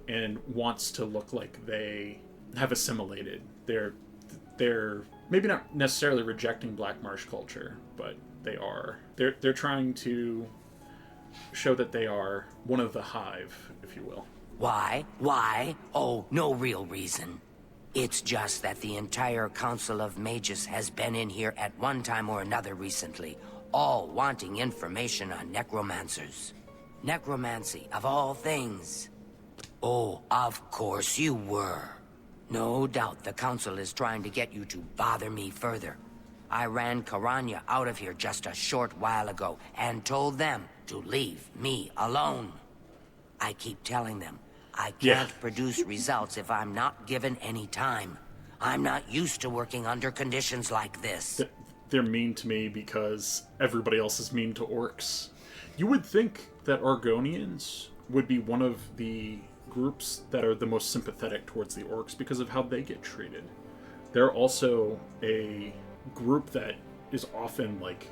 and wants to look like they have assimilated. They're maybe not necessarily rejecting Black Marsh culture, but they're trying to show that they are one of the hive, if you will. Why? Why? Oh, no real reason. It's just that the entire Council of Mages has been in here at one time or another recently, all wanting information on necromancers. Necromancy, of all things. Oh, of course you were. No doubt the Council is trying to get you to bother me further. I ran Karanya out of here just a short while ago and told them to leave me alone. I keep telling them I can't produce results if I'm not given any time. I'm not used to working under conditions like this. They're mean to me because everybody else is mean to orcs. You would think that Argonians would be one of the groups that are the most sympathetic towards the orcs because of how they get treated. They're also a group that is often, like,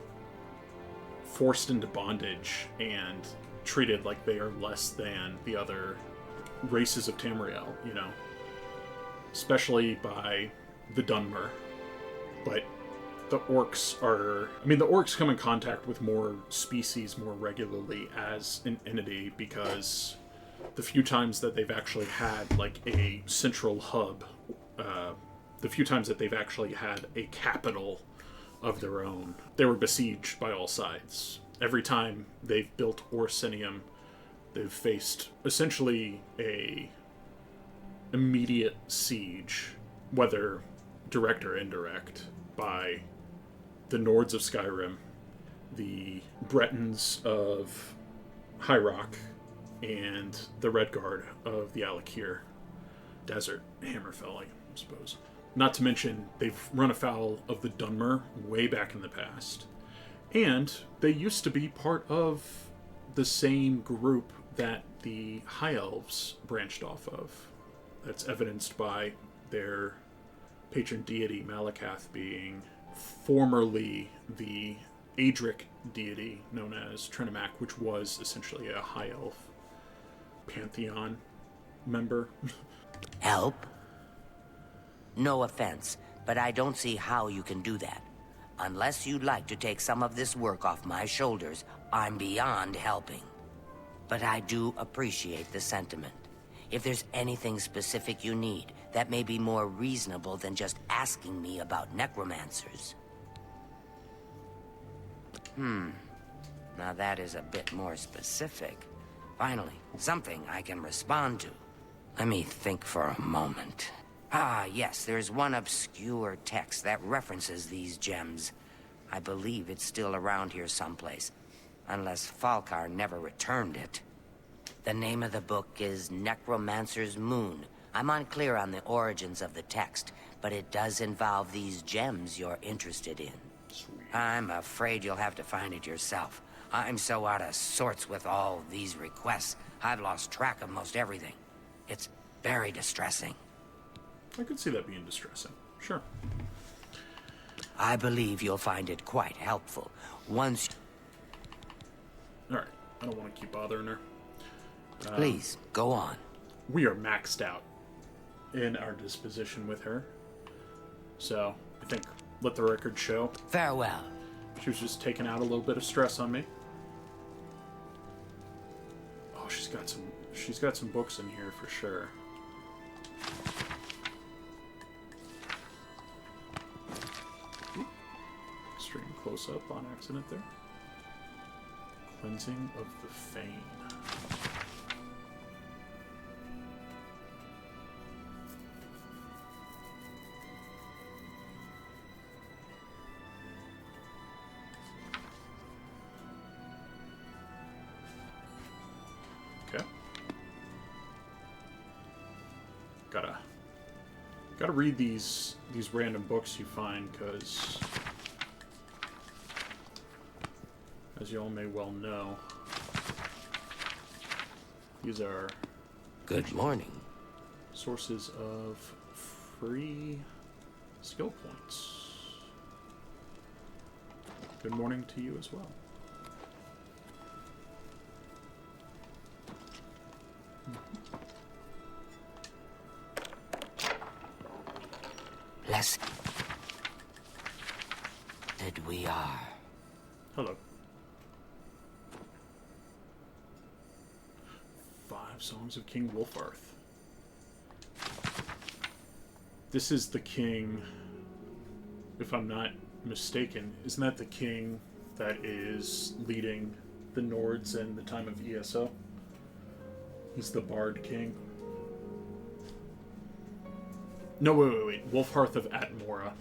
forced into bondage and treated like they are less than the other races of Tamriel, you know, especially by the Dunmer. But the orcs are, I mean, the orcs come in contact with more species more regularly as an entity, because the few times that they've actually had, like, a central hub, the few times that they've actually had a capital of their own, they were besieged by all sides. Every time they've built Orsinium, they've faced essentially a immediate siege, whether direct or indirect, by the Nords of Skyrim, the Bretons of High Rock, and the Redguard of the Alakir Desert, Hammerfell, I suppose. Not to mention, they've run afoul of the Dunmer way back in the past. And they used to be part of the same group that the High Elves branched off of. That's evidenced by their patron deity, Malakath, being formerly the Adric deity known as Trinimac, which was essentially a High Elf pantheon member. Help? No offense, but I don't see how you can do that. Unless you'd like to take some of this work off my shoulders, I'm beyond helping. But I do appreciate the sentiment. If there's anything specific you need, that may be more reasonable than just asking me about necromancers. Now that is a bit more specific. Finally, something I can respond to. Let me think for a moment. Ah, yes, there's one obscure text that references these gems. I believe it's still around here someplace, unless Falkar never returned it. The name of the book is Necromancer's Moon. I'm unclear on the origins of the text, but it does involve these gems you're interested in. I'm afraid you'll have to find it yourself. I'm so out of sorts with all these requests, I've lost track of most everything. It's very distressing. I could see that being distressing. Sure. I believe you'll find it quite helpful once... Alright, I don't want to keep bothering her. Please, go on. We are maxed out in our disposition with her. So, I think let the record show. Farewell. She was just taking out a little bit of stress on me. Oh, she's got some books in here for sure. Extreme close up on accident there. Cleansing of the Fane. Okay. Gotta read these random books you find, because as you all may well know, these are good morning sources of free skill points. Good morning to you as well. Blessed we are. Hello. 5 Songs of King Wolfarth. This is the king, if I'm not mistaken. Isn't that the king that is leading the Nords in the time of ESO? He's the Bard King. No, wait. Wolfhearth of Atmora.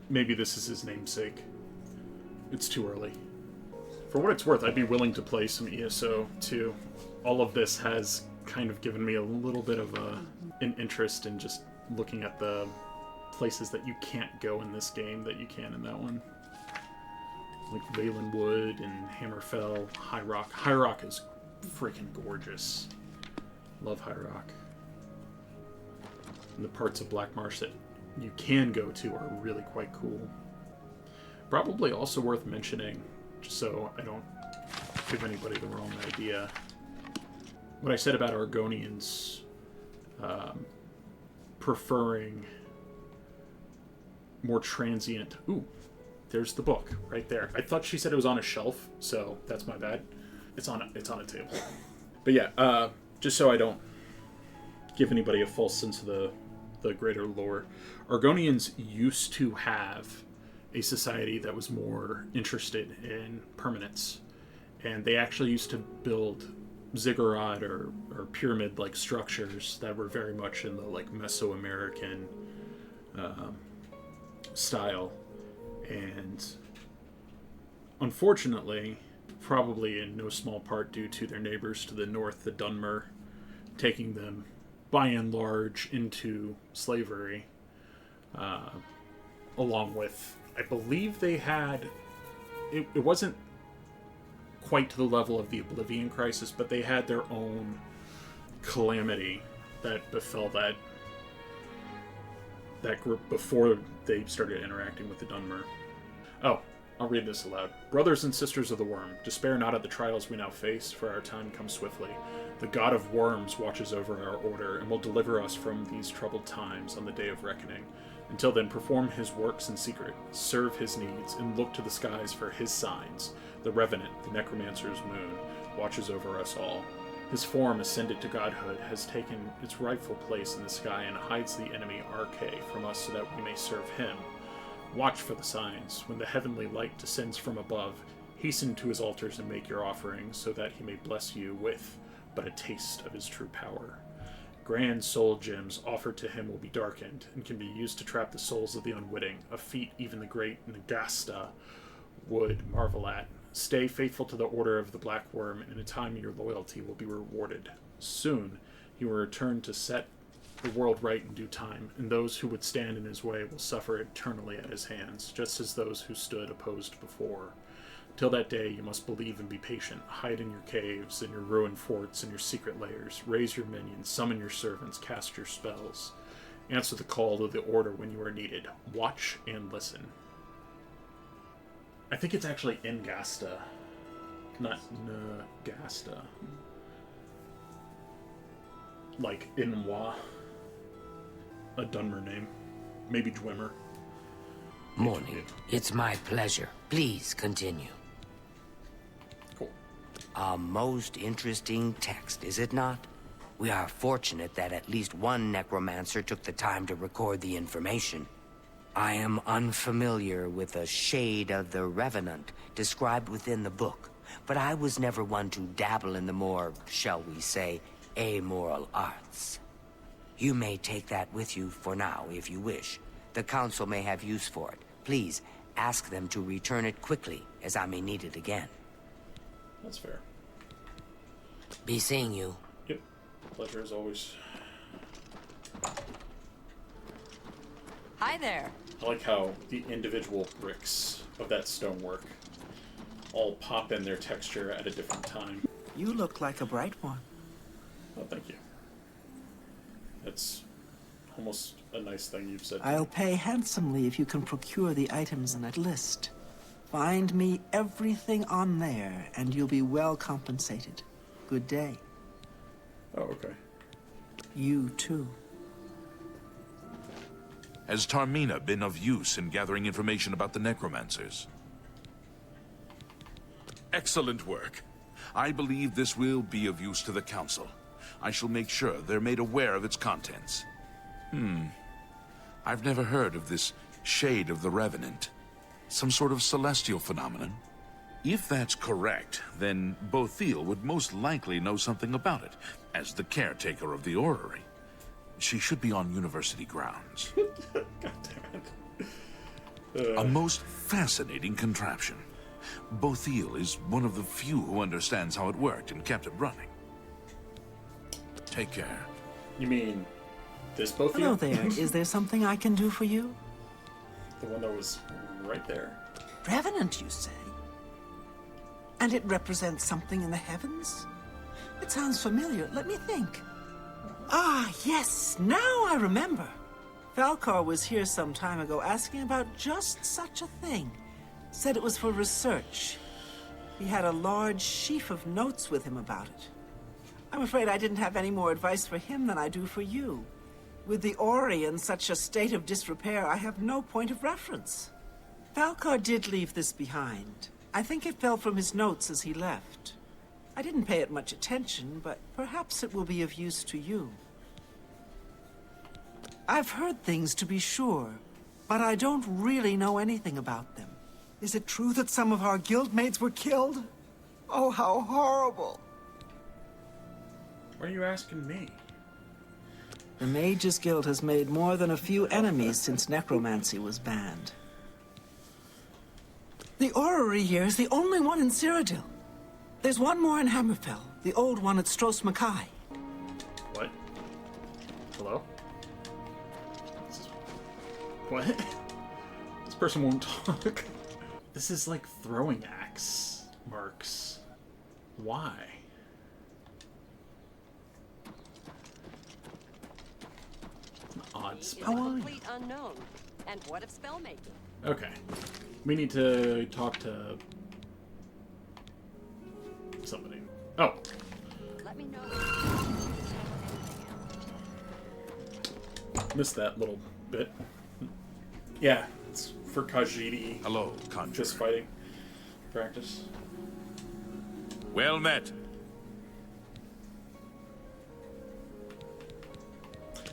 Maybe this is his namesake. It's too early. For what it's worth, I'd be willing to play some ESO too. All of this has kind of given me a little bit of an interest in just looking at the places that you can't go in this game that you can in that one. Like Valen Wood and Hammerfell, High Rock. High Rock is freaking gorgeous. Love High Rock. And the parts of Black Marsh that you can go to are really quite cool. Probably also worth mentioning, just so I don't give anybody the wrong idea, what I said about Argonians preferring more transient... Ooh, there's the book right there. I thought she said it was on a shelf, so that's my bad. It's on a table. But yeah, just so I don't give anybody a false sense of the greater lore, Argonians used to have a society that was more interested in permanence, and they actually used to build ziggurat or pyramid-like structures that were very much in the like Mesoamerican style. And unfortunately, probably in no small part due to their neighbors to the north, the Dunmer, taking them by and large into slavery, along with, I believe they had, it wasn't quite to the level of the Oblivion Crisis, but they had their own calamity that befell that group before they started interacting with the Dunmer. Oh, I'll read this aloud. Brothers and sisters of the worm, despair not at the trials we now face, for our time comes swiftly. The god of worms watches over our order, and will deliver us from these troubled times on the day of reckoning. Until then, perform his works in secret, serve his needs, and look to the skies for his signs. The Revenant, the Necromancer's moon, watches over us all. His form, ascended to godhood, has taken its rightful place in the sky and hides the enemy Arcane from us so that we may serve him. Watch for the signs. When the heavenly light descends from above, hasten to his altars and make your offerings, so that he may bless you with but a taste of his true power. Grand soul gems offered to him will be darkened, and can be used to trap the souls of the unwitting, a feat even the great Nagasta would marvel at. Stay faithful to the order of the Black Worm, and in time your loyalty will be rewarded. Soon he will return to set the world right in due time, and those who would stand in his way will suffer eternally at his hands, just as those who stood opposed before. Till that day, you must believe and be patient. Hide in your caves, in your ruined forts, in your secret lairs. Raise your minions, summon your servants, cast your spells. Answer the call of the order when you are needed. Watch and listen. I think it's actually Ngasta, not Nagasta. Like Inwa. A Dunmer name. Maybe Dwemer. Morning. It's my pleasure. Please continue. Cool. A most interesting text, is it not? We are fortunate that at least one necromancer took the time to record the information. I am unfamiliar with the shade of the Revenant described within the book, but I was never one to dabble in the more, shall we say, amoral arts. You may take that with you for now, if you wish. The Council may have use for it. Please, ask them to return it quickly, as I may need it again. That's fair. Be seeing you. Yep. Pleasure as always. Hi there. I like how the individual bricks of that stonework all pop in their texture at a different time. You look like a bright one. Oh, thank you. That's almost a nice thing you've said. I'll pay handsomely if you can procure the items in that list. Find me everything on there, and you'll be well compensated. Good day. Oh, okay. You too. Has Tarmina been of use in gathering information about the necromancers? Excellent work. I believe this will be of use to the Council. I shall make sure they're made aware of its contents. I've never heard of this Shade of the Revenant. Some sort of celestial phenomenon? If that's correct, then Bothil would most likely know something about it, as the caretaker of the orrery. She should be on university grounds. God damn it. A most fascinating contraption. Bothil is one of the few who understands how it worked and kept it running. Take care. You mean this Bothil? Hello there. Is there something I can do for you? The one that was right there. Revenant, you say? And it represents something in the heavens? It sounds familiar. Let me think. Ah, yes. Now I remember. Falkar was here some time ago asking about just such a thing. Said it was for research. He had a large sheaf of notes with him about it. I'm afraid I didn't have any more advice for him than I do for you. With the Ori in such a state of disrepair, I have no point of reference. Falkar did leave this behind. I think it fell from his notes as he left. I didn't pay it much attention, but perhaps it will be of use to you. I've heard things, to be sure, but I don't really know anything about them. Is it true that some of our guildmates were killed? Oh, how horrible! Why are you asking me? The Mages Guild has made more than a few enemies since necromancy was banned. The orrery here is the only one in Cyrodiil. There's one more in Hammerfell, the old one at Stros Mackay. What? Hello? What? This person won't talk. This is like throwing axe marks. Why? It's an odd spell. Complete unknown. And what of spell making? Okay. We need to talk to somebody. Oh. Let me know. Missed that little bit. Yeah, it's for Khajiit. Hello, Conjurer. Just fighting practice. Well met.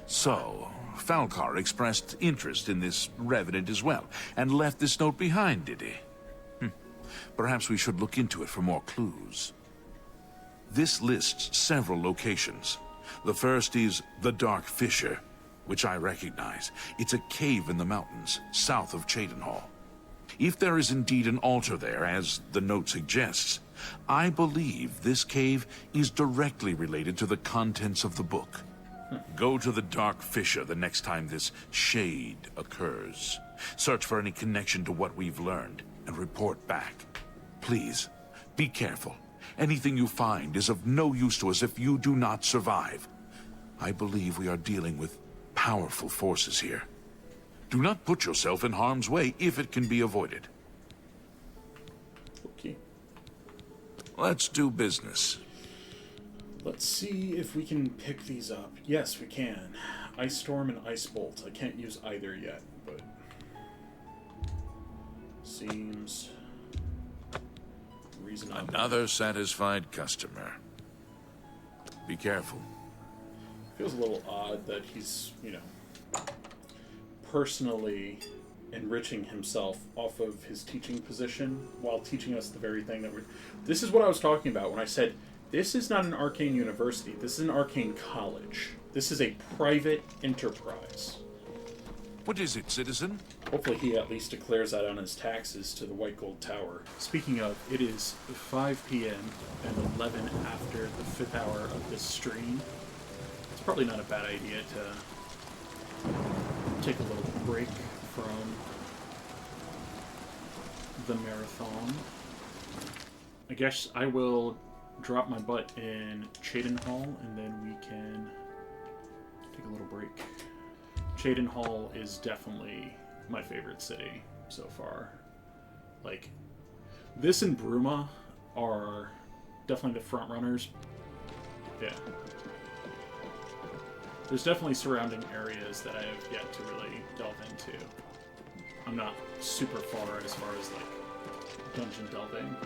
So, Falcar expressed interest in this revenant as well, and left this note behind, did he? Perhaps we should look into it for more clues. This lists several locations. The first is the Dark Fissure, which I recognize. It's a cave in the mountains, south of Cheydinhall. If there is indeed an altar there, as the note suggests, I believe this cave is directly related to the contents of the book. Go to the Dark Fissure the next time this shade occurs. Search for any connection to what we've learned, and report back. Please, be careful. Anything you find is of no use to us if you do not survive. I believe we are dealing with powerful forces here. Do not put yourself in harm's way if it can be avoided. Okay. Let's do business. Let's see if we can pick these up. Yes, we can. Ice Storm and Ice Bolt. I can't use either yet, but seems reasonable. Another satisfied customer. Be careful. Feels a little odd that he's, you know, personally enriching himself off of his teaching position while teaching us the very thing that we're... This is what I was talking about when I said, this is not an Arcane University, this is an Arcane College. This is a private enterprise. What is it, citizen? Hopefully he at least declares that on his taxes to the White Gold Tower. Speaking of, it is 5 p.m. and 11 after the 5th hour of this stream. It's probably not a bad idea to take a little break from the marathon. I guess I will drop my butt in Cheydinhall and then we can take a little break. Cheydinhall is definitely my favorite city so far. Like, this and Bruma are definitely the front runners. Yeah. There's definitely surrounding areas that I have yet to really delve into. I'm not super far as like dungeon delving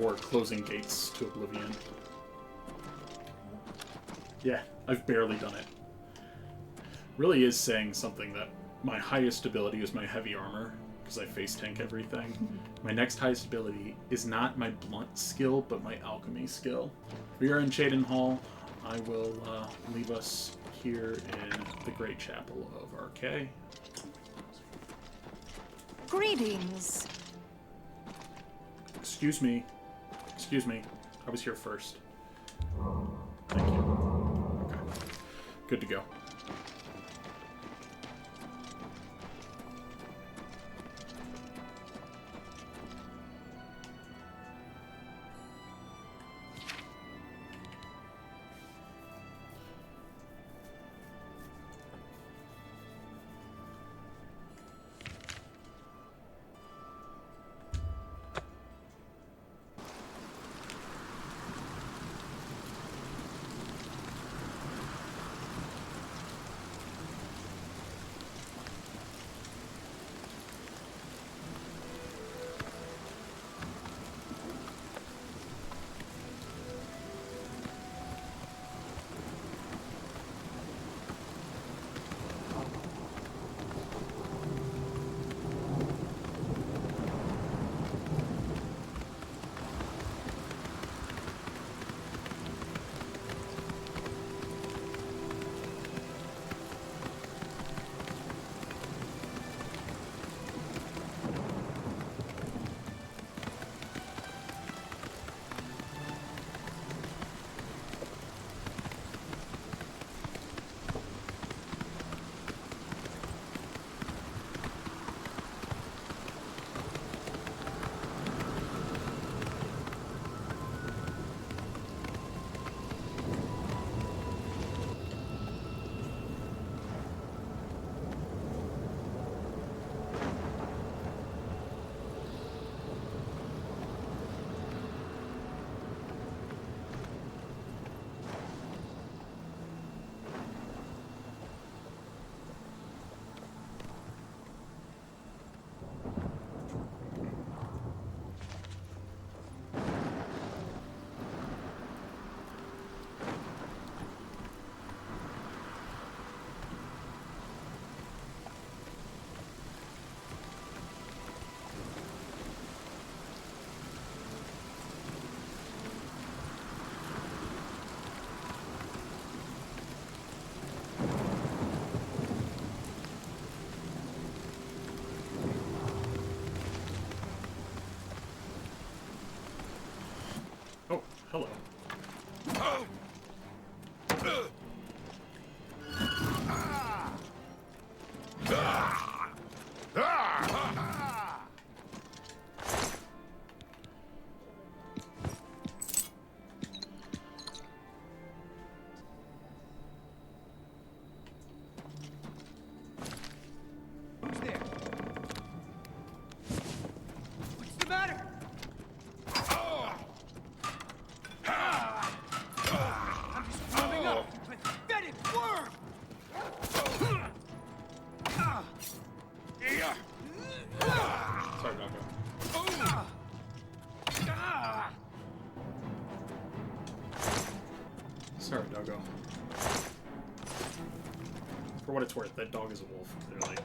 or closing gates to Oblivion. Yeah, I've barely done it. Really is saying something that my highest ability is my heavy armor, because I face tank everything. My next highest ability is not my blunt skill, but my alchemy skill. We are in Cheydinhall. I will leave us here in the Great Chapel of Arcane. Greetings. Excuse me. Excuse me. I was here first. Thank you. Okay. Good to go. what it's worth, that dog is a wolf, clearly.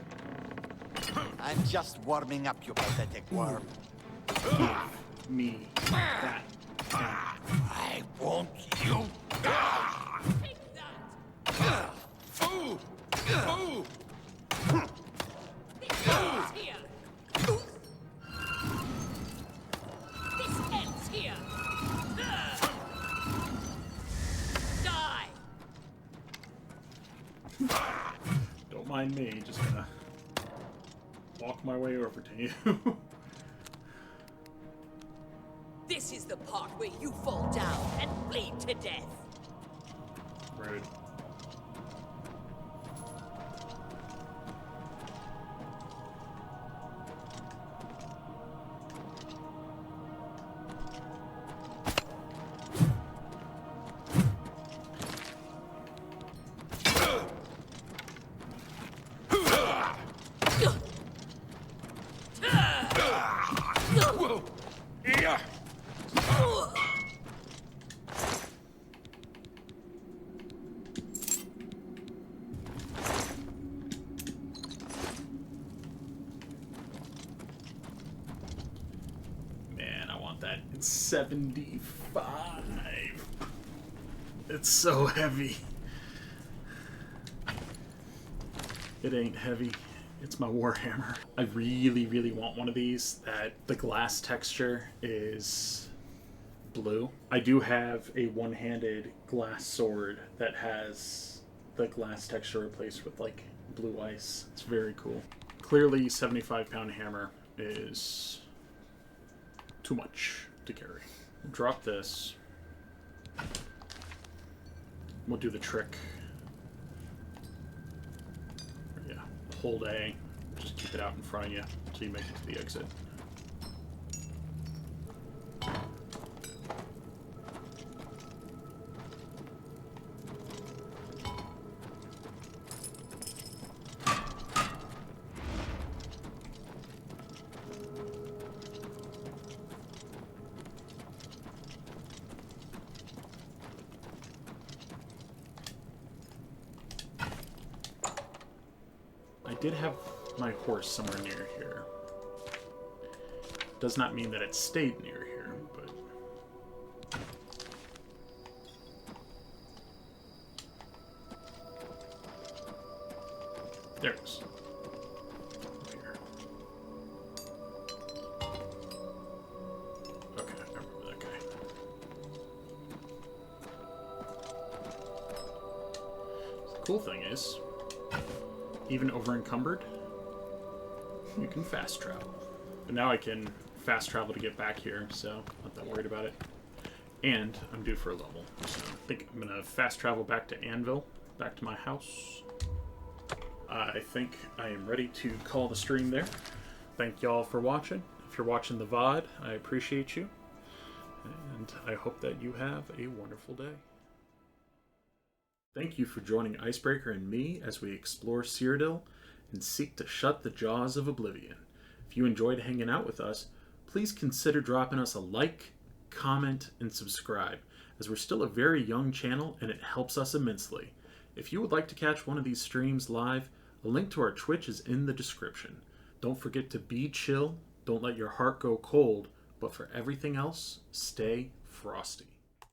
I'm just warming up, you pathetic worm. Give me that. I want you. Take that! Ooh! Ooh! This ends here! This ends here! Die! Don't mind me, just gonna walk my way over to you. This is the part where you fall down and bleed to death. Rude. Man, I want that. It's 75. It's so heavy. It ain't heavy. It's my Warhammer. I really, really want one of these that the glass texture is blue. I do have a one-handed glass sword that has the glass texture replaced with like blue ice. It's very cool. Clearly 75-pound hammer is too much to carry. Drop this. We'll do the trick. Yeah, hold A. Just keep it out in front of you until you make it to the exit. I did have my horse somewhere near here. Does not mean that it stayed near here, but... There it is. Up here. Okay, I remember that guy. The cool thing is, even over encumbered, you can fast travel. But now I can fast travel to get back here, so not that worried about it. And I'm due for a level, so I think I'm gonna fast travel back to Anvil, back to my house. I think I am ready to call the stream there. Thank y'all for watching. If you're watching the VOD, I appreciate you. And I hope that you have a wonderful day. Thank you for joining Icebreaker and me as we explore Cyrodiil and seek to shut the jaws of Oblivion. If you enjoyed hanging out with us, please consider dropping us a like, comment, and subscribe, as we're still a very young channel and it helps us immensely. If you would like to catch one of these streams live, a link to our Twitch is in the description. Don't forget to be chill, don't let your heart go cold, but for everything else, stay frosty.